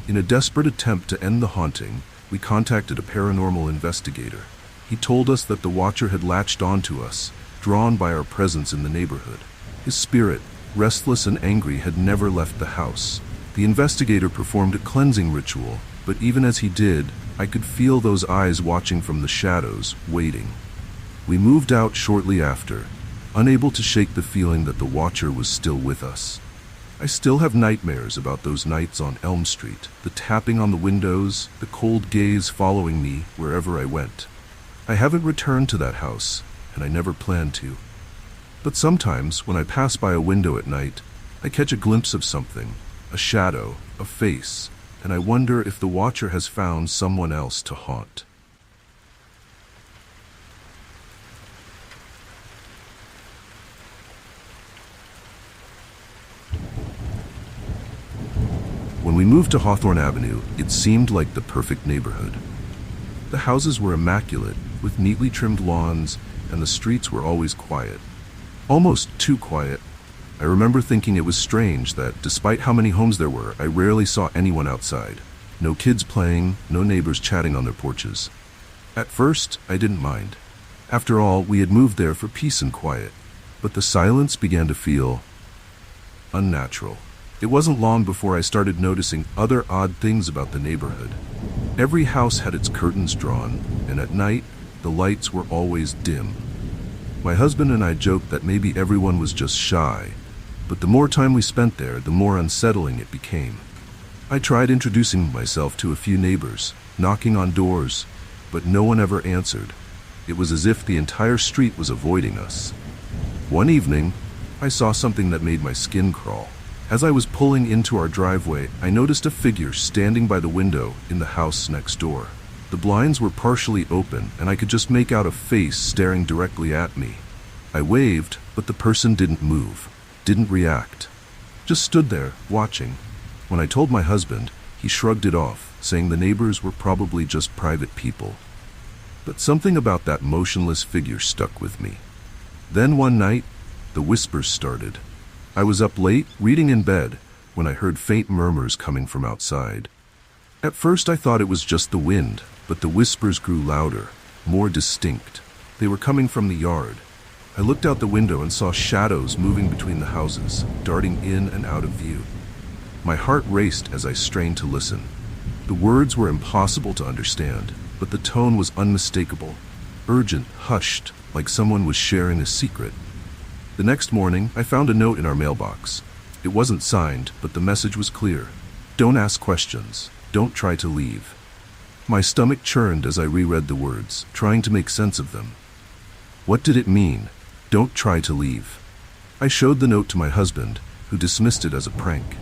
In a desperate attempt to end the haunting, we contacted a paranormal investigator. He told us that the watcher had latched onto us, drawn by our presence in the neighborhood. His spirit, restless and angry, had never left the house. The investigator performed a cleansing ritual, but even as he did, I could feel those eyes watching from the shadows, waiting. We moved out shortly after, unable to shake the feeling that the watcher was still with us. I still have nightmares about those nights on Elm Street, the tapping on the windows, the cold gaze following me wherever I went. I haven't returned to that house, and I never plan to. But sometimes, when I pass by a window at night, I catch a glimpse of something, a shadow, a face, and I wonder if the watcher has found someone else to haunt. When we moved to Hawthorne Avenue, it seemed like the perfect neighborhood. The houses were immaculate, with neatly trimmed lawns, and the streets were always quiet. Almost too quiet. I remember thinking it was strange that, despite how many homes there were, I rarely saw anyone outside. No kids playing, no neighbors chatting on their porches. At first, I didn't mind. After all, we had moved there for peace and quiet. But the silence began to feel unnatural. It wasn't long before I started noticing other odd things about the neighborhood. Every house had its curtains drawn, and at night, the lights were always dim. My husband and I joked that maybe everyone was just shy, but the more time we spent there, the more unsettling it became. I tried introducing myself to a few neighbors, knocking on doors, but no one ever answered. It was as if the entire street was avoiding us. One evening, I saw something that made my skin crawl. As I was pulling into our driveway, I noticed a figure standing by the window in the house next door. The blinds were partially open, and I could just make out a face staring directly at me. I waved, but the person didn't move, didn't react. Just stood there, watching. When I told my husband, he shrugged it off, saying the neighbors were probably just private people. But something about that motionless figure stuck with me. Then one night, the whispers started. I was up late, reading in bed, when I heard faint murmurs coming from outside. At first I thought it was just the wind, but the whispers grew louder, more distinct. They were coming from the yard. I looked out the window and saw shadows moving between the houses, darting in and out of view. My heart raced as I strained to listen. The words were impossible to understand, but the tone was unmistakable, urgent, hushed, like someone was sharing a secret. The next morning, I found a note in our mailbox. It wasn't signed, but the message was clear. Don't ask questions. Don't try to leave. My stomach churned as I reread the words, trying to make sense of them. What did it mean? Don't try to leave. I showed the note to my husband, who dismissed it as a prank.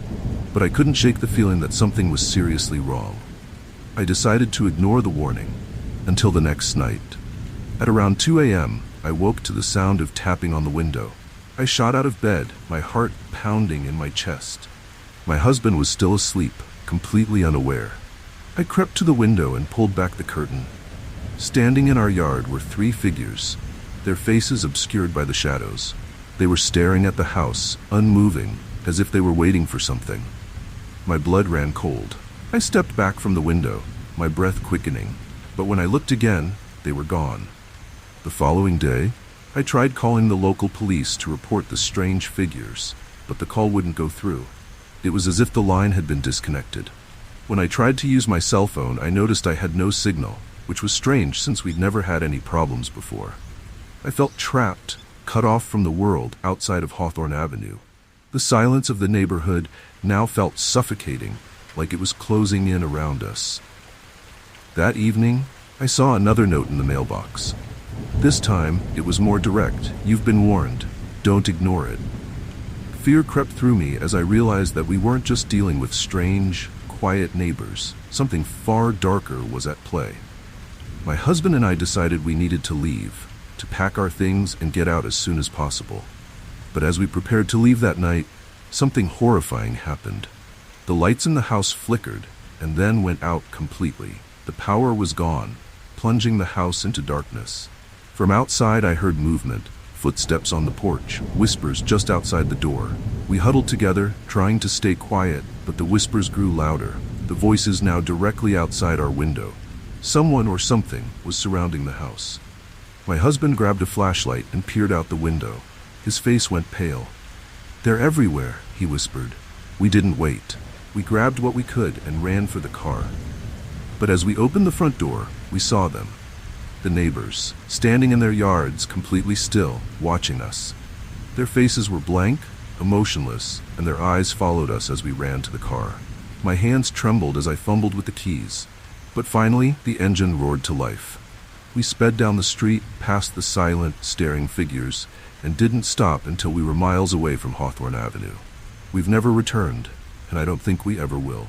But I couldn't shake the feeling that something was seriously wrong. I decided to ignore the warning, until the next night. At around 2 a.m., I woke to the sound of tapping on the window. I shot out of bed, my heart pounding in my chest. My husband was still asleep, completely unaware. I crept to the window and pulled back the curtain. Standing in our yard were 3 figures, their faces obscured by the shadows. They were staring at the house, unmoving, as if they were waiting for something. My blood ran cold. I stepped back from the window, my breath quickening, but when I looked again, they were gone. The following day, I tried calling the local police to report the strange figures, but the call wouldn't go through. It was as if the line had been disconnected. When I tried to use my cell phone, I noticed I had no signal, which was strange since we'd never had any problems before. I felt trapped, cut off from the world outside of Hawthorne Avenue. The silence of the neighborhood now felt suffocating, like it was closing in around us. That evening, I saw another note in the mailbox. This time, it was more direct. You've been warned. Don't ignore it. Fear crept through me as I realized that we weren't just dealing with strange, quiet neighbors. Something far darker was at play. My husband and I decided we needed to leave, to pack our things and get out as soon as possible. But as we prepared to leave that night, something horrifying happened. The lights in the house flickered and then went out completely. The power was gone, plunging the house into darkness. From outside, I heard movement, footsteps on the porch, whispers just outside the door. We huddled together, trying to stay quiet, but the whispers grew louder, the voices now directly outside our window. Someone or something was surrounding the house. My husband grabbed a flashlight and peered out the window. His face went pale. "They're everywhere," he whispered. We didn't wait. We grabbed what we could and ran for the car. But as we opened the front door, we saw them. The neighbors, standing in their yards, completely still, watching us. Their faces were blank, emotionless, and their eyes followed us as we ran to the car. My hands trembled as I fumbled with the keys. But finally, the engine roared to life. We sped down the street, past the silent, staring figures, and didn't stop until we were miles away from Hawthorne Avenue. We've never returned, and I don't think we ever will.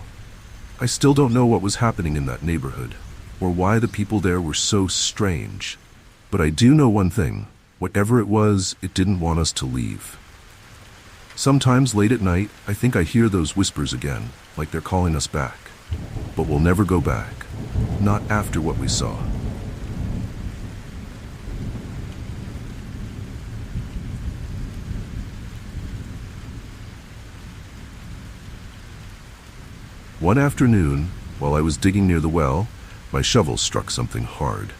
I still don't know what was happening in that neighborhood, or why the people there were so strange. But I do know one thing. Whatever it was, it didn't want us to leave. Sometimes late at night, I think I hear those whispers again, like they're calling us back. But we'll never go back. Not after what we saw. One afternoon, while I was digging near the well, my shovel struck something hard.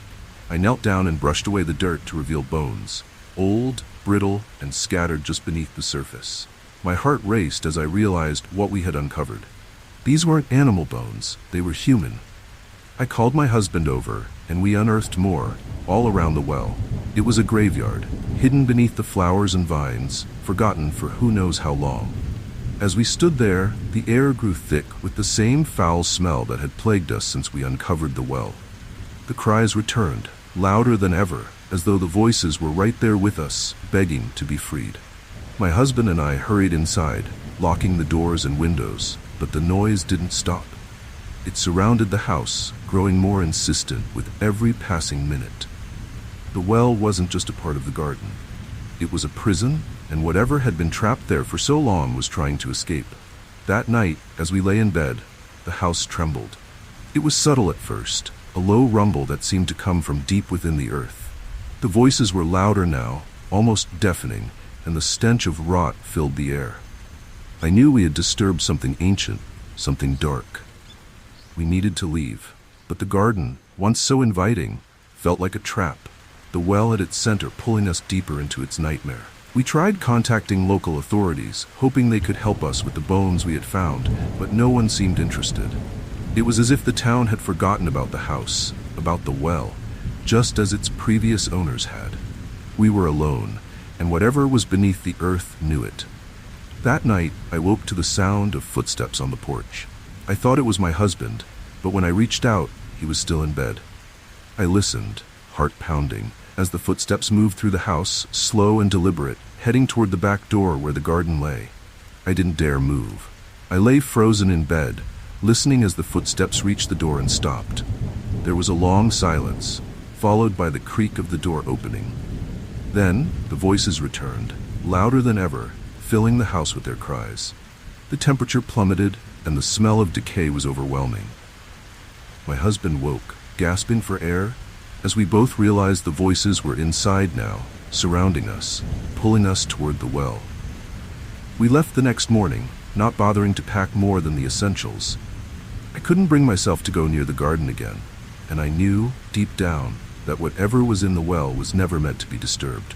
I knelt down and brushed away the dirt to reveal bones, old, brittle, and scattered just beneath the surface. My heart raced as I realized what we had uncovered. These weren't animal bones, they were human. I called my husband over, and we unearthed more, all around the well. It was a graveyard, hidden beneath the flowers and vines, forgotten for who knows how long. As we stood there, the air grew thick with the same foul smell that had plagued us since we uncovered the well. The cries returned, louder than ever, as though the voices were right there with us, begging to be freed. My husband and I hurried inside, locking the doors and windows, but the noise didn't stop. It surrounded the house, growing more insistent with every passing minute. The well wasn't just a part of the garden. It was a prison, and whatever had been trapped there for so long was trying to escape. That night, as we lay in bed, the house trembled. It was subtle at first, a low rumble that seemed to come from deep within the earth. The voices were louder now, almost deafening, and the stench of rot filled the air. I knew we had disturbed something ancient, something dark. We needed to leave, but the garden, once so inviting, felt like a trap, the well at its center pulling us deeper into its nightmare. We tried contacting local authorities, hoping they could help us with the bones we had found, but no one seemed interested. It was as if the town had forgotten about the house, about the well, just as its previous owners had. We were alone, and whatever was beneath the earth knew it. That night, I woke to the sound of footsteps on the porch. I thought it was my husband, but when I reached out, he was still in bed. I listened, heart pounding, as the footsteps moved through the house, slow and deliberate, heading toward the back door where the garden lay. I didn't dare move. I lay frozen in bed, listening as the footsteps reached the door and stopped. There was a long silence, followed by the creak of the door opening. Then, the voices returned, louder than ever, filling the house with their cries. The temperature plummeted, and the smell of decay was overwhelming. My husband woke, gasping for air, as we both realized the voices were inside now, surrounding us, pulling us toward the well. We left the next morning, not bothering to pack more than the essentials. I couldn't bring myself to go near the garden again, and I knew, deep down, that whatever was in the well was never meant to be disturbed.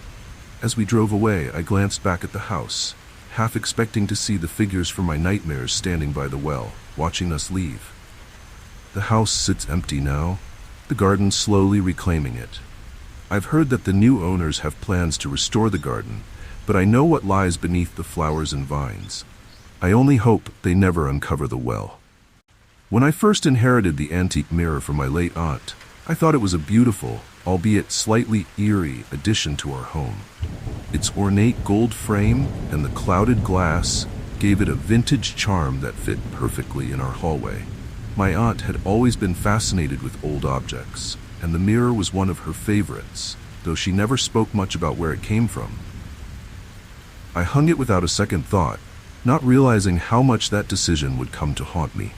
As we drove away, I glanced back at the house, half expecting to see the figures from my nightmares standing by the well, watching us leave. The house sits empty now, the garden slowly reclaiming it. I've heard that the new owners have plans to restore the garden, but I know what lies beneath the flowers and vines. I only hope they never uncover the well. When I first inherited the antique mirror from my late aunt, I thought it was a beautiful, albeit slightly eerie, addition to our home. Its ornate gold frame and the clouded glass gave it a vintage charm that fit perfectly in our hallway. My aunt had always been fascinated with old objects, and the mirror was one of her favorites, though she never spoke much about where it came from. I hung it without a second thought, not realizing how much that decision would come to haunt me.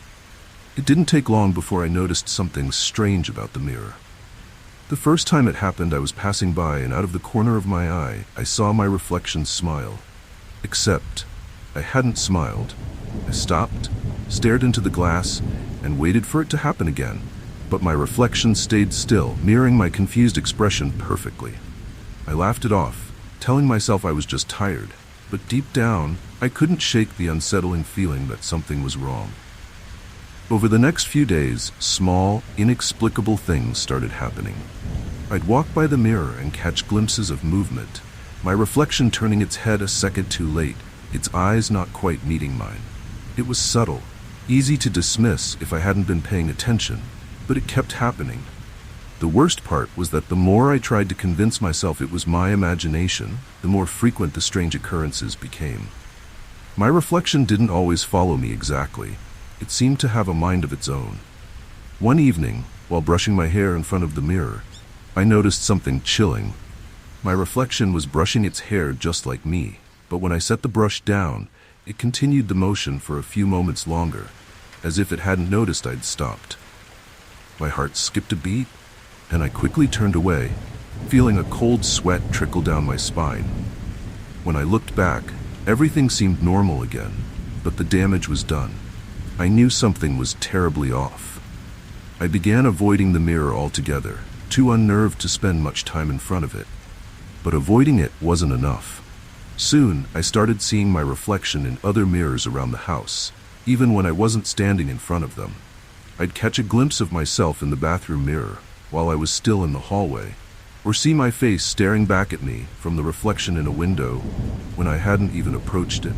It didn't take long before I noticed something strange about the mirror. The first time it happened, I was passing by, and out of the corner of my eye, I saw my reflection smile. Except, I hadn't smiled. I stopped, stared into the glass, and waited for it to happen again. But my reflection stayed still, mirroring my confused expression perfectly. I laughed it off, telling myself I was just tired. But deep down, I couldn't shake the unsettling feeling that something was wrong. Over the next few days, small, inexplicable things started happening. I'd walk by the mirror and catch glimpses of movement, my reflection turning its head a second too late, its eyes not quite meeting mine. It was subtle, easy to dismiss if I hadn't been paying attention, but it kept happening. The worst part was that the more I tried to convince myself it was my imagination, the more frequent the strange occurrences became. My reflection didn't always follow me exactly. It seemed to have a mind of its own. One evening, while brushing my hair in front of the mirror, I noticed something chilling. My reflection was brushing its hair just like me, but when I set the brush down, it continued the motion for a few moments longer, as if it hadn't noticed I'd stopped. My heart skipped a beat, and I quickly turned away, feeling a cold sweat trickle down my spine. When I looked back, everything seemed normal again, but the damage was done. I knew something was terribly off. I began avoiding the mirror altogether, too unnerved to spend much time in front of it. But avoiding it wasn't enough. Soon, I started seeing my reflection in other mirrors around the house, even when I wasn't standing in front of them. I'd catch a glimpse of myself in the bathroom mirror while I was still in the hallway, or see my face staring back at me from the reflection in a window when I hadn't even approached it.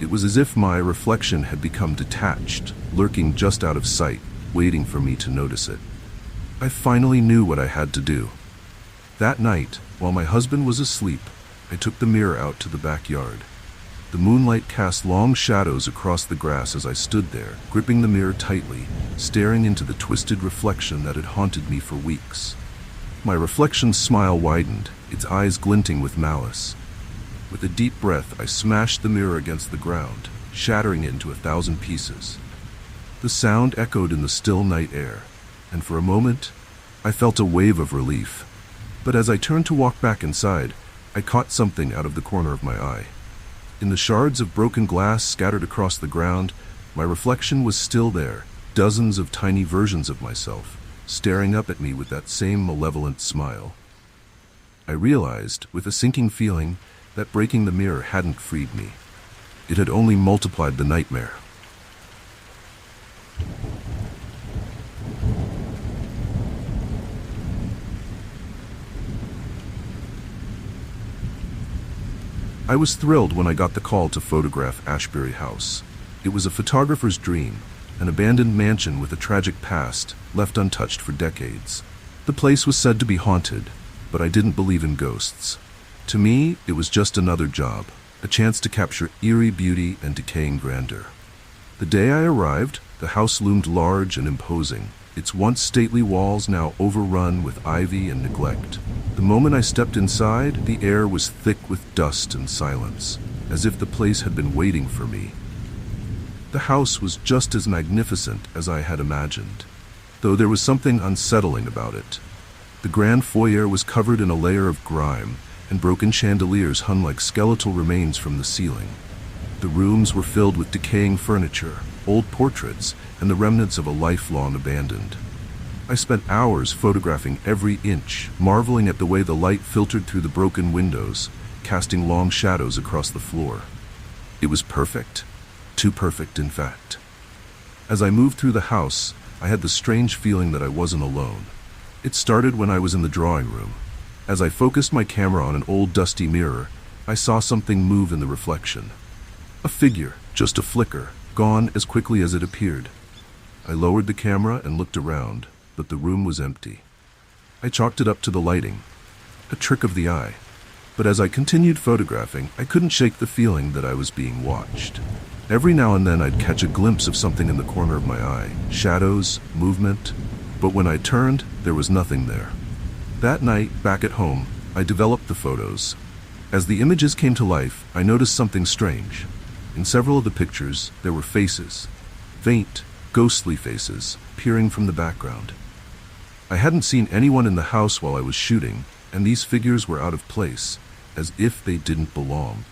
It was as if my reflection had become detached, lurking just out of sight, waiting for me to notice it. I finally knew what I had to do. That night, while my husband was asleep, I took the mirror out to the backyard. The moonlight cast long shadows across the grass as I stood there, gripping the mirror tightly, staring into the twisted reflection that had haunted me for weeks. My reflection's smile widened, its eyes glinting with malice. With a deep breath, I smashed the mirror against the ground, shattering it into 1,000 pieces. The sound echoed in the still night air, and for a moment, I felt a wave of relief. But as I turned to walk back inside, I caught something out of the corner of my eye. In the shards of broken glass scattered across the ground, my reflection was still there, dozens of tiny versions of myself, staring up at me with that same malevolent smile. I realized, with a sinking feeling, that breaking the mirror hadn't freed me. It had only multiplied the nightmare. I was thrilled when I got the call to photograph Ashbury House. It was a photographer's dream, an abandoned mansion with a tragic past, left untouched for decades. The place was said to be haunted, but I didn't believe in ghosts. To me, it was just another job, a chance to capture eerie beauty and decaying grandeur. The day I arrived, the house loomed large and imposing, its once stately walls now overrun with ivy and neglect. The moment I stepped inside, the air was thick with dust and silence, as if the place had been waiting for me. The house was just as magnificent as I had imagined, though there was something unsettling about it. The grand foyer was covered in a layer of grime, and broken chandeliers hung like skeletal remains from the ceiling. The rooms were filled with decaying furniture, old portraits, and the remnants of a life long abandoned. I spent hours photographing every inch, marveling at the way the light filtered through the broken windows, casting long shadows across the floor. It was perfect. Too perfect, in fact. As I moved through the house, I had the strange feeling that I wasn't alone. It started when I was in the drawing room. As I focused my camera on an old dusty mirror, I saw something move in the reflection. A figure, just a flicker, gone as quickly as it appeared. I lowered the camera and looked around, but the room was empty. I chalked it up to the lighting, a trick of the eye. But as I continued photographing, I couldn't shake the feeling that I was being watched. Every now and then I'd catch a glimpse of something in the corner of my eye, shadows, movement, but when I turned, there was nothing there. That night, back at home, I developed the photos. As the images came to life, I noticed something strange. In several of the pictures, there were faces, faint, ghostly faces, peering from the background. I hadn't seen anyone in the house while I was shooting, and these figures were out of place, as if they didn't belong.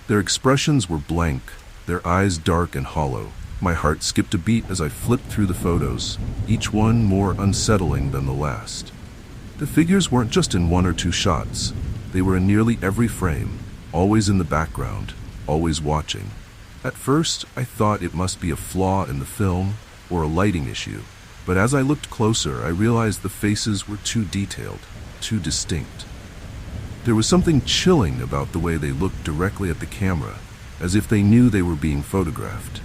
Their expressions were blank, their eyes dark and hollow. My heart skipped a beat as I flipped through the photos, each one more unsettling than the last. The figures weren't just in one or two shots. They were in nearly every frame, always in the background, always watching. At first, I thought it must be a flaw in the film or a lighting issue, but as I looked closer, I realized the faces were too detailed, too distinct. There was something chilling about the way they looked directly at the camera, as if they knew they were being photographed.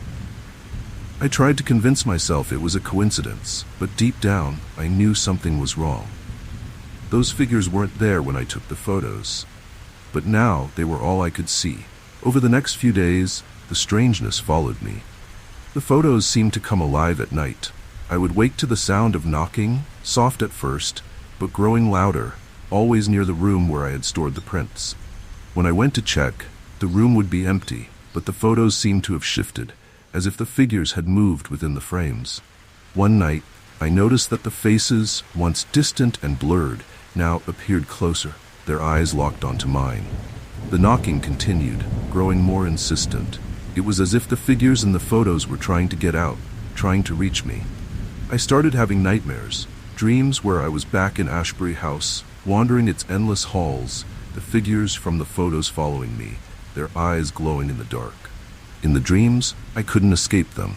I tried to convince myself it was a coincidence, but deep down, I knew something was wrong. Those figures weren't there when I took the photos, but now they were all I could see. Over the next few days, the strangeness followed me. The photos seemed to come alive at night. I would wake to the sound of knocking, soft at first, but growing louder, always near the room where I had stored the prints. When I went to check, the room would be empty, but the photos seemed to have shifted, as if the figures had moved within the frames. One night, I noticed that the faces, once distant and blurred, now appeared closer, their eyes locked onto mine. The knocking continued, growing more insistent. It was as if the figures in the photos were trying to get out, trying to reach me. I started having nightmares, dreams where I was back in Ashbury House, wandering its endless halls, the figures from the photos following me, their eyes glowing in the dark. In the dreams, I couldn't escape them.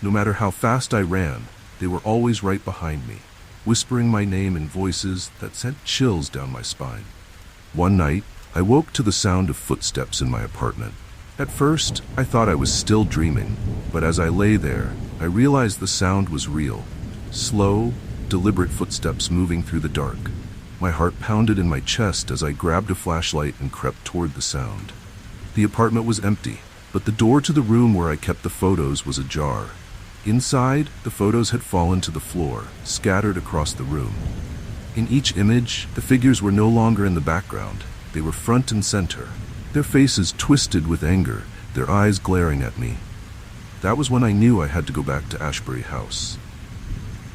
No matter how fast I ran, they were always right behind me, whispering my name in voices that sent chills down my spine. One night, I woke to the sound of footsteps in my apartment. At first, I thought I was still dreaming, but as I lay there, I realized the sound was real. Slow, deliberate footsteps moving through the dark. My heart pounded in my chest as I grabbed a flashlight and crept toward the sound. The apartment was empty, but the door to the room where I kept the photos was ajar. Inside, the photos had fallen to the floor, scattered across the room. In each image, the figures were no longer in the background. They were front and center, their faces twisted with anger, their eyes glaring at me. That was when I knew I had to go back to Ashbury House.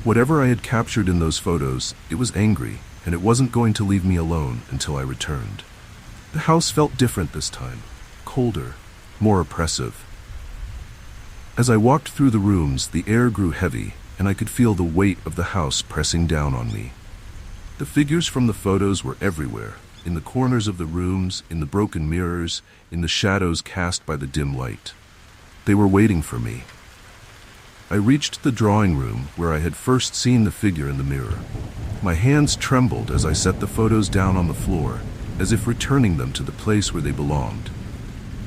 Whatever I had captured in those photos, it was angry, and it wasn't going to leave me alone until I returned. The house felt different this time, colder, more oppressive. As I walked through the rooms, the air grew heavy, and I could feel the weight of the house pressing down on me. The figures from the photos were everywhere, in the corners of the rooms, in the broken mirrors, in the shadows cast by the dim light. They were waiting for me. I reached the drawing room where I had first seen the figure in the mirror. My hands trembled as I set the photos down on the floor, as if returning them to the place where they belonged.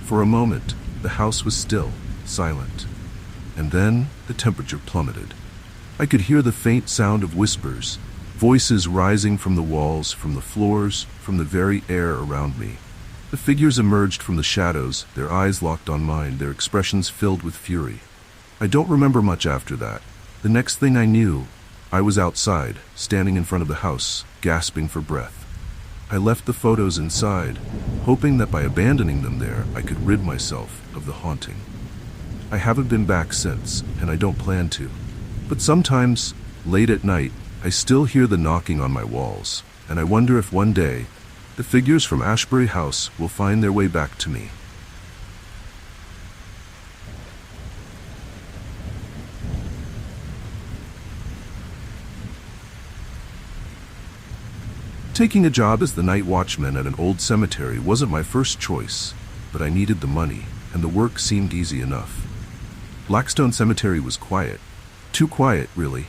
For a moment, the house was still, silent. And then the temperature plummeted. I could hear the faint sound of whispers, voices rising from the walls, from the floors, from the very air around me. The figures emerged from the shadows, their eyes locked on mine, their expressions filled with fury. I don't remember much after that. The next thing I knew, I was outside, standing in front of the house, gasping for breath. I left the photos inside, hoping that by abandoning them there, I could rid myself of the haunting. I haven't been back since, and I don't plan to. But sometimes, late at night, I still hear the knocking on my walls, and I wonder if one day, the figures from Ashbury House will find their way back to me. Taking a job as the night watchman at an old cemetery wasn't my first choice, but I needed the money, and the work seemed easy enough. Blackstone Cemetery was quiet, Too quiet, really.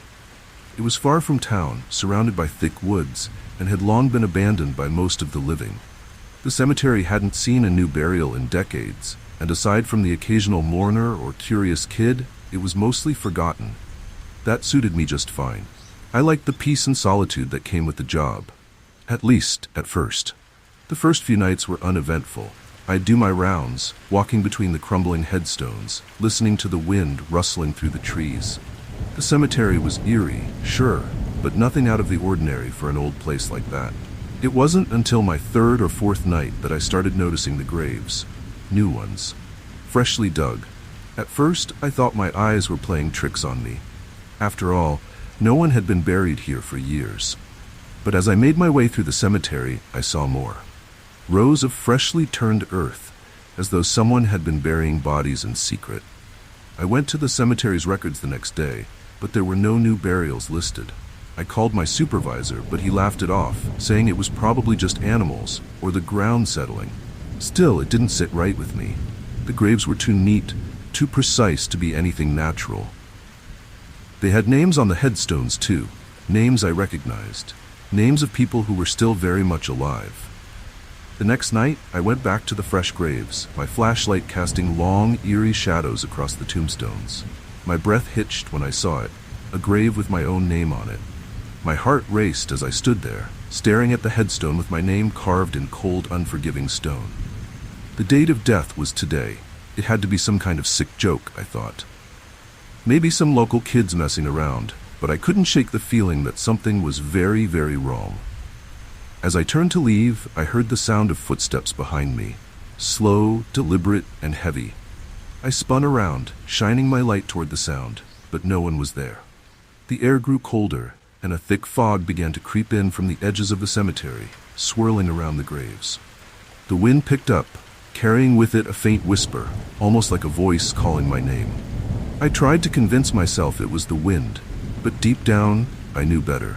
It was far from town, surrounded by thick woods, and had long been abandoned by most of the living. The cemetery hadn't seen a new burial in decades, and aside from the occasional mourner or curious kid, it was mostly forgotten. That suited me just fine. I liked the peace and solitude that came with the job. At least, at first. The first few nights were uneventful. I'd do my rounds, walking between the crumbling headstones, listening to the wind rustling through the trees. The cemetery was eerie, sure, but nothing out of the ordinary for an old place like that. It wasn't until my third or fourth night that I started noticing the graves. New ones. Freshly dug. At first, I thought my eyes were playing tricks on me. After all, no one had been buried here for years. But as I made my way through the cemetery, I saw more. Rows of freshly turned earth, as though someone had been burying bodies in secret. I went to the cemetery's records the next day, but there were no new burials listed. I called my supervisor, but he laughed it off, saying it was probably just animals, or the ground settling. Still, it didn't sit right with me. The graves were too neat, too precise to be anything natural. They had names on the headstones too, names I recognized, names of people who were still very much alive. The next night, I went back to the fresh graves, my flashlight casting long, eerie shadows across the tombstones. My breath hitched when I saw it, a grave with my own name on it. My heart raced as I stood there, staring at the headstone with my name carved in cold, unforgiving stone. The date of death was today. It had to be some kind of sick joke, I thought. Maybe some local kids messing around, but I couldn't shake the feeling that something was very, very wrong. As I turned to leave, I heard the sound of footsteps behind me, slow, deliberate, and heavy. I spun around, shining my light toward the sound, but no one was there. The air grew colder, and a thick fog began to creep in from the edges of the cemetery, swirling around the graves. The wind picked up, carrying with it a faint whisper, almost like a voice calling my name. I tried to convince myself it was the wind, but deep down, I knew better.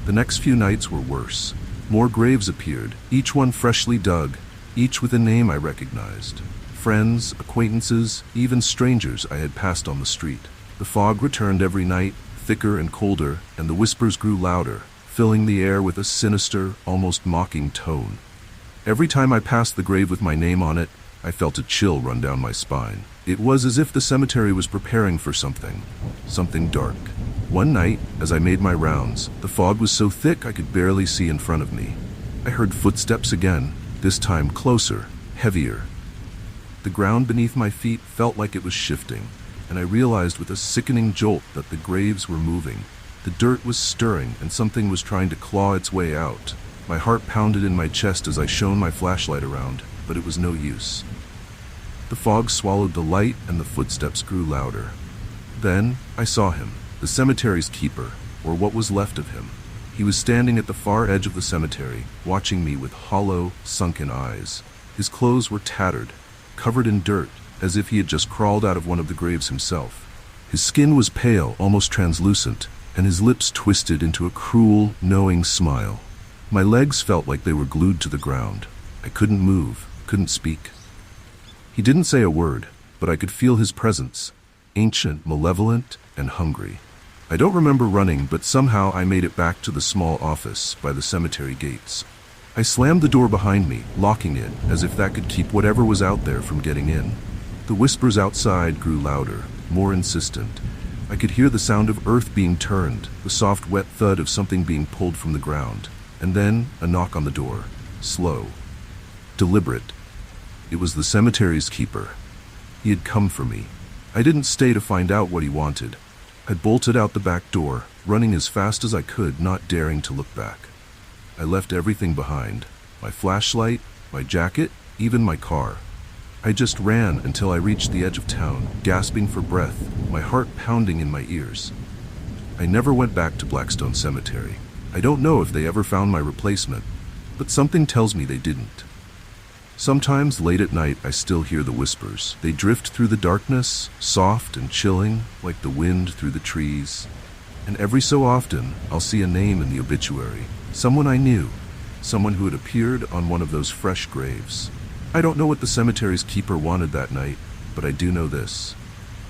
The next few nights were worse. More graves appeared, each one freshly dug, each with a name I recognized. Friends, acquaintances, even strangers I had passed on the street. The fog returned every night, thicker and colder, and the whispers grew louder, filling the air with a sinister, almost mocking tone. Every time I passed the grave with my name on it, I felt a chill run down my spine. It was as if the cemetery was preparing for something dark. One night, as I made my rounds, the fog was so thick I could barely see in front of me. I heard footsteps again, this time closer, heavier. The ground beneath my feet felt like it was shifting, and I realized with a sickening jolt that the graves were moving. The dirt was stirring, and something was trying to claw its way out. My heart pounded in my chest as I shone my flashlight around, but it was no use. The fog swallowed the light, and the footsteps grew louder. Then I saw him, the cemetery's keeper, or what was left of him. He was standing at the far edge of the cemetery, watching me with hollow, sunken eyes. His clothes were tattered, covered in dirt, as if he had just crawled out of one of the graves himself. His skin was pale, almost translucent, and his lips twisted into a cruel, knowing smile. My legs felt like they were glued to the ground. I couldn't move, couldn't speak. He didn't say a word, but I could feel his presence, ancient, malevolent, and hungry. I don't remember running, but somehow I made it back to the small office by the cemetery gates. I slammed the door behind me, locking it, as if that could keep whatever was out there from getting in. The whispers outside grew louder, more insistent. I could hear the sound of earth being turned, the soft, wet thud of something being pulled from the ground, and then a knock on the door, slow, deliberate. It was the cemetery's keeper. He had come for me. I didn't stay to find out what he wanted. I bolted out the back door, running as fast as I could, not daring to look back. I left everything behind, my flashlight, my jacket, even my car. I just ran until I reached the edge of town, gasping for breath, my heart pounding in my ears. I never went back to Blackstone Cemetery. I don't know if they ever found my replacement, but something tells me they didn't. Sometimes late at night I still hear the whispers. They drift through the darkness, soft and chilling, like the wind through the trees. And every so often I'll see a name in the obituary, someone I knew, someone who had appeared on one of those fresh graves. I don't know what the cemetery's keeper wanted that night, but I do know this.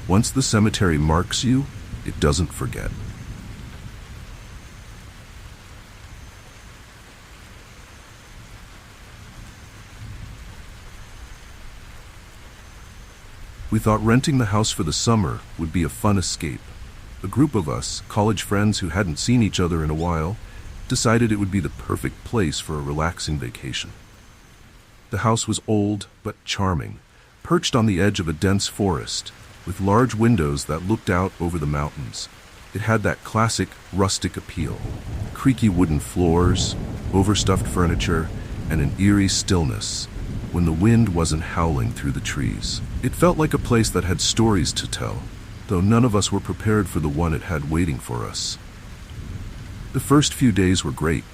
Once the cemetery marks you, It doesn't forget. We thought renting the house for the summer would be a fun escape. A group of us, college friends who hadn't seen each other in a while, decided it would be the perfect place for a relaxing vacation. The house was old but charming, perched on the edge of a dense forest, with large windows that looked out over the mountains. It had that classic rustic appeal: creaky wooden floors, overstuffed furniture, and an eerie stillness when the wind wasn't howling through the trees. It felt like a place that had stories to tell, though none of us were prepared for the one it had waiting for us. The first few days were great.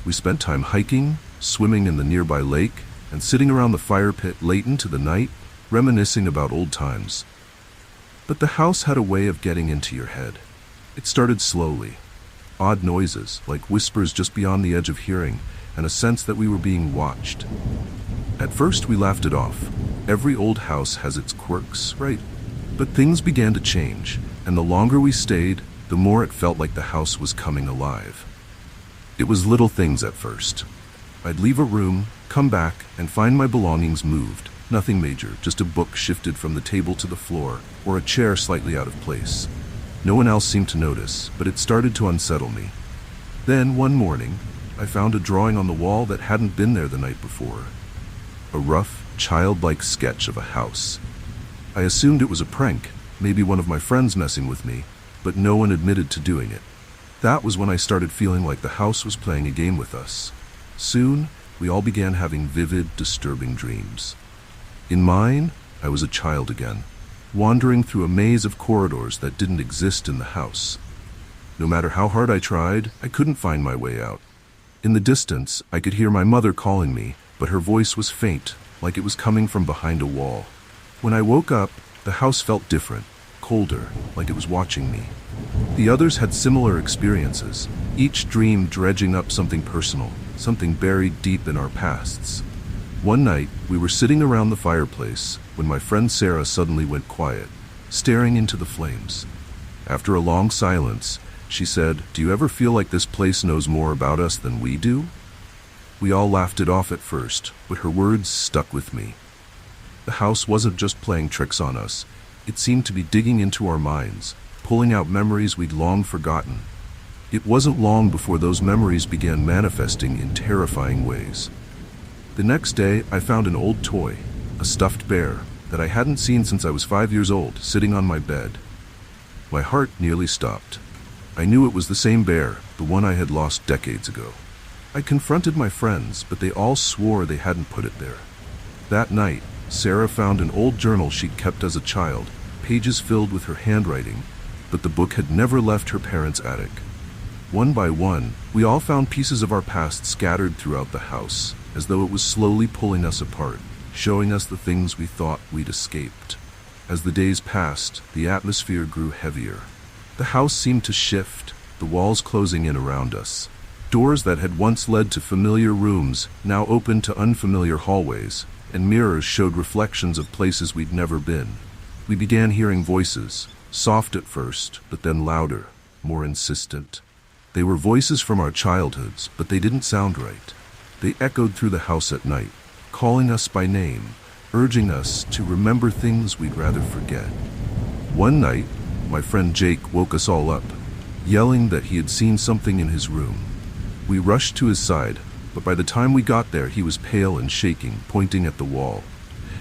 We spent time hiking, swimming in the nearby lake, and sitting around the fire pit late into the night, reminiscing about old times. But the house had a way of getting into your head. It started slowly. Odd noises, like whispers just beyond the edge of hearing, and a sense that we were being watched. At first we laughed it off. Every old house has its quirks, right? But things began to change, and the longer we stayed, the more it felt like the house was coming alive. It was little things at first. I'd leave a room, come back, and find my belongings moved. Nothing major, just a book shifted from the table to the floor, or a chair slightly out of place. No one else seemed to notice, but it started to unsettle me. Then, one morning, I found a drawing on the wall that hadn't been there the night before. A rough, childlike sketch of a house. I assumed it was a prank, maybe one of my friends messing with me, but no one admitted to doing it. That was when I started feeling like the house was playing a game with us. Soon, we all began having vivid, disturbing dreams. In mine, I was a child again, wandering through a maze of corridors that didn't exist in the house. No matter how hard I tried, I couldn't find my way out. In the distance, I could hear my mother calling me, but her voice was faint, like it was coming from behind a wall. When I woke up, the house felt different, colder, like it was watching me. The others had similar experiences, each dream dredging up something personal, something buried deep in our pasts. One night, we were sitting around the fireplace when my friend Sarah suddenly went quiet, staring into the flames. After a long silence, she said, "Do you ever feel like this place knows more about us than we do?" We all laughed it off at first, but her words stuck with me. The house wasn't just playing tricks on us. It seemed to be digging into our minds, pulling out memories we'd long forgotten. It wasn't long before those memories began manifesting in terrifying ways. The next day, I found an old toy, a stuffed bear, that I hadn't seen since I was 5 years old, sitting on my bed. My heart nearly stopped. I knew it was the same bear, the one I had lost decades ago. I confronted my friends, but they all swore they hadn't put it there. That night, Sarah found an old journal she'd kept as a child, pages filled with her handwriting, but the book had never left her parents' attic. One by one, we all found pieces of our past scattered throughout the house, as though it was slowly pulling us apart, showing us the things we thought we'd escaped. As the days passed, the atmosphere grew heavier. The house seemed to shift, the walls closing in around us. Doors that had once led to familiar rooms now opened to unfamiliar hallways, and mirrors showed reflections of places we'd never been. We began hearing voices, soft at first, but then louder, more insistent. They were voices from our childhoods, but they didn't sound right. They echoed through the house at night, calling us by name, urging us to remember things we'd rather forget. One night, my friend Jake woke us all up, yelling that he had seen something in his room. We rushed to his side, but by the time we got there, he was pale and shaking, pointing at the wall.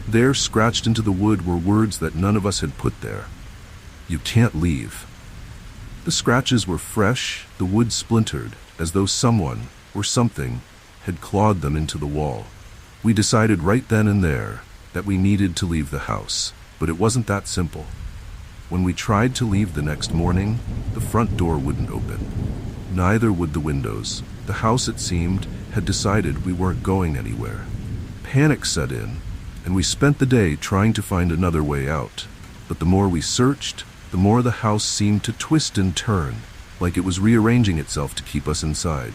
There, scratched into the wood, were words that none of us had put there. "You can't leave." The scratches were fresh, the wood splintered, as though someone, or something, had clawed them into the wall. We decided right then and there that we needed to leave the house, but it wasn't that simple. When we tried to leave the next morning, the front door wouldn't open. Neither would the windows. The house, it seemed, had decided we weren't going anywhere. Panic set in, and we spent the day trying to find another way out. But the more we searched, the more the house seemed to twist and turn, like it was rearranging itself to keep us inside.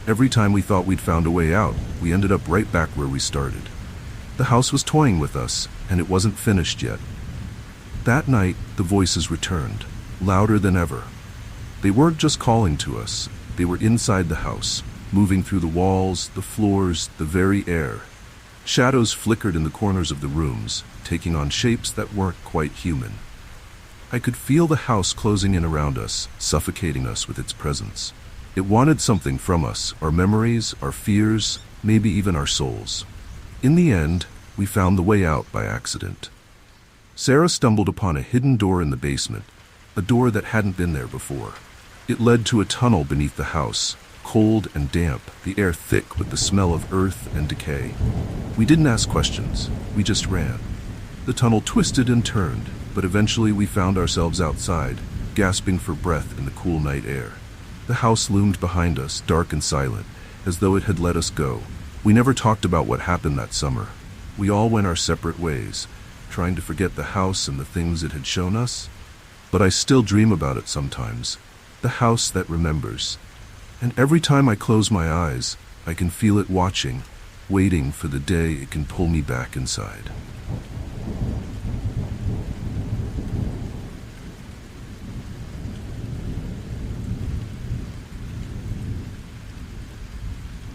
Every time we thought we'd found a way out, we ended up right back where we started. The house was toying with us, and it wasn't finished yet. That night, the voices returned. louder than ever. They weren't just calling to us, they were inside the house, moving through the walls, the floors, the very air. Shadows flickered in the corners of the rooms, taking on shapes that weren't quite human. I could feel the house closing in around us, suffocating us with its presence. It wanted something from us, our memories, our fears, maybe even our souls. In the end, we found the way out by accident. Sarah stumbled upon a hidden door in the basement, a door that hadn't been there before. It led to a tunnel beneath the house, cold and damp, the air thick with the smell of earth and decay. We didn't ask questions, we just ran. The tunnel twisted and turned, but eventually we found ourselves outside, gasping for breath in the cool night air. The house loomed behind us, dark and silent, as though it had let us go. We never talked about what happened that summer. We all went our separate ways, trying to forget the house and the things it had shown us. But I still dream about it sometimes, the house that remembers. And every time I close my eyes, I can feel it watching, waiting for the day it can pull me back inside.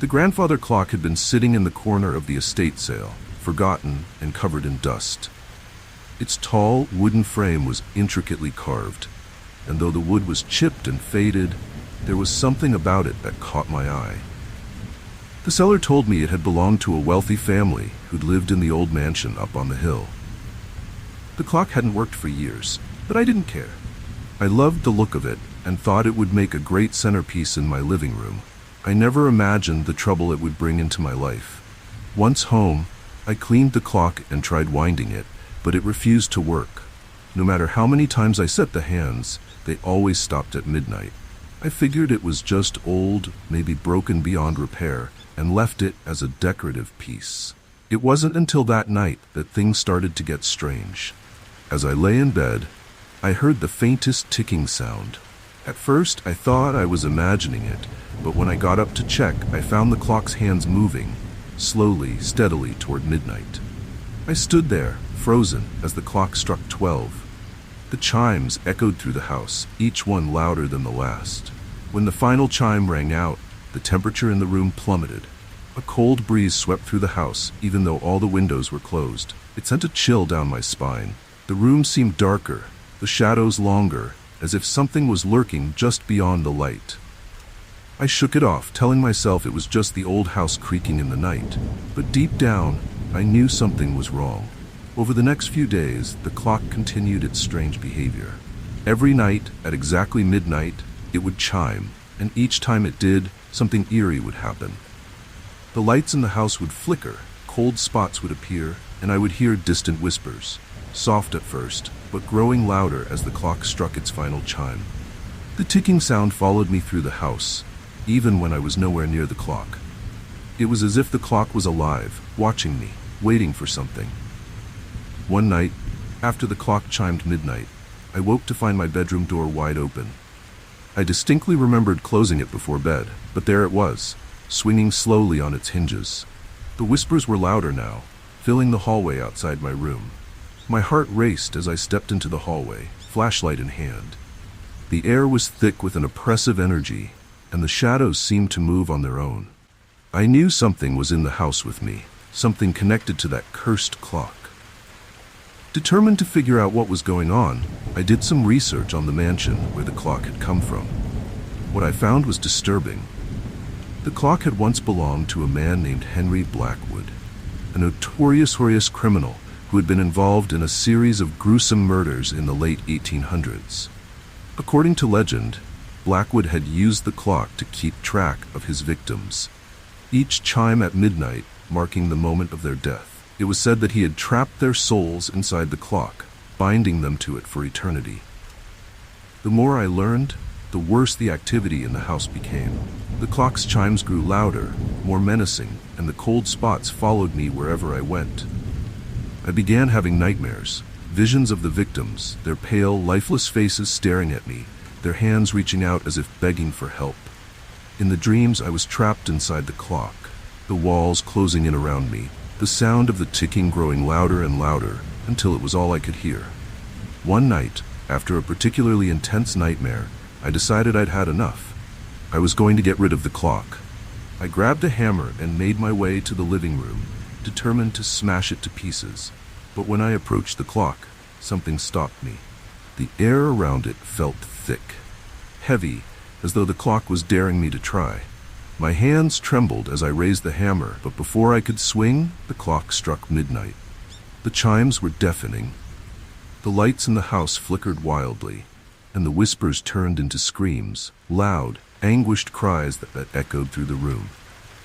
The grandfather clock had been sitting in the corner of the estate sale, forgotten and covered in dust. Its tall, wooden frame was intricately carved, and though the wood was chipped and faded, there was something about it that caught my eye. The seller told me it had belonged to a wealthy family who'd lived in the old mansion up on the hill. The clock hadn't worked for years, but I didn't care. I loved the look of it and thought it would make a great centerpiece in my living room. I never imagined the trouble it would bring into my life. Once home, I cleaned the clock and tried winding it, but it refused to work. No matter how many times I set the hands, they always stopped at midnight. I figured it was just old, maybe broken beyond repair, and left it as a decorative piece. It wasn't until that night that things started to get strange. As I lay in bed, I heard the faintest ticking sound. At first, I thought I was imagining it, but when I got up to check, I found the clock's hands moving, slowly, steadily toward midnight. I stood there, frozen, as the clock struck 12. The chimes echoed through the house, each one louder than the last. When the final chime rang out, the temperature in the room plummeted. A cold breeze swept through the house, even though all the windows were closed. It sent a chill down my spine. The room seemed darker, the shadows longer, as if something was lurking just beyond the light. I shook it off, telling myself it was just the old house creaking in the night. But deep down, I knew something was wrong. Over the next few days, the clock continued its strange behavior. Every night, at exactly midnight, it would chime, and each time it did, something eerie would happen. The lights in the house would flicker, cold spots would appear, and I would hear distant whispers, soft at first, but growing louder as the clock struck its final chime. The ticking sound followed me through the house, even when I was nowhere near the clock. It was as if the clock was alive, watching me, waiting for something. One night, after the clock chimed midnight, I woke to find my bedroom door wide open. I distinctly remembered closing it before bed, but there it was, swinging slowly on its hinges. The whispers were louder now, filling the hallway outside my room. My heart raced as I stepped into the hallway, flashlight in hand. The air was thick with an oppressive energy, and the shadows seemed to move on their own. I knew something was in the house with me, something connected to that cursed clock. Determined to figure out what was going on, I did some research on the mansion where the clock had come from. What I found was disturbing. The clock had once belonged to a man named Henry Blackwood, a notorious criminal who had been involved in a series of gruesome murders in the late 1800s. According to legend, Blackwood had used the clock to keep track of his victims, each chime at midnight marking the moment of their death. It was said that he had trapped their souls inside the clock, binding them to it for eternity. The more I learned, the worse the activity in the house became. The clock's chimes grew louder, more menacing, and the cold spots followed me wherever I went. I began having nightmares, visions of the victims, their pale, lifeless faces staring at me, their hands reaching out as if begging for help. In the dreams, I was trapped inside the clock, the walls closing in around me, the sound of the ticking growing louder and louder until it was all I could hear. One night, After a particularly intense nightmare, I decided I'd had enough. I was going to get rid of the clock. I grabbed a hammer and made my way to the living room, determined to smash it to pieces. But when I approached the clock, something stopped me. The air around it felt thick, heavy, as though the clock was daring me to try. My hands trembled as I raised the hammer, but before I could swing, the clock struck midnight. The chimes were deafening. The lights in the house flickered wildly, and the whispers turned into screams, loud, anguished cries that echoed through the room.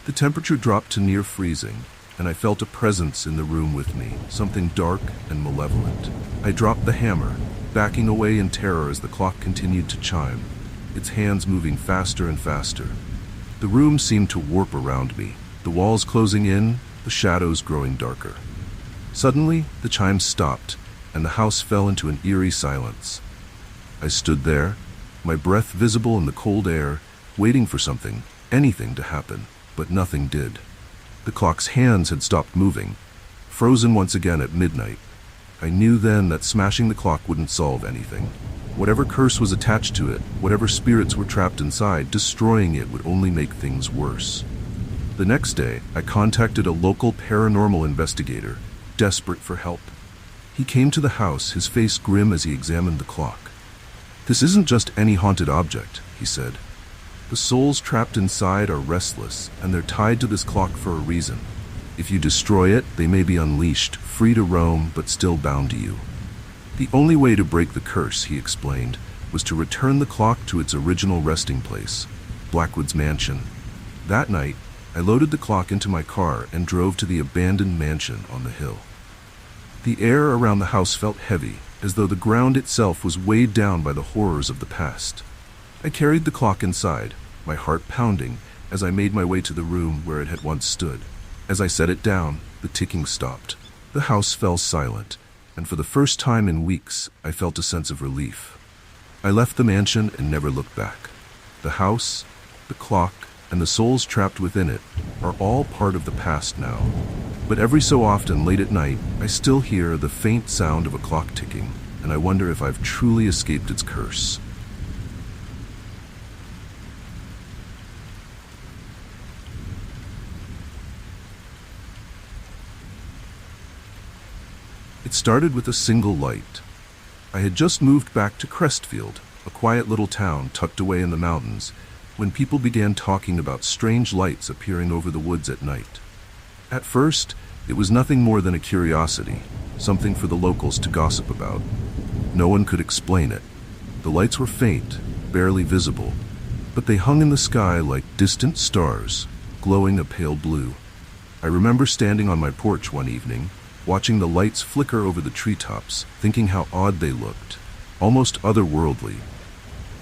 The temperature dropped to near freezing, and I felt a presence in the room with me, something dark and malevolent. I dropped the hammer, backing away in terror as the clock continued to chime, its hands moving faster and faster. The room seemed to warp around me, the walls closing in, the shadows growing darker. Suddenly, the chimes stopped, and the house fell into an eerie silence. I stood there, my breath visible in the cold air, waiting for something, anything to happen, but nothing did. The clock's hands had stopped moving, frozen once again at midnight. I knew then that smashing the clock wouldn't solve anything. Whatever curse was attached to it, whatever spirits were trapped inside, destroying it would only make things worse. The next day, I contacted a local paranormal investigator, desperate for help. He came to the house, his face grim as he examined the clock. "This isn't just any haunted object," he said. "The souls trapped inside are restless, and they're tied to this clock for a reason. If you destroy it, they may be unleashed, free to roam, but still bound to you." The only way to break the curse, he explained, was to return the clock to its original resting place, Blackwood's mansion. That night, I loaded the clock into my car and drove to the abandoned mansion on the hill. The air around the house felt heavy, as though the ground itself was weighed down by the horrors of the past. I carried the clock inside, my heart pounding, as I made my way to the room where it had once stood. As I set it down, the ticking stopped. The house fell silent, and for the first time in weeks, I felt a sense of relief. I left the mansion and never looked back. The house, the clock, and the souls trapped within it are all part of the past now. But every so often, late at night, I still hear the faint sound of a clock ticking, and I wonder if I've truly escaped its curse. It started with a single light. I had just moved back to Crestfield, a quiet little town tucked away in the mountains, when people began talking about strange lights appearing over the woods at night. At first, it was nothing more than a curiosity, something for the locals to gossip about. No one could explain it. The lights were faint, barely visible, but they hung in the sky like distant stars, glowing a pale blue. I remember standing on my porch one evening, watching the lights flicker over the treetops, thinking how odd they looked, almost otherworldly.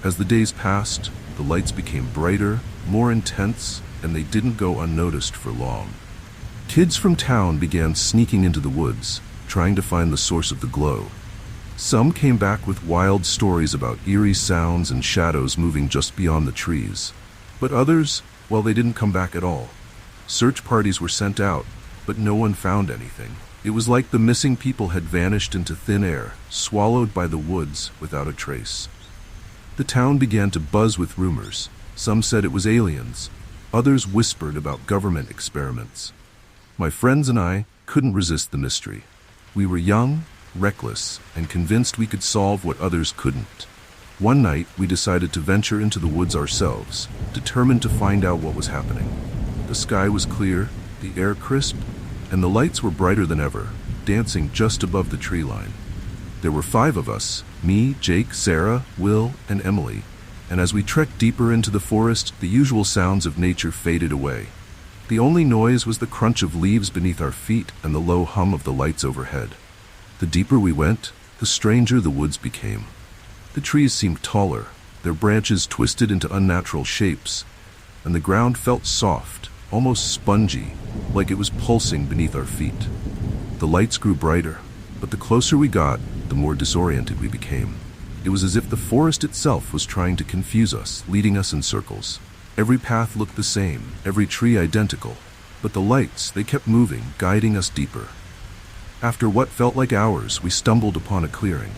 As the days passed, the lights became brighter, more intense, and they didn't go unnoticed for long. Kids from town began sneaking into the woods, trying to find the source of the glow. Some came back with wild stories about eerie sounds and shadows moving just beyond the trees. But others, well, they didn't come back at all. Search parties were sent out, but no one found anything. It was like the missing people had vanished into thin air, swallowed by the woods without a trace. The town began to buzz with rumors. Some said it was aliens. Others whispered about government experiments. My friends and I couldn't resist the mystery. We were young, reckless, and convinced we could solve what others couldn't. One night, we decided to venture into the woods ourselves, determined to find out what was happening. The sky was clear, the air crisp, and the lights were brighter than ever, dancing just above the tree line. There were 5 of us, me, Jake, Sarah, Will, and Emily, and as we trekked deeper into the forest, the usual sounds of nature faded away. The only noise was the crunch of leaves beneath our feet and the low hum of the lights overhead. The deeper we went, the stranger the woods became. The trees seemed taller, their branches twisted into unnatural shapes, and the ground felt soft, almost spongy, like it was pulsing beneath our feet. The lights grew brighter, but the closer we got, the more disoriented we became. It was as if the forest itself was trying to confuse us, leading us in circles. Every path looked the same, every tree identical, but the lights, they kept moving, guiding us deeper. After what felt like hours, we stumbled upon a clearing.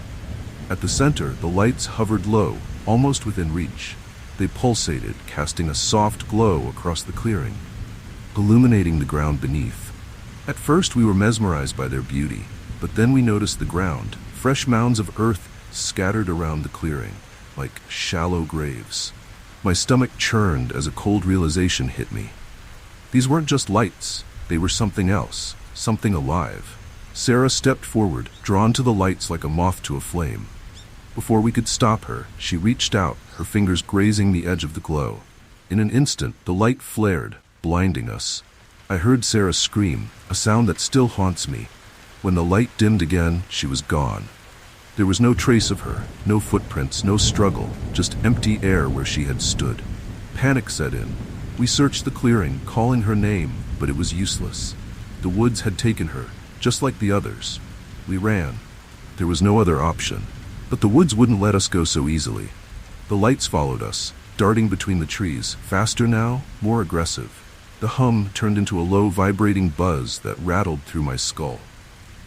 At the center, the lights hovered low, almost within reach. They pulsated, casting a soft glow across the clearing, illuminating the ground beneath. At first we were mesmerized by their beauty, but then we noticed the ground, fresh mounds of earth scattered around the clearing, like shallow graves. My stomach churned as a cold realization hit me. These weren't just lights, they were something else, something alive. Sarah stepped forward, drawn to the lights like a moth to a flame. Before we could stop her, she reached out, her fingers grazing the edge of the glow. In an instant, the light flared, blinding us. I heard Sarah scream, a sound that still haunts me. When the light dimmed again, she was gone. There was no trace of her, no footprints, no struggle, just empty air where she had stood. Panic set in. We searched the clearing, calling her name, but it was useless. The woods had taken her, just like the others. We ran. There was no other option. But the woods wouldn't let us go so easily. The lights followed us, darting between the trees, faster now, more aggressive. The hum turned into a low, vibrating buzz that rattled through my skull.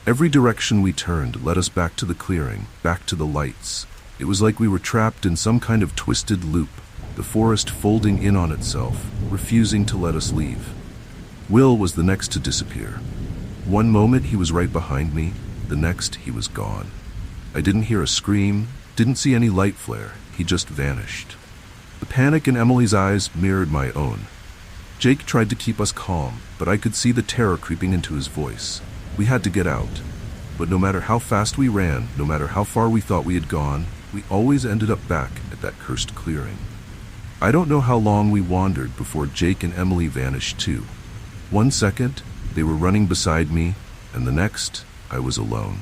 Every direction we turned led us back to the clearing, back to the lights. It was like we were trapped in some kind of twisted loop, the forest folding in on itself, refusing to let us leave. Will was the next to disappear. One moment he was right behind me, the next he was gone. I didn't hear a scream, didn't see any light flare, he just vanished. The panic in Emily's eyes mirrored my own. Jake tried to keep us calm, but I could see the terror creeping into his voice. We had to get out. But no matter how fast we ran, no matter how far we thought we had gone, we always ended up back at that cursed clearing. I don't know how long we wandered before Jake and Emily vanished too. One second, they were running beside me, and the next, I was alone.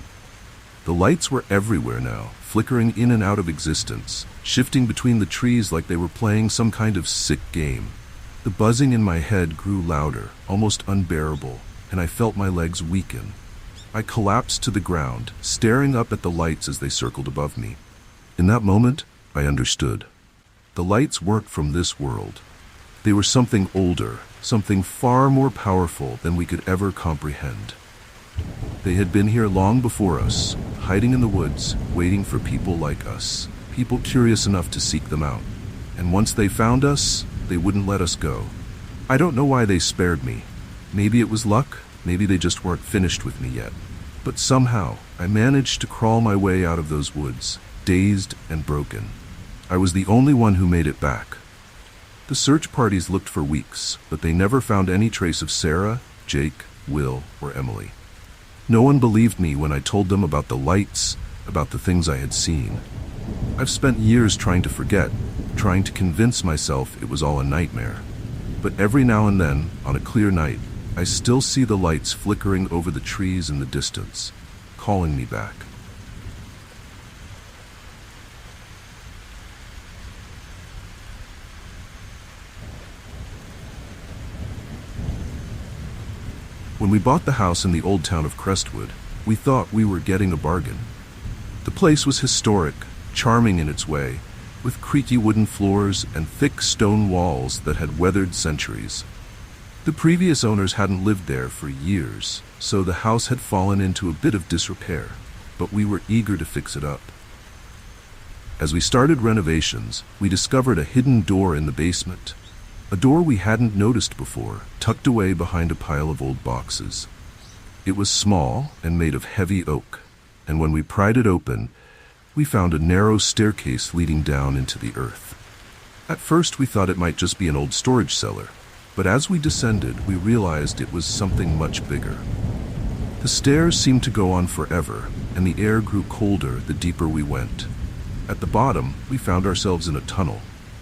The lights were everywhere now, flickering in and out of existence, shifting between the trees like they were playing some kind of sick game. The buzzing in my head grew louder, almost unbearable, and I felt my legs weaken. I collapsed to the ground, staring up at the lights as they circled above me. In that moment, I understood. The lights weren't from this world. They were something older, something far more powerful than we could ever comprehend. They had been here long before us, hiding in the woods, waiting for people like us, people curious enough to seek them out. And once they found us, they wouldn't let us go. I don't know why they spared me. Maybe it was luck, maybe they just weren't finished with me yet. But somehow, I managed to crawl my way out of those woods, dazed and broken. I was the only one who made it back. The search parties looked for weeks, but they never found any trace of Sarah, Jake, Will, or Emily. No one believed me when I told them about the lights, about the things I had seen. I've spent years trying to forget, trying to convince myself it was all a nightmare. But every now and then, on a clear night, I still see the lights flickering over the trees in the distance, calling me back. When we bought the house in the old town of Crestwood, we thought we were getting a bargain. The place was historic, charming in its way, with creaky wooden floors and thick stone walls that had weathered centuries. The previous owners hadn't lived there for years, so the house had fallen into a bit of disrepair, but we were eager to fix it up. As we started renovations, we discovered a hidden door in the basement. A door we hadn't noticed before, tucked away behind a pile of old boxes. It was small and made of heavy oak, and when we pried it open, we found a narrow staircase leading down into the earth. At first we thought it might just be an old storage cellar, but as we descended, we realized it was something much bigger. The stairs seemed to go on forever, and the air grew colder the deeper we went. At the bottom, we found ourselves in a tunnel.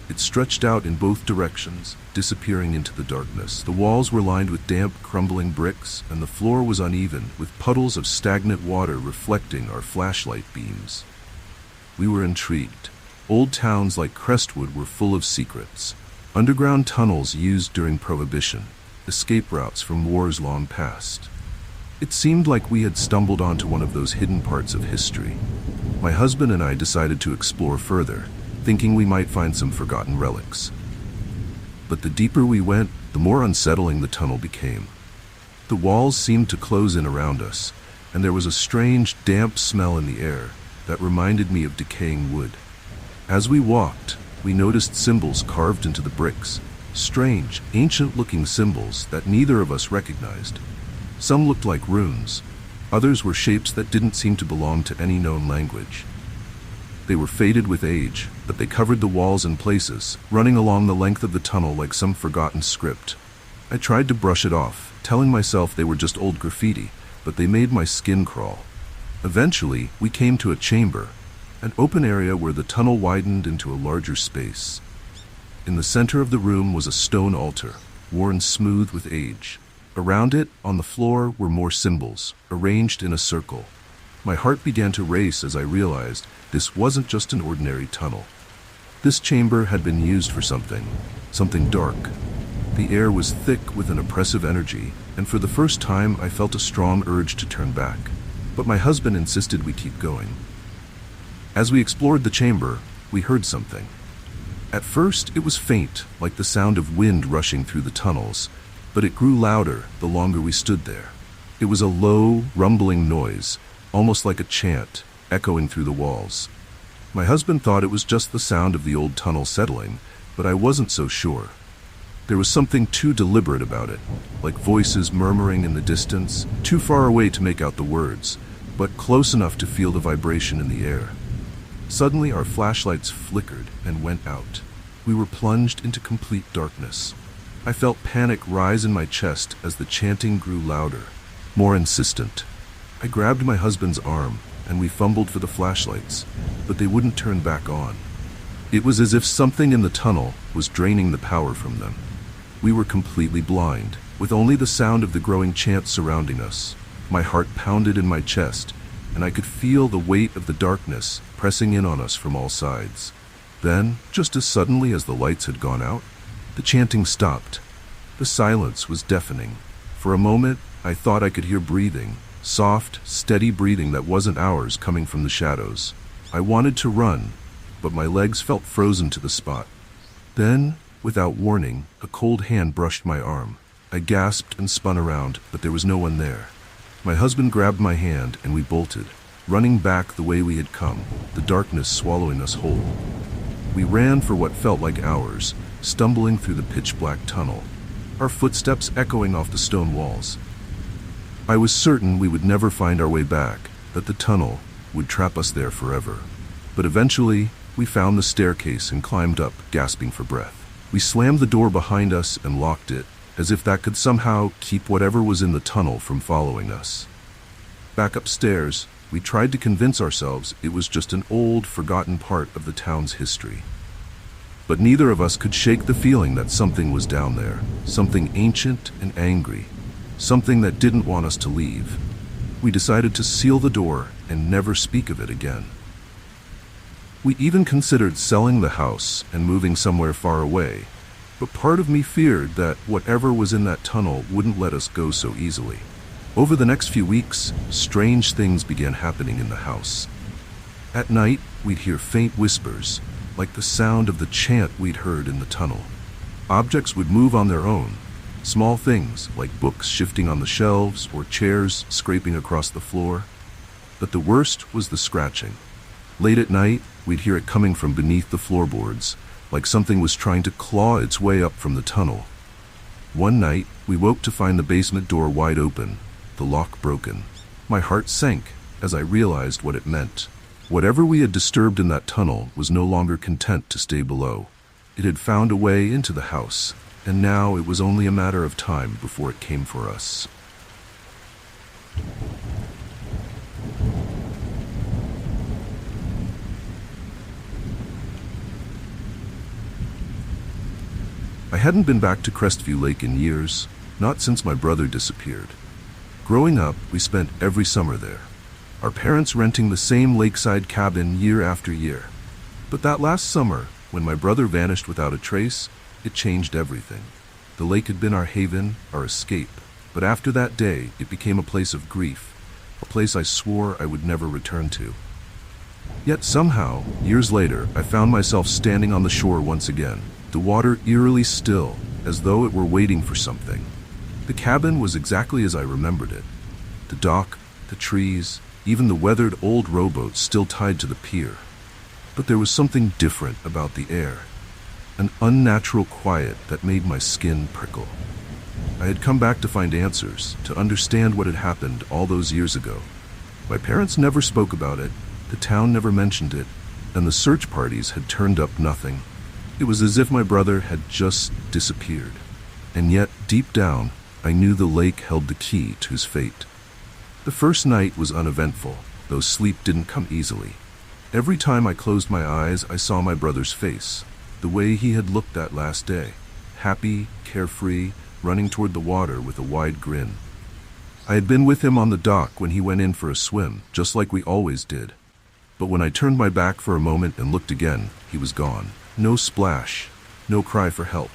It stretched out in both directions, disappearing into the darkness. The walls were lined with damp, crumbling bricks, and the floor was uneven, with puddles of stagnant water reflecting our flashlight beams. We were intrigued. Old towns like Crestwood were full of secrets. Underground tunnels used during Prohibition, escape routes from wars long past. It seemed like we had stumbled onto one of those hidden parts of history. My husband and I decided to explore further, thinking we might find some forgotten relics. But the deeper we went, the more unsettling the tunnel became. The walls seemed to close in around us, and there was a strange, damp smell in the air, that reminded me of decaying wood. As we walked, we noticed symbols carved into the bricks, strange, ancient-looking symbols that neither of us recognized. Some looked like runes. Others were shapes that didn't seem to belong to any known language. They were faded with age, but they covered the walls in places, running along the length of the tunnel like some forgotten script. I tried to brush it off, telling myself they were just old graffiti, but they made my skin crawl. Eventually, we came to a chamber, an open area where the tunnel widened into a larger space. In the center of the room was a stone altar, worn smooth with age. Around it, on the floor, were more symbols, arranged in a circle. My heart began to race as I realized this wasn't just an ordinary tunnel. This chamber had been used for something dark. The air was thick with an oppressive energy, and for the first time I felt a strong urge to turn back. But my husband insisted we keep going. As we explored the chamber, we heard something. At first, it was faint, like the sound of wind rushing through the tunnels, but it grew louder the longer we stood there. It was a low, rumbling noise, almost like a chant, echoing through the walls. My husband thought it was just the sound of the old tunnel settling, but I wasn't so sure. There was something too deliberate about it, like voices murmuring in the distance, too far away to make out the words, but close enough to feel the vibration in the air. Suddenly, our flashlights flickered and went out. We were plunged into complete darkness. I felt panic rise in my chest as the chanting grew louder, more insistent. I grabbed my husband's arm, and we fumbled for the flashlights, but they wouldn't turn back on. It was as if something in the tunnel was draining the power from them. We were completely blind, with only the sound of the growing chant surrounding us. My heart pounded in my chest, and I could feel the weight of the darkness pressing in on us from all sides. Then, just as suddenly as the lights had gone out, the chanting stopped. The silence was deafening. For a moment, I thought I could hear breathing, soft, steady breathing that wasn't ours coming from the shadows. I wanted to run, but my legs felt frozen to the spot. Then, without warning, a cold hand brushed my arm. I gasped and spun around, but there was no one there. My husband grabbed my hand and we bolted, running back the way we had come, the darkness swallowing us whole. We ran for what felt like hours, stumbling through the pitch-black tunnel, our footsteps echoing off the stone walls. I was certain we would never find our way back, that the tunnel would trap us there forever. But eventually, we found the staircase and climbed up, gasping for breath. We slammed the door behind us and locked it, as if that could somehow keep whatever was in the tunnel from following us. Back upstairs, we tried to convince ourselves it was just an old, forgotten part of the town's history. But neither of us could shake the feeling that something was down there, something ancient and angry, something that didn't want us to leave. We decided to seal the door and never speak of it again. We even considered selling the house and moving somewhere far away, but part of me feared that whatever was in that tunnel wouldn't let us go so easily. Over the next few weeks, strange things began happening in the house. At night, we'd hear faint whispers, like the sound of the chant we'd heard in the tunnel. Objects would move on their own, small things like books shifting on the shelves or chairs scraping across the floor. But the worst was the scratching. Late at night, we'd hear it coming from beneath the floorboards, like something was trying to claw its way up from the tunnel. One night, we woke to find the basement door wide open, the lock broken. My heart sank as I realized what it meant. Whatever we had disturbed in that tunnel was no longer content to stay below. It had found a way into the house, and now it was only a matter of time before it came for us. I hadn't been back to Crestview Lake in years, not since my brother disappeared. Growing up, we spent every summer there, our parents renting the same lakeside cabin year after year. But that last summer, when my brother vanished without a trace, it changed everything. The lake had been our haven, our escape, but after that day, it became a place of grief, a place I swore I would never return to. Yet somehow, years later, I found myself standing on the shore once again, the water eerily still, as though it were waiting for something. The cabin was exactly as I remembered it. The dock, the trees, even the weathered old rowboat still tied to the pier. But there was something different about the air, an unnatural quiet that made my skin prickle. I had come back to find answers, to understand what had happened all those years ago. My parents never spoke about it, the town never mentioned it, and the search parties had turned up nothing. It was as if my brother had just disappeared. And yet, deep down, I knew the lake held the key to his fate. The first night was uneventful, though sleep didn't come easily. Every time I closed my eyes, I saw my brother's face, the way he had looked that last day, happy, carefree, running toward the water with a wide grin. I had been with him on the dock when he went in for a swim, just like we always did. But when I turned my back for a moment and looked again, he was gone. No splash, no cry for help.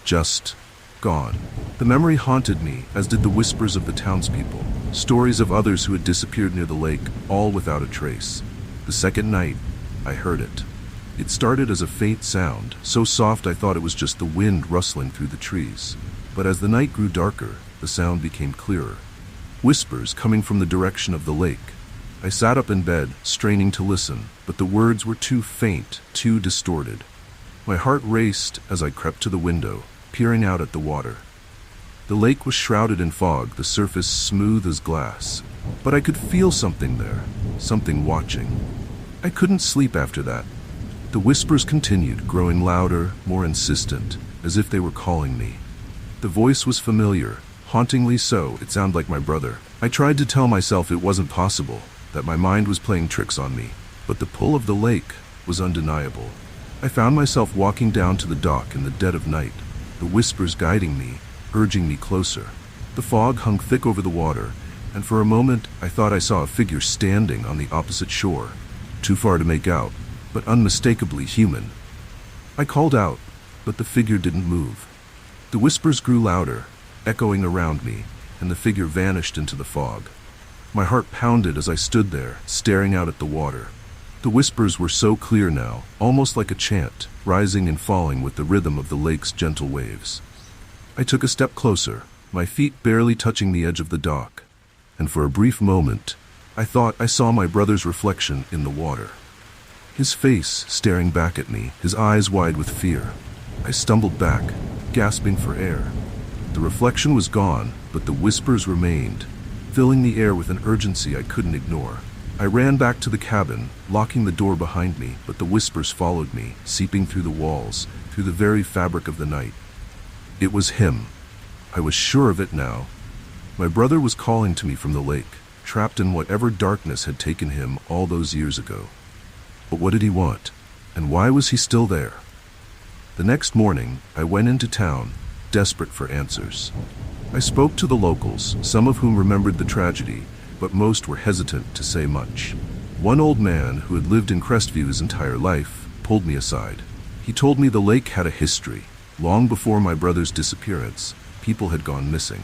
Just gone. The memory haunted me, as did the whispers of the townspeople, stories of others who had disappeared near the lake, all without a trace. The second night, I heard it. It started as a faint sound, so soft I thought it was just the wind rustling through the trees. But as the night grew darker, the sound became clearer. Whispers coming from the direction of the lake. I sat up in bed, straining to listen, but the words were too faint, too distorted. My heart raced as I crept to the window, peering out at the water. The lake was shrouded in fog, the surface smooth as glass. But I could feel something there, something watching. I couldn't sleep after that. The whispers continued, growing louder, more insistent, as if they were calling me. The voice was familiar, hauntingly so. It sounded like my brother. I tried to tell myself it wasn't possible, that my mind was playing tricks on me, but the pull of the lake was undeniable. I found myself walking down to the dock in the dead of night, the whispers guiding me, urging me closer. The fog hung thick over the water, and for a moment I thought I saw a figure standing on the opposite shore, too far to make out, but unmistakably human. I called out, but the figure didn't move. The whispers grew louder, echoing around me, and the figure vanished into the fog. My heart pounded as I stood there, staring out at the water. The whispers were so clear now, almost like a chant, rising and falling with the rhythm of the lake's gentle waves. I took a step closer, my feet barely touching the edge of the dock, and for a brief moment, I thought I saw my brother's reflection in the water. His face staring back at me, his eyes wide with fear. I stumbled back, gasping for air. The reflection was gone, but the whispers remained, filling the air with an urgency I couldn't ignore. I ran back to the cabin, locking the door behind me, but the whispers followed me, seeping through the walls, through the very fabric of the night. It was him. I was sure of it now. My brother was calling to me from the lake, trapped in whatever darkness had taken him all those years ago. But what did he want? And why was he still there? The next morning, I went into town, desperate for answers. I spoke to the locals, some of whom remembered the tragedy, but most were hesitant to say much. One old man, who had lived in Crestview his entire life, pulled me aside. He told me the lake had a history. Long before my brother's disappearance, people had gone missing.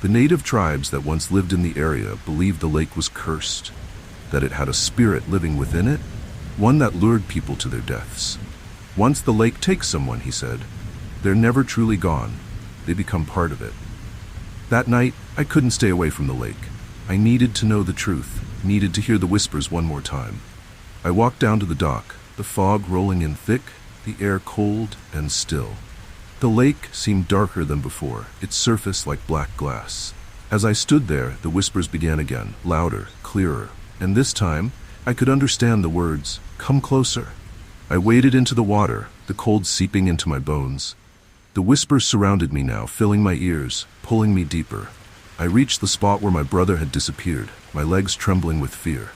The native tribes that once lived in the area believed the lake was cursed, that it had a spirit living within it, one that lured people to their deaths. Once the lake takes someone, he said, they're never truly gone. They become part of it. That night, I couldn't stay away from the lake. I needed to know the truth, needed to hear the whispers one more time. I walked down to the dock, the fog rolling in thick, the air cold and still. The lake seemed darker than before, its surface like black glass. As I stood there, the whispers began again, louder, clearer, and this time, I could understand the words, "Come closer." I waded into the water, the cold seeping into my bones. The whispers surrounded me now, filling my ears, pulling me deeper. I reached the spot where my brother had disappeared, my legs trembling with fear.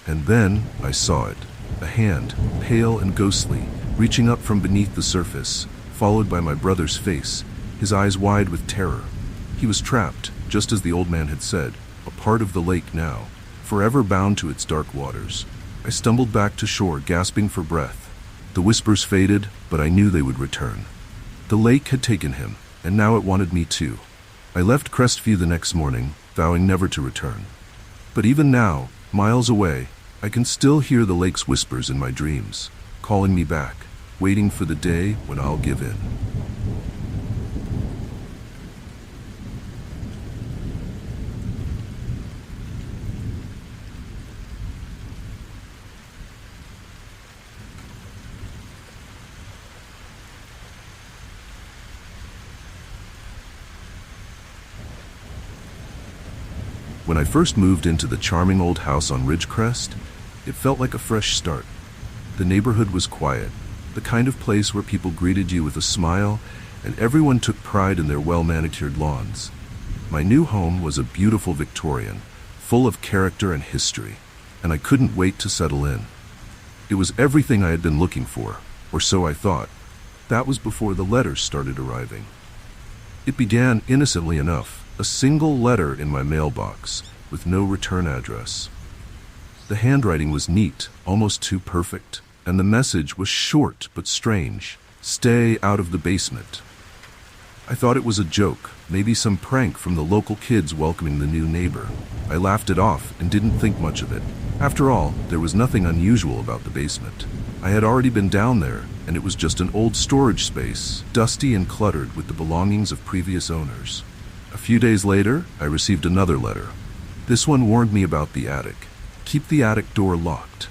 And then I saw it, a hand, pale and ghostly, reaching up from beneath the surface, followed by my brother's face, his eyes wide with terror. He was trapped, just as the old man had said, a part of the lake now, forever bound to its dark waters. I stumbled back to shore, gasping for breath. The whispers faded, but I knew they would return. The lake had taken him, and now it wanted me too. I left Crestview the next morning, vowing never to return. But even now, miles away, I can still hear the lake's whispers in my dreams, calling me back, waiting for the day when I'll give in. When I first moved into the charming old house on Ridgecrest, it felt like a fresh start. The neighborhood was quiet, the kind of place where people greeted you with a smile, and everyone took pride in their well-manicured lawns. My new home was a beautiful Victorian, full of character and history, and I couldn't wait to settle in. It was everything I had been looking for, or so I thought. That was before the letters started arriving. It began innocently enough, a single letter in my mailbox, with no return address. The handwriting was neat, almost too perfect, and the message was short but strange. Stay out of the basement. I thought it was a joke, maybe some prank from the local kids welcoming the new neighbor. I laughed it off and didn't think much of it. After all, there was nothing unusual about the basement. I had already been down there, and it was just an old storage space, dusty and cluttered with the belongings of previous owners. A few days later, I received another letter. This one warned me about the attic. Keep the attic door locked.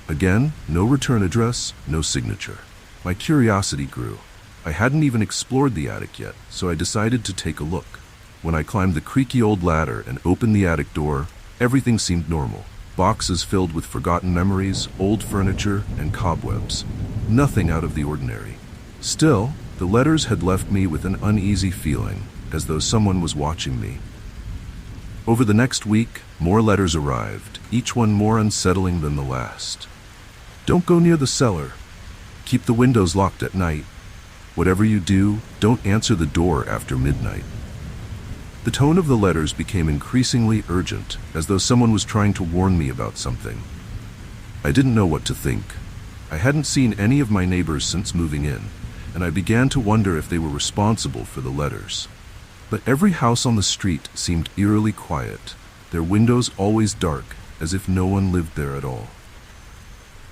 Again, no return address, no signature. My curiosity grew. I hadn't even explored the attic yet, so I decided to take a look. When I climbed the creaky old ladder and opened the attic door, everything seemed normal. Boxes filled with forgotten memories, old furniture, and cobwebs. Nothing out of the ordinary. Still, the letters had left me with an uneasy feeling, as though someone was watching me. Over the next week, more letters arrived, each one more unsettling than the last. Don't go near the cellar. Keep the windows locked at night. Whatever you do, don't answer the door after midnight. The tone of the letters became increasingly urgent, as though someone was trying to warn me about something. I didn't know what to think. I hadn't seen any of my neighbors since moving in, and I began to wonder if they were responsible for the letters. But every house on the street seemed eerily quiet, their windows always dark, as if no one lived there at all.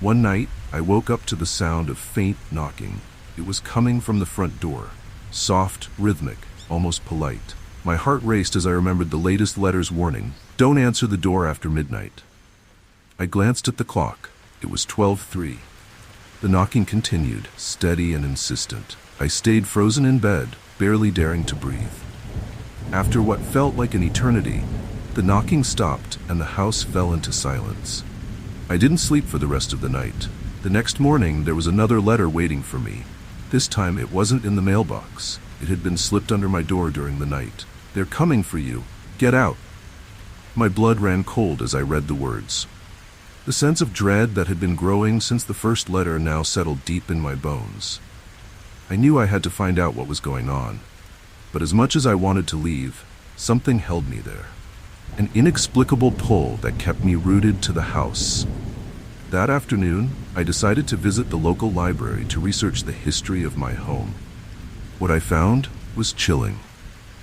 One night, I woke up to the sound of faint knocking. It was coming from the front door, soft, rhythmic, almost polite. My heart raced as I remembered the latest letter's warning, don't answer the door after midnight. I glanced at the clock. It was 12:03. The knocking continued, steady and insistent. I stayed frozen in bed, barely daring to breathe. After what felt like an eternity, the knocking stopped and the house fell into silence. I didn't sleep for the rest of the night. The next morning, there was another letter waiting for me. This time, it wasn't in the mailbox. It had been slipped under my door during the night. They're coming for you. Get out. My blood ran cold as I read the words. The sense of dread that had been growing since the first letter now settled deep in my bones. I knew I had to find out what was going on. But as much as I wanted to leave, something held me there. An inexplicable pull that kept me rooted to the house. That afternoon, I decided to visit the local library to research the history of my home. What I found was chilling.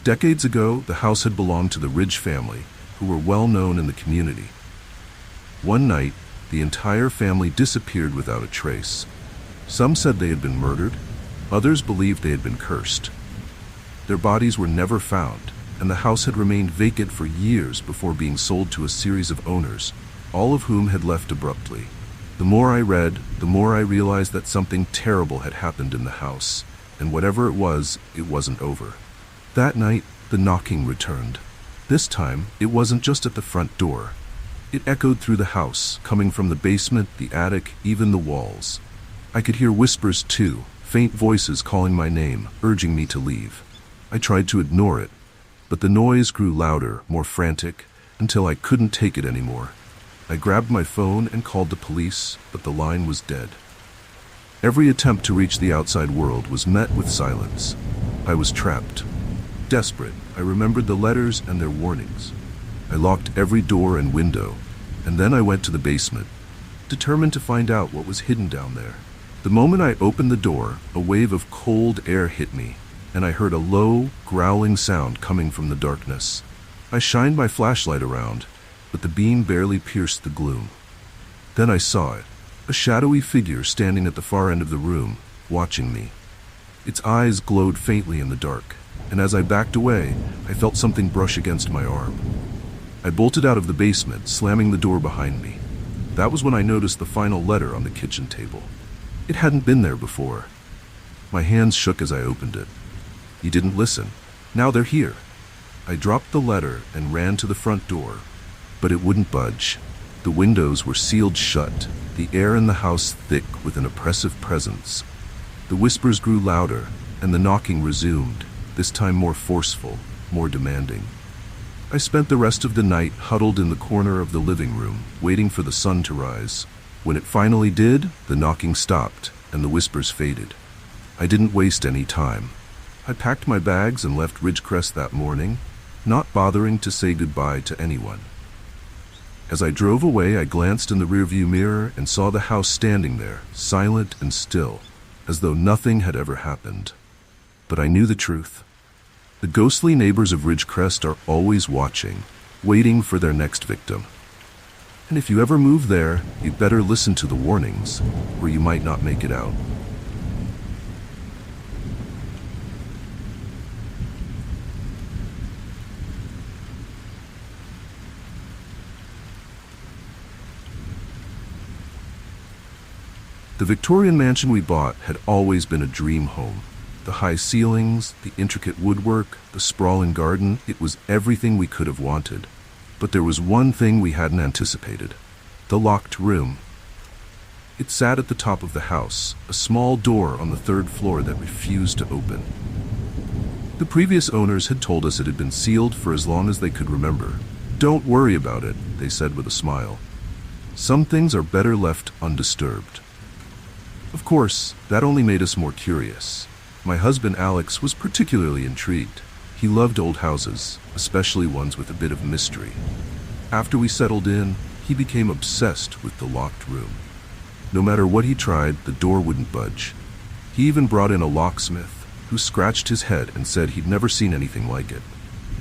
Decades ago, the house had belonged to the Ridge family, who were well known in the community. One night, the entire family disappeared without a trace. Some said they had been murdered, others believed they had been cursed. Their bodies were never found, and the house had remained vacant for years before being sold to a series of owners, all of whom had left abruptly. The more I read, the more I realized that something terrible had happened in the house, and whatever it wasn't over. That night, the knocking returned. This time, it wasn't just at the front door. It echoed through the house, coming from the basement, the attic, even the walls. I could hear whispers too, faint voices calling my name, urging me to leave. I tried to ignore it, but the noise grew louder, more frantic, until I couldn't take it anymore. I grabbed my phone and called the police, but the line was dead. Every attempt to reach the outside world was met with silence. I was trapped. Desperate, I remembered the letters and their warnings. I locked every door and window, and then I went to the basement, determined to find out what was hidden down there. The moment I opened the door, a wave of cold air hit me, and I heard a low, growling sound coming from the darkness. I shined my flashlight around, but the beam barely pierced the gloom. Then I saw it, a shadowy figure standing at the far end of the room, watching me. Its eyes glowed faintly in the dark, and as I backed away, I felt something brush against my arm. I bolted out of the basement, slamming the door behind me. That was when I noticed the final letter on the kitchen table. It hadn't been there before. My hands shook as I opened it. You didn't listen. Now they're here. I dropped the letter and ran to the front door, but it wouldn't budge. The windows were sealed shut, the air in the house thick with an oppressive presence. The whispers grew louder, and the knocking resumed, this time more forceful, more demanding. I spent the rest of the night huddled in the corner of the living room, waiting for the sun to rise. When it finally did, the knocking stopped, and the whispers faded. I didn't waste any time. I packed my bags and left Ridgecrest that morning, not bothering to say goodbye to anyone. As I drove away, I glanced in the rearview mirror and saw the house standing there, silent and still, as though nothing had ever happened. But I knew the truth. The ghostly neighbors of Ridgecrest are always watching, waiting for their next victim. And if you ever move there, you'd better listen to the warnings, or you might not make it out. The Victorian mansion we bought had always been a dream home. The high ceilings, the intricate woodwork, the sprawling garden, it was everything we could have wanted. But there was one thing we hadn't anticipated: the locked room. It sat at the top of the house, a small door on the third floor that refused to open. The previous owners had told us it had been sealed for as long as they could remember. "Don't worry about it," they said with a smile. "Some things are better left undisturbed." Of course, that only made us more curious. My husband Alex was particularly intrigued. He loved old houses, especially ones with a bit of mystery. After we settled in, he became obsessed with the locked room. No matter what he tried, the door wouldn't budge. He even brought in a locksmith, who scratched his head and said he'd never seen anything like it.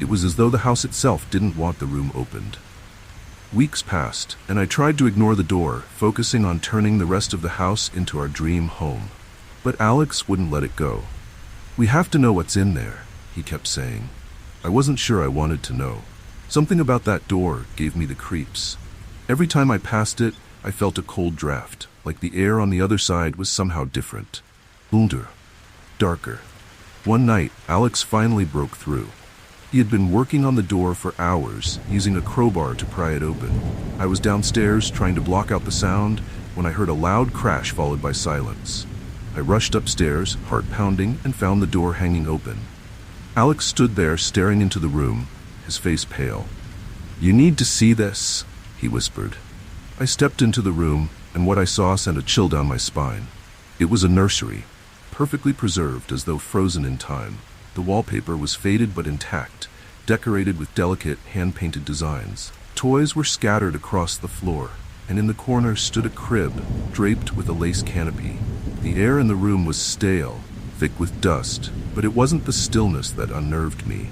It was as though the house itself didn't want the room opened. Weeks passed, and I tried to ignore the door, focusing on turning the rest of the house into our dream home. But Alex wouldn't let it go. "We have to know what's in there," he kept saying. I wasn't sure I wanted to know. Something about that door gave me the creeps. Every time I passed it, I felt a cold draft, like the air on the other side was somehow different. Older, darker. One night, Alex finally broke through. He had been working on the door for hours, using a crowbar to pry it open. I was downstairs trying to block out the sound when I heard a loud crash followed by silence. I rushed upstairs, heart pounding, and found the door hanging open. Alex stood there staring into the room, his face pale. "You need to see this," he whispered. I stepped into the room, and what I saw sent a chill down my spine. It was a nursery, perfectly preserved as though frozen in time. The wallpaper was faded but intact, decorated with delicate, hand-painted designs. Toys were scattered across the floor, and in the corner stood a crib, draped with a lace canopy. The air in the room was stale, thick with dust, but it wasn't the stillness that unnerved me.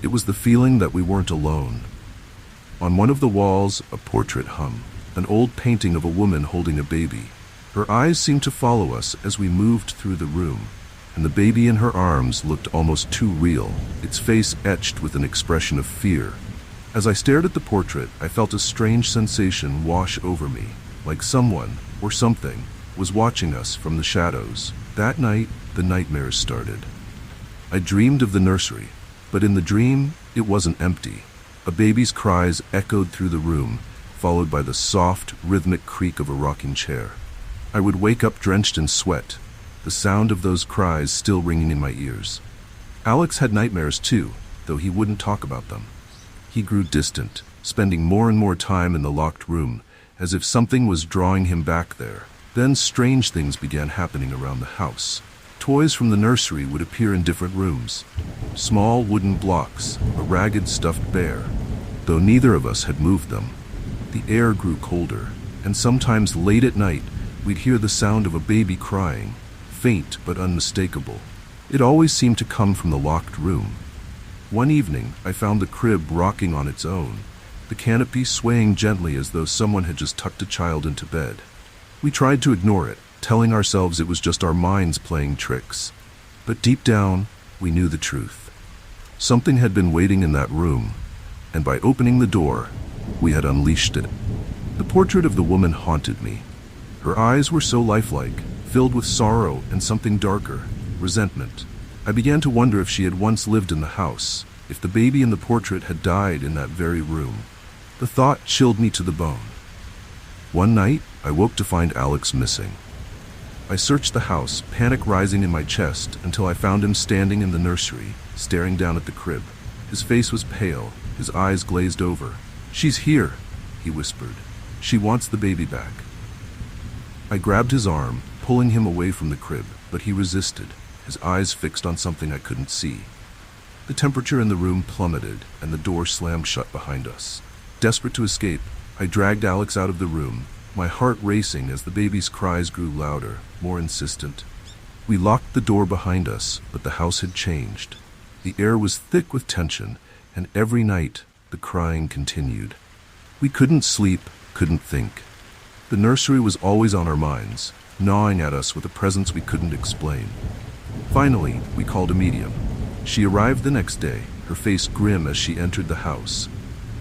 It was the feeling that we weren't alone. On one of the walls, a portrait hung, an old painting of a woman holding a baby. Her eyes seemed to follow us as we moved through the room, and the baby in her arms looked almost too real, its face etched with an expression of fear. As I stared at the portrait, I felt a strange sensation wash over me, like someone, or something, was watching us from the shadows. That night, the nightmares started. I dreamed of the nursery, but in the dream, it wasn't empty. A baby's cries echoed through the room, followed by the soft, rhythmic creak of a rocking chair. I would wake up drenched in sweat, the sound of those cries still ringing in my ears. Alex had nightmares too, though he wouldn't talk about them. He grew distant, spending more and more time in the locked room, as if something was drawing him back there. Then strange things began happening around the house. Toys from the nursery would appear in different rooms. Small wooden blocks, a ragged stuffed bear. Though neither of us had moved them, the air grew colder, and sometimes late at night, we'd hear the sound of a baby crying, faint but unmistakable. It always seemed to come from the locked room. One evening, I found the crib rocking on its own, the canopy swaying gently as though someone had just tucked a child into bed. We tried to ignore it, telling ourselves it was just our minds playing tricks. But deep down, we knew the truth. Something had been waiting in that room, and by opening the door, we had unleashed it. The portrait of the woman haunted me. Her eyes were so lifelike, filled with sorrow and something darker, resentment. I began to wonder if she had once lived in the house, if the baby in the portrait had died in that very room? The thought chilled me to the bone. One night, I woke to find Alex missing. I searched the house, panic rising in my chest, until I found him standing in the nursery, staring down at the crib. His face was pale, his eyes glazed over. "She's here," he whispered. "She wants the baby back." I grabbed his arm, pulling him away from the crib, but he resisted, his eyes fixed on something I couldn't see. The temperature in the room plummeted, and the door slammed shut behind us. Desperate to escape, I dragged Alex out of the room, my heart racing as the baby's cries grew louder, more insistent. We locked the door behind us, but the house had changed. The air was thick with tension, and every night, the crying continued. We couldn't sleep, couldn't think. The nursery was always on our minds, gnawing at us with a presence we couldn't explain. Finally, we called a medium. She arrived the next day, her face grim as she entered the house.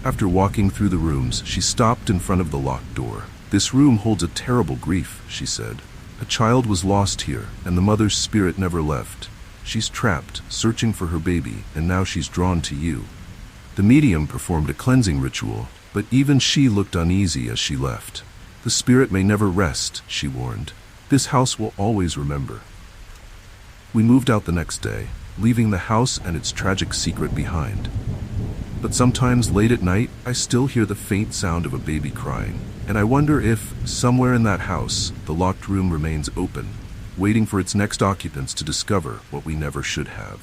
After walking through the rooms, she stopped in front of the locked door. "This room holds a terrible grief," she said. "A child was lost here, and the mother's spirit never left. She's trapped, searching for her baby, and now she's drawn to you." The medium performed a cleansing ritual, but even she looked uneasy as she left. "The spirit may never rest," she warned. "This house will always remember." We moved out the next day, leaving the house and its tragic secret behind. But sometimes late at night, I still hear the faint sound of a baby crying, and I wonder if, somewhere in that house, the locked room remains open, waiting for its next occupants to discover what we never should have.